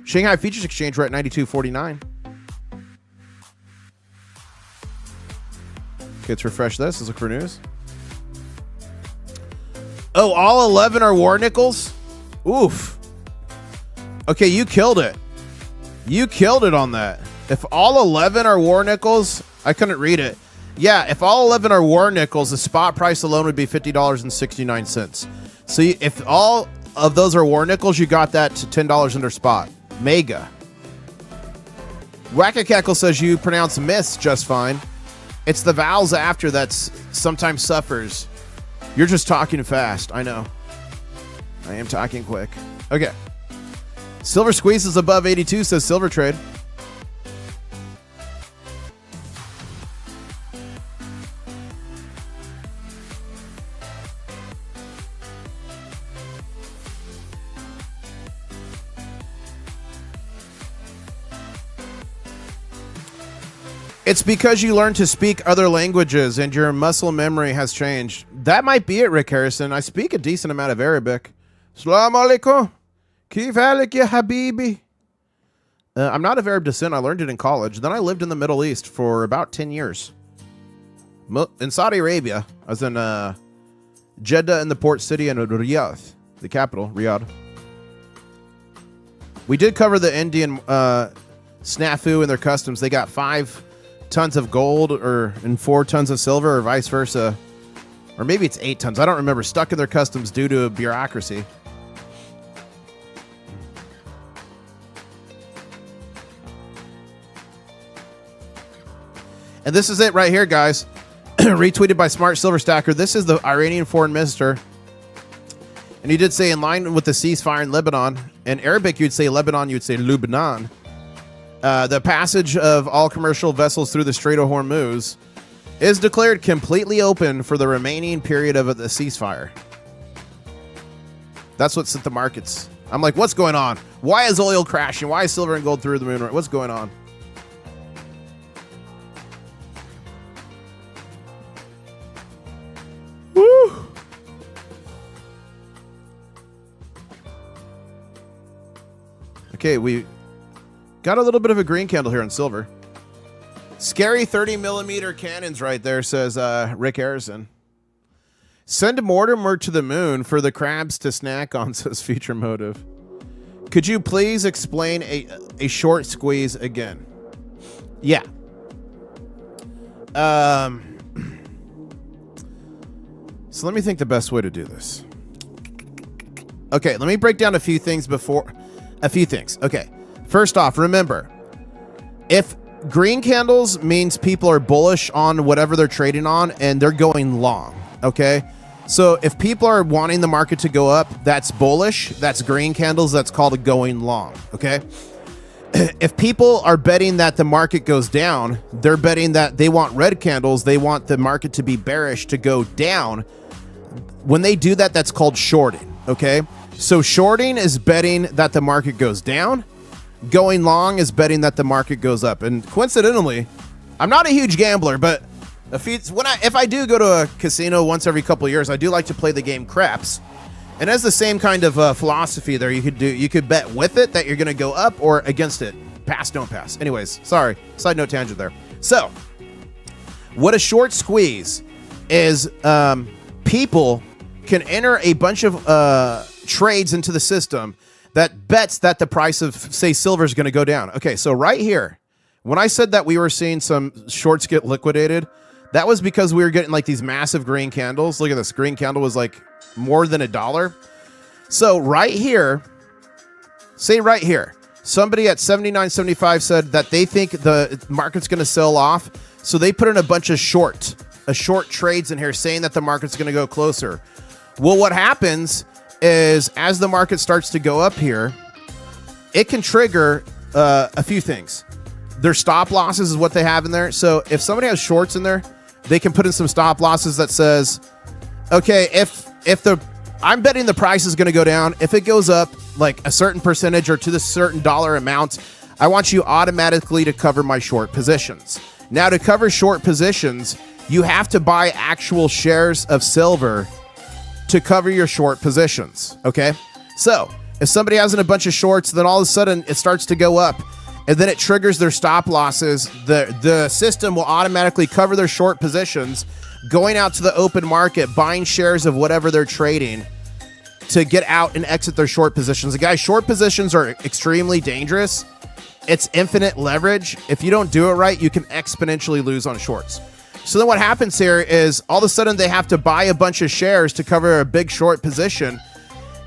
Shanghai Futures Exchange, we're at 92.49. Okay, let's refresh this. Let's look for news. Oh, all 11 are war nickels? Oof. Okay, you killed it. You killed it on that. If all 11 are war nickels, I couldn't read it. Yeah, if all 11 are war nickels, the spot price alone would be $50.69. So if all of those are war nickels, you got that to $10 under spot. Mega. Wackacackle says you pronounce myths just fine. It's the vowels after that sometimes suffers. You're just talking fast. I know. I am talking quick. Okay. Silver squeeze is above 82, says Silver Trade. It's because you learned to speak other languages and your muscle memory has changed. That might be it, Rick Harrison. I speak a decent amount of Arabic. Assalamu alaikum. Kif halik ya habibi. I'm not of Arab descent. I learned it in college. Then I lived in the Middle East for about 10 years. In Saudi Arabia, I was in Jeddah in the port city and Riyadh, the capital, Riyadh. We did cover the Indian snafu and their customs. They got 5 tons of gold and 4 tons of silver or vice versa. Or maybe it's 8 tons. I don't remember. Stuck in their customs due to bureaucracy. And this is it right here, guys. Retweeted by Smart Silver Stacker. This is the Iranian foreign minister. And he did say, in line with the ceasefire in Lebanon. In Arabic, you'd say Lebanon, you'd say Lubnan. The passage of all commercial vessels through the Strait of Hormuz is declared completely open for the remaining period of the ceasefire. That's what set the markets. I'm like, what's going on? Why is oil crashing? Why is silver and gold through the moon? What's going on? Woo! Okay, we got a little bit of a green candle here on silver. Scary 30 millimeter cannons right there, says Rick Harrison. Send Mortimer to the moon for the crabs to snack on, says Future Motive. Could you please explain a short squeeze again? Yeah. So let me think the best way to do this. Okay, let me break down a few things. Okay. First off, remember, if green candles means people are bullish on whatever they're trading on and they're going long, okay? So if people are wanting the market to go up, that's bullish. That's green candles. That's called a going long, okay? If people are betting that the market goes down, they're betting that they want red candles. They want the market to be bearish to go down. When they do that, that's called shorting, okay? So shorting is betting that the market goes down. Going long is betting that the market goes up. And coincidentally, I'm not a huge gambler, but if I do go to a casino once every couple of years, I do like to play the game craps. And as the same kind of philosophy there, you could bet with it that you're going to go up or against it. Pass, don't pass. Anyways, sorry. Side note tangent there. So, what a short squeeze is, people can enter a bunch of trades into the system that bets that the price of, say, silver is going to go down. Okay, so right here, when I said that we were seeing some shorts get liquidated, that was because we were getting like these massive green candles. Look at this. Green candle was like more than $1. So right here, right here, somebody at 79.75 said that they think the market's going to sell off. So they put in a bunch of short trades in here saying that the market's going to go closer. Well, what happens is as the market starts to go up here, it can trigger a few things. Their stop losses is what they have in there. So if somebody has shorts in there, they can put in some stop losses that says, okay, if I'm betting the price is going to go down, if it goes up like a certain percentage or to the certain dollar amount, I want you automatically to cover my short positions. Now, to cover short positions, you have to buy actual shares of silver to cover your short positions, okay? So if somebody has in a bunch of shorts, then all of a sudden it starts to go up, and then it triggers their stop losses. The system will automatically cover their short positions, going out to the open market, buying shares of whatever they're trading to get out and exit their short positions. Guys, short positions are extremely dangerous. It's infinite leverage. If you don't do it right, you can exponentially lose on shorts. So then what happens here is all of a sudden they have to buy a bunch of shares to cover a big short position.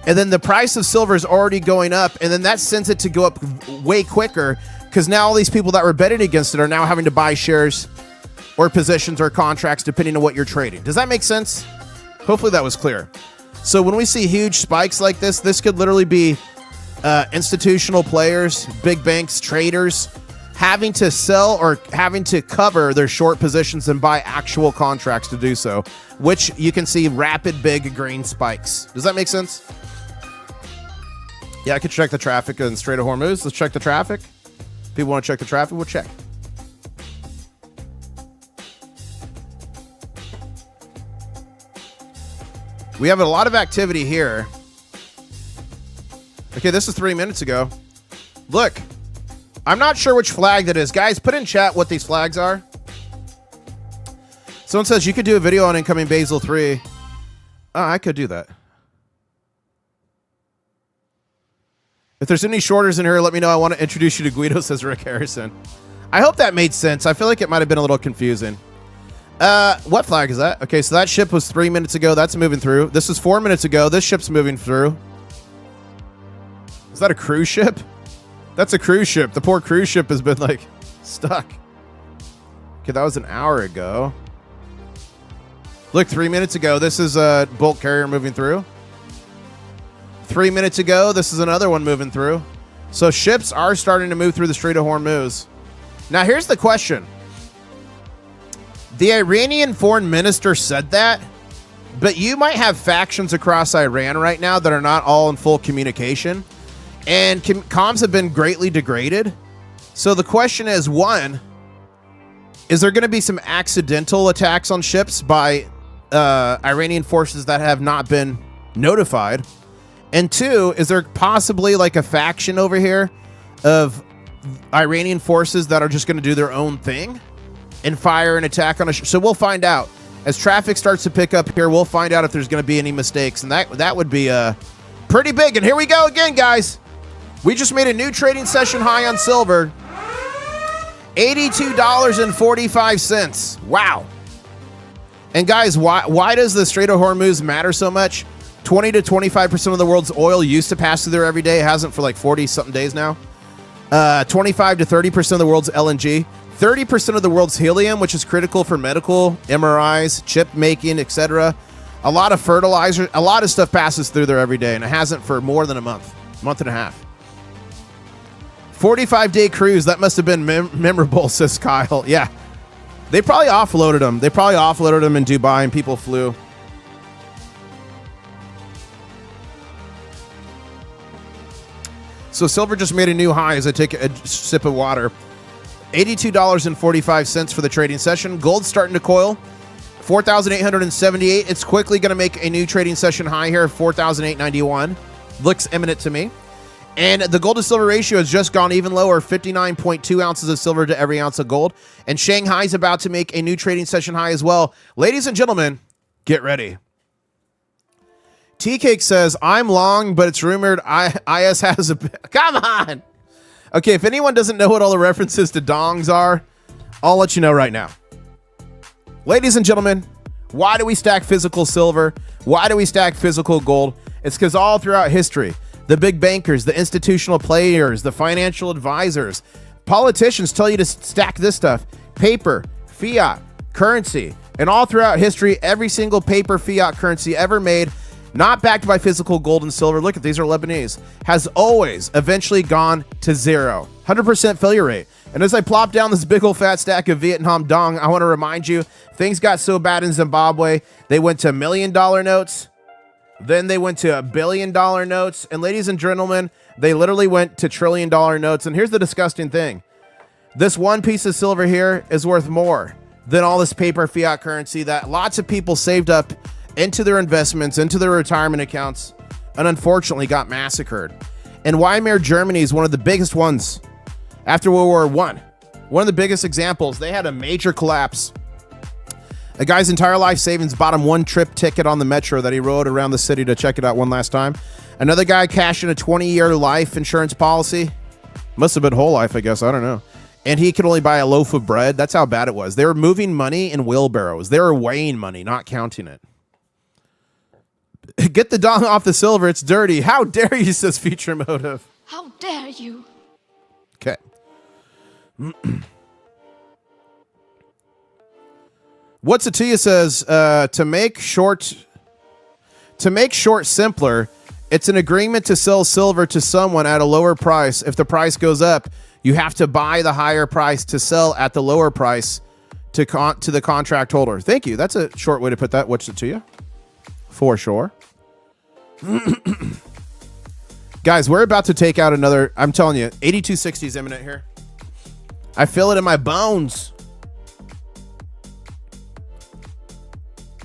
And then the price of silver is already going up. And then that sends it to go up way quicker because now all these people that were betting against it are now having to buy shares or positions or contracts depending on what you're trading. Does that make sense? Hopefully that was clear. So when we see huge spikes like this could literally be institutional players, big banks, traders having to sell or having to cover their short positions and buy actual contracts to do so, which you can see rapid big green spikes. Does that make sense? Yeah, I could check the traffic in Straight of Hormuz. Let's check the traffic. People want to check the traffic? We'll check. We have a lot of activity here. Okay, this is 3 minutes ago. Look, I'm not sure which flag that is. Guys, put in chat what these flags are. Someone says you could do a video on incoming Basel 3. Oh, I could do that. If there's any shorters in here, let me know. I want to introduce you to Guido, says Rick Harrison. I hope that made sense. I feel like it might have been a little confusing. What flag is that? Okay, so that ship was 3 minutes ago. That's moving through. This is 4 minutes ago. This ship's moving through. Is that a cruise ship? That's a cruise ship. The poor cruise ship has been, like, stuck. Okay, that was an hour ago. Look, 3 minutes ago, this is a bulk carrier moving through. 3 minutes ago, this is another one moving through. So ships are starting to move through the Strait of Hormuz. Now, here's the question. The Iranian foreign minister said that, but you might have factions across Iran right now that are not all in full communication, and comms have been greatly degraded. So the question is, one, is there going to be some accidental attacks on ships by Iranian forces that have not been notified? And two, is there possibly like a faction over here of Iranian forces that are just going to do their own thing and fire an attack on so we'll find out. As traffic starts to pick up here, we'll find out if there's going to be any mistakes. And that would be pretty big. And here we go again, guys. We just made a new trading session high on silver. $82.45. Wow. And guys, why does the Straight of Hormuz matter so much? 20 to 25% of the world's oil used to pass through there every day. It hasn't for like 40-something days now. 25 to 30% of the world's LNG. 30% of the world's helium, which is critical for medical, MRIs, chip making, etc. A lot of fertilizer, a lot of stuff passes through there every day, and it hasn't for more than a month and a half. 45-day cruise, that must have been memorable, says Kyle. Yeah, they probably offloaded them. They probably offloaded them in Dubai, and people flew. So silver just made a new high as I take a sip of water. $82.45 for the trading session. Gold's starting to coil. 4,878. It's quickly going to make a new trading session high here, 4,891. Looks imminent to me. And the gold to silver ratio has just gone even lower, 59.2 ounces of silver to every ounce of gold. And Shanghai's about to make a new trading session high as well. Ladies and gentlemen, get ready. T-Cake says, I'm long, but it's rumored IS has a... Come on! Okay, if anyone doesn't know what all the references to dongs are, I'll let you know right now. Ladies and gentlemen, why do we stack physical silver? Why do we stack physical gold? It's because all throughout history, the big bankers, the institutional players, the financial advisors, politicians tell you to stack this stuff. Paper, fiat, currency. And all throughout history, every single paper fiat currency ever made, not backed by physical gold and silver, look at these are Lebanese, has always eventually gone to zero. 100% failure rate. And as I plop down this big old fat stack of Vietnam dong, I want to remind you, things got so bad in Zimbabwe, they went to $1 million notes, then they went to $1 billion notes, and ladies and gentlemen, they literally went to $1 trillion notes. And here's the disgusting thing. This one piece of silver here is worth more than all this paper fiat currency that lots of people saved up into their investments, into their retirement accounts, and unfortunately got massacred. And Weimar Germany is one of the biggest ones after World War I. One of the biggest examples. They had a major collapse. A guy's entire life savings bought him one trip ticket on the metro that he rode around the city to check it out one last time. Another guy cashed in a 20-year life insurance policy. Must have been whole life, I guess. I don't know. And he could only buy a loaf of bread. That's how bad it was. They were moving money in wheelbarrows. They were weighing money, not counting it. Get the dong off the silver. It's dirty. How dare you, says Future Motive. How dare you? Okay. What's it to you says, to make short simpler, it's an agreement to sell silver to someone at a lower price. If the price goes up, you have to buy the higher price to sell at the lower price to the contract holder. Thank you. That's a short way to put that. What's it to you? For sure. Guys, we're about to take out another, I'm telling you, 8260 is imminent here. I feel it in my bones.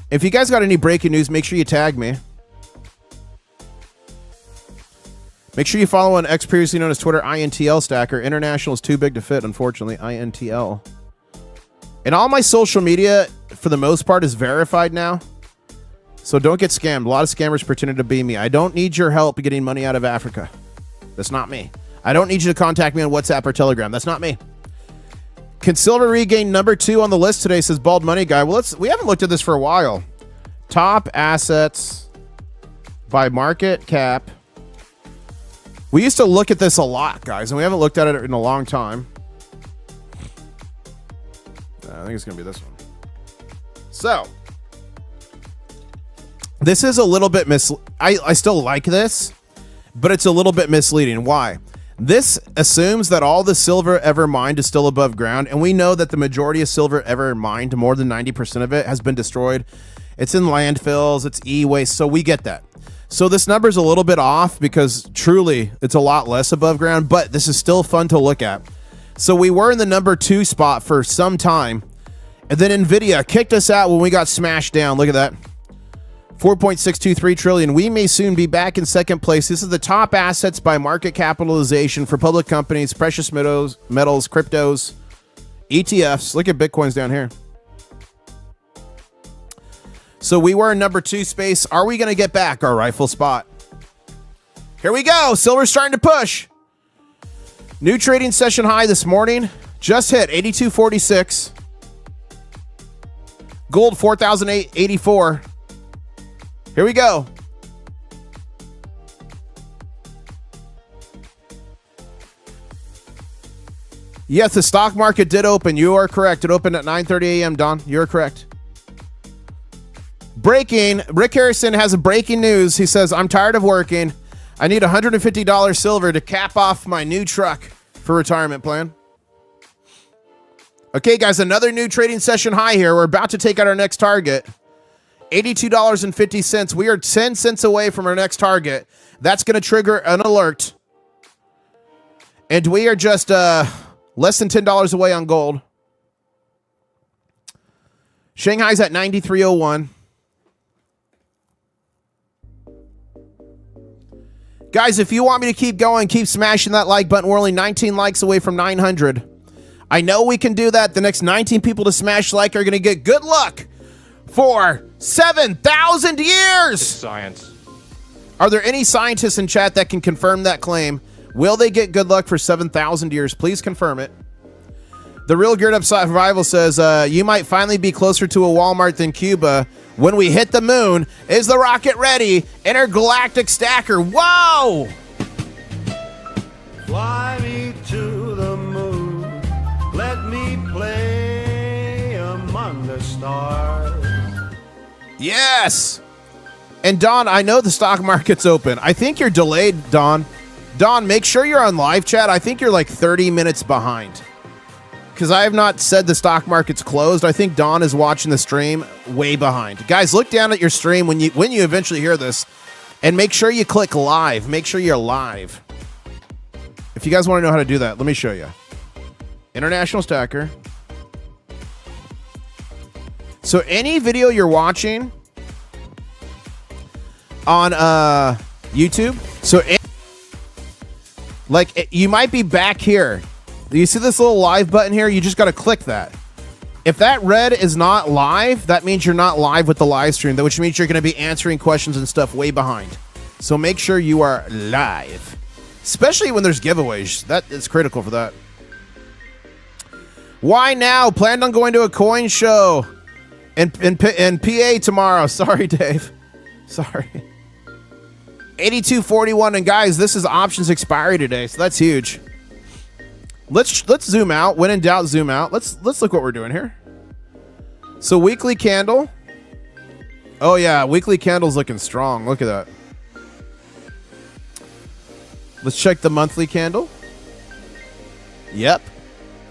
If you guys got any breaking news, make sure you tag me. Make sure you follow on X, previously known as Twitter, INTL Stacker. International is too big to fit, unfortunately, INTL. And all my social media, for the most part, is verified now. So don't get scammed. A lot of scammers pretended to be me. I don't need your help getting money out of Africa. That's not me. I don't need you to contact me on WhatsApp or Telegram. That's not me. Can silver regain number 2 on the list today, says Bald Money Guy. Well, we haven't looked at this for a while. Top assets by market cap. We used to look at this a lot, guys, and we haven't looked at it in a long time. I think it's going to be this one. So, this is a little bit I still like this, but it's a little bit misleading. Why? This assumes that all the silver ever mined is still above ground, and we know that the majority of silver ever mined, more than 90% of it, has been destroyed. It's in landfills, it's e-waste, so we get that. So this number is a little bit off because truly it's a lot less above ground, but this is still fun to look at. So we were in the number 2 spot for some time, and then NVIDIA kicked us out when we got smashed down. Look at that. 4.623 trillion. We may soon be back in second place. This is the top assets by market capitalization for public companies, precious metals, cryptos, ETFs. Look at Bitcoin's down here. So we were in number 2 space. Are we going to get back our rightful spot? Here we go. Silver's starting to push. New trading session high this morning. Just hit 82.46. Gold 4,084. Here we go. Yes, the stock market did open. You are correct. It opened at 9:30 a.m., Don. You're correct. Breaking. Rick Harrison has a breaking news. He says, I'm tired of working. I need $150 silver to cap off my new truck for retirement plan. Okay, guys, another new trading session high here. We're about to take out our next target. $82.50. We are 10 cents away from our next target. That's going to trigger an alert. And we are just less than $10 away on gold. Shanghai's at 93.01. Guys, if you want me to keep going, keep smashing that like button. We're only 19 likes away from 900. I know we can do that. The next 19 people to smash like are going to get good luck for 7,000 years. It's science. Are there any scientists in chat that can confirm that claim? Will they get good luck for 7,000 years? Please confirm it. The Real Geared Up Survival says, you might finally be closer to a Walmart than Cuba. When we hit the moon, is the rocket ready? Intergalactic stacker. Whoa! Fly me to the moon. Let me play among the stars. Yes. And Don, I know the stock market's open. I think you're delayed, Don. Don, make sure you're on live chat. I think you're like 30 minutes behind. Because I have not said the stock market's closed. I think Don is watching the stream way behind. Guys, look down at your stream when you eventually hear this. And make sure you click live. Make sure you're live. If you guys want to know how to do that, let me show you. International Stacker. So any video you're watching on YouTube, you might be back here. You see this little live button here? You just got to click that. If that red is not live, that means you're not live with the live stream, which means you're going to be answering questions and stuff way behind. So make sure you are live, especially when there's giveaways. That is critical for that. Why now? Planned on going to a coin show in PA tomorrow. Sorry, Dave. Sorry. 82.41, and guys, this is options expiry today, so that's huge. Let's zoom out. When in doubt, zoom out. Let's look what we're doing here. So weekly candle. Oh yeah, weekly candle's looking strong. Look at that. Let's check the monthly candle. Yep.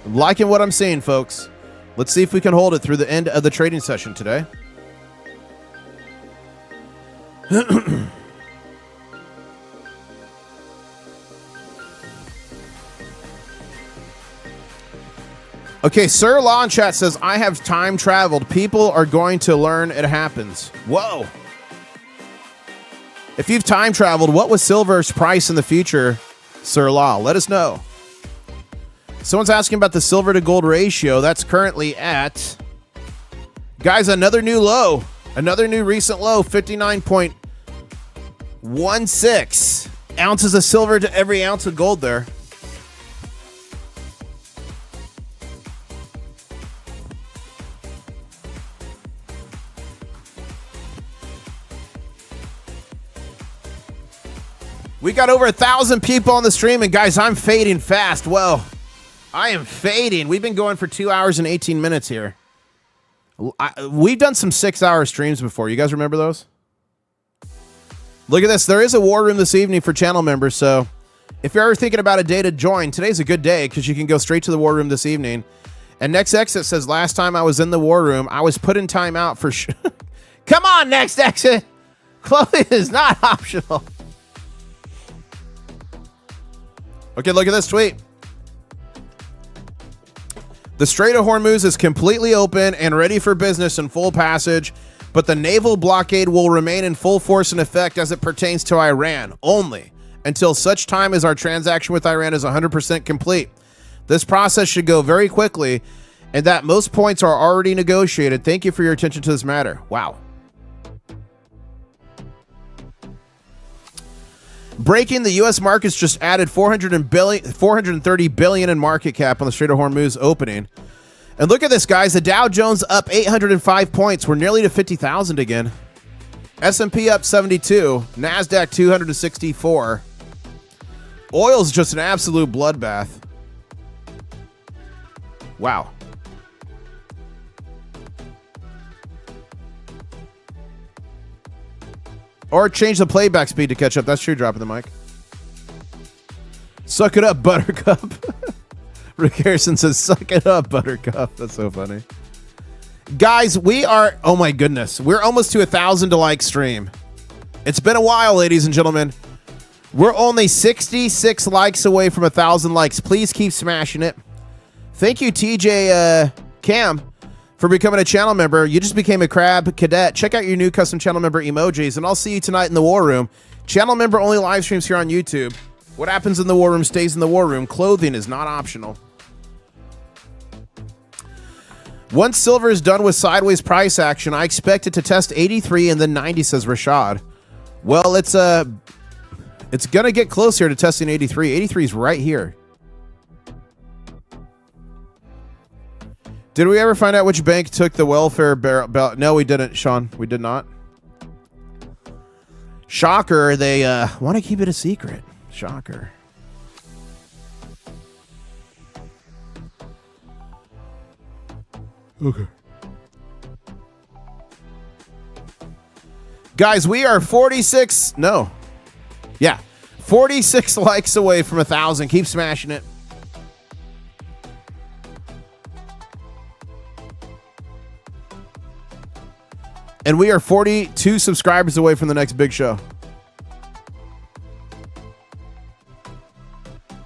I'm liking what I'm seeing, folks. Let's see if we can hold it through the end of the trading session today. Okay, Sir Law in chat says, I have time traveled. People are going to learn it happens. Whoa. If you've time traveled, what was silver's price in the future, Sir Law? Let us know. Someone's asking about the silver to gold ratio. That's currently at, guys, another new low. Another new recent low, 59.16 ounces of silver to every ounce of gold there. We got over 1,000 people on the stream, and guys, I'm fading fast. Whoa, I am fading. We've been going for 2 hours and 18 minutes here. We've done some 6-hour streams before. You guys remember those? Look at this. There is a war room this evening for channel members, so if you're ever thinking about a day to join, today's a good day because you can go straight to the war room this evening. And Next Exit says, last time I was in the war room, I was put in timeout for sure. Come on, Next Exit. Chloe is not optional. Okay, look at this tweet. The Strait of Hormuz is completely open and ready for business in full passage. but the naval blockade will remain in full force and effect as it pertains to Iran only until such time as our transaction with Iran is 100% complete. This process should go very quickly, and that most points are already negotiated. Thank you for your attention to this matter. Wow. Breaking, the U.S. markets just added $430 billion in market cap on the Strait of Hormuz opening. And look at this, guys. The Dow Jones up 805 points. We're nearly to 50,000 again. S&P up 72. NASDAQ 264. Oil's just an absolute bloodbath. Wow. Or change the playback speed to catch up. That's true, dropping the mic. Suck it up, Buttercup. Rick Harrison says, suck it up, Buttercup. That's so funny. Guys, we are, oh my goodness. We're almost to 1,000 to like stream. It's been a while, ladies and gentlemen. We're only 66 likes away from 1,000 likes. Please keep smashing it. Thank you, TJ Cam, for becoming a channel member. You just became a crab cadet. Check out your new custom channel member emojis, and I'll see you tonight in the war room. Channel member only live streams here on YouTube. What happens in the war room stays in the war room. Clothing is not optional. Once silver is done with sideways price action, I expect it to test 83 and then 90, says Rashad. Well, it's gonna get closer to testing 83. 83 is right here. Did we ever find out which bank took the welfare belt? No, we didn't, Sean. We did not. Shocker, they want to keep it a secret. Shocker. Okay. Guys, we are 46. No. Yeah. 46 likes away from 1,000. Keep smashing it. And we are 42 subscribers away from the next big show.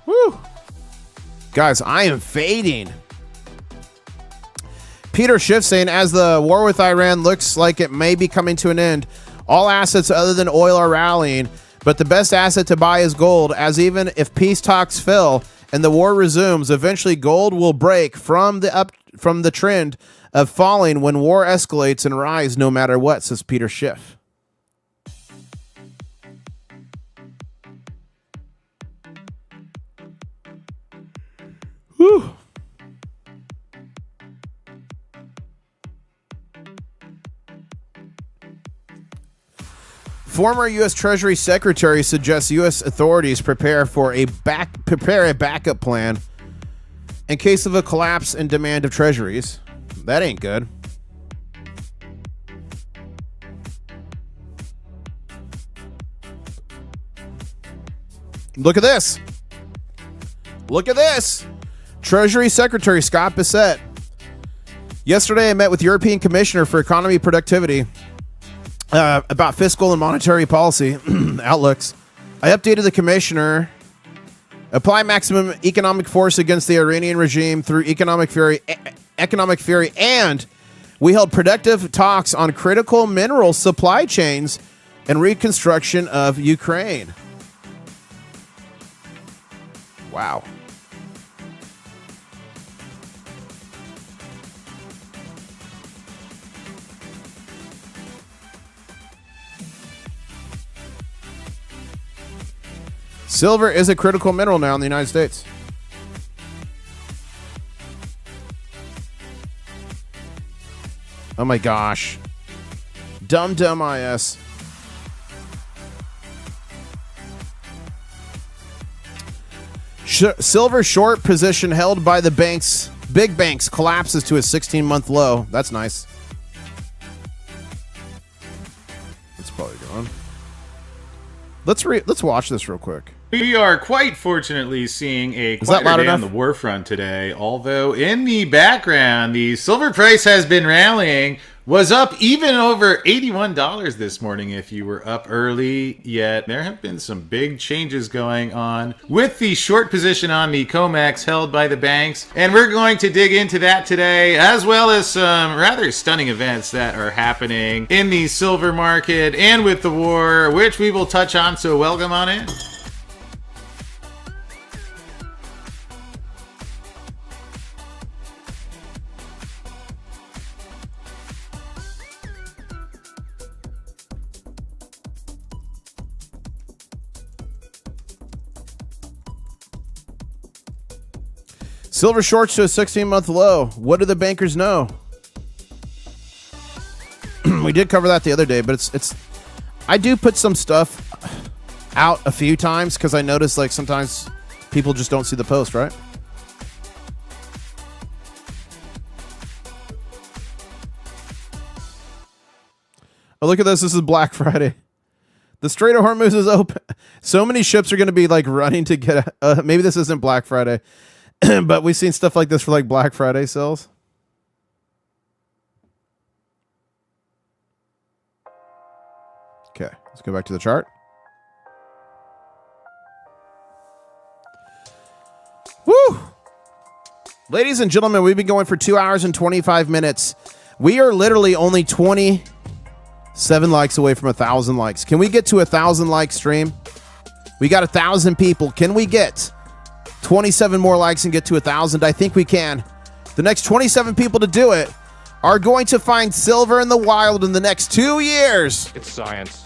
Woo. Guys, I am fading. Peter Schiff saying, as the war with Iran looks like it may be coming to an end, all assets other than oil are rallying, but the best asset to buy is gold, as even if peace talks fail and the war resumes, eventually gold will break from the trend of falling when war escalates and rise no matter what, says Peter Schiff. Whew. Former U.S. Treasury Secretary suggests U.S. authorities prepare a backup plan in case of a collapse in demand of treasuries. That ain't good. Look at this. Look at this. Treasury Secretary Scott Bessent. Yesterday, I met with European Commissioner for Economy Productivity about fiscal and monetary policy outlooks. I updated the commissioner. Apply maximum economic force against the Iranian regime through economic fury, and we held productive talks on critical mineral supply chains and reconstruction of Ukraine. Wow. Silver is a critical mineral now in the United States. Oh my gosh. Dumb IS. Silver short position held by the big banks collapses to a 16-month low. That's nice. That's probably gone. Let's watch this real quick. We are quite fortunately seeing a quieter day on the war front today, although in the background, the silver price has been rallying was up even over $81 this morning if you were up early. Yet there have been some big changes going on with the short position on the Comex held by the banks. And we're going to dig into that today, as well as some rather stunning events that are happening in the silver market and with the war, which we will touch on. So welcome on in. Silver shorts to a 16-month low. What do the bankers know? We did cover that the other day, but it's. I do put some stuff out a few times because I notice like sometimes people just don't see the post, right? Oh, look at this. This is Black Friday. The Straight of Hormuz is open. So many ships are going to be like running to get. Maybe this isn't Black Friday. But we've seen stuff like this for like Black Friday sales. Okay, let's go back to the chart. Woo! Ladies and gentlemen, we've been going for 2 hours and 25 minutes. We are literally only 27 likes away from 1,000 likes. Can we get to 1,000 like stream? We got 1,000 people. Can we get 27 more likes and get to 1,000? I think we can. The next 27 people to do it are going to find silver in the wild in the next 2 years. It's science.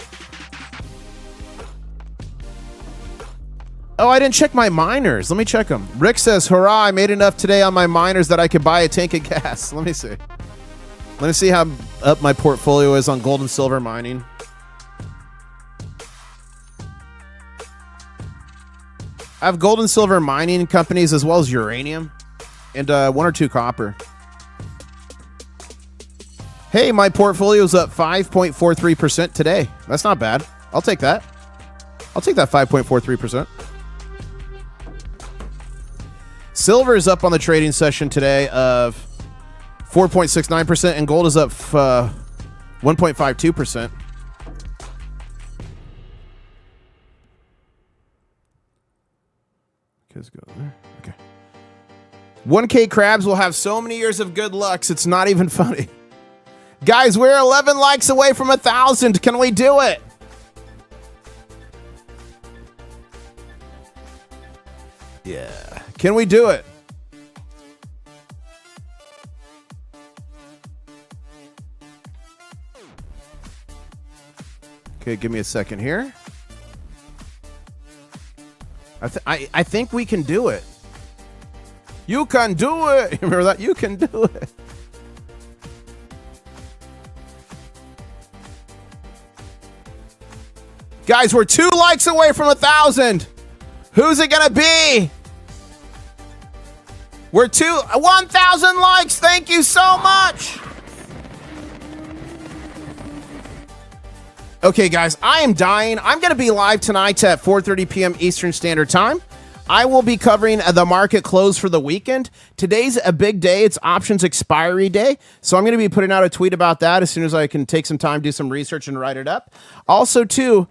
Oh, I didn't check my miners. Let me check them. Rick says, hurrah, I made enough today on my miners that I could buy a tank of gas. Let me see. Let me see how up my portfolio is on gold and silver mining. I have gold and silver mining companies as well as uranium and 1 or 2 copper. Hey, my portfolio's up 5.43% today. That's not bad. I'll take that. I'll take that 5.43%. Silver is up on the trading session today of 4.69% and gold is up 1.52%. Go there. Okay. 1K crabs will have so many years of good lucks, it's not even funny. Guys, we're 11 likes away from 1,000. Can we do it? Yeah. Can we do it? Okay, give me a second here. I think we can do it. You can do it. Remember that? You can do it. Guys, we're 2 likes away from 1,000. Who's it gonna be? We're 1,000 likes. Thank you so much. Okay, guys, I am dying. I'm going to be live tonight at 4:30 p.m. Eastern Standard Time. I will be covering the market close for the weekend. Today's a big day. It's options expiry day. So I'm going to be putting out a tweet about that as soon as I can take some time, do some research, and write it up. Also, too,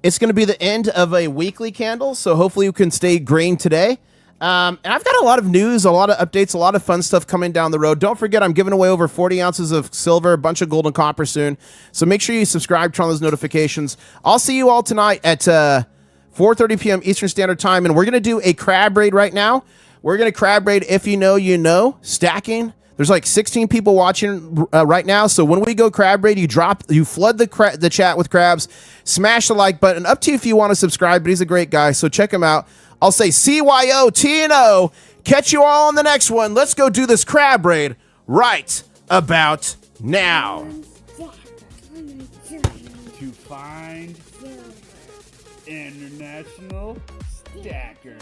it's going to be the end of a weekly candle. So hopefully you can stay green today. And I've got a lot of news, a lot of updates, a lot of fun stuff coming down the road. Don't forget, I'm giving away over 40 ounces of silver, a bunch of gold and copper soon. So make sure you subscribe, turn on those notifications. I'll see you all tonight at 4:30 p.m. Eastern Standard Time. And we're going to do a crab raid right now. We're going to crab raid if you know, you know, stacking. There's like 16 people watching right now. So when we go crab raid, you flood the chat with crabs, smash the like button. Up to you if you want to subscribe, but he's a great guy. So check him out. I'll say CYOTNO. Catch you all on the next one. Let's go do this crab raid right about now. To find International Stacker.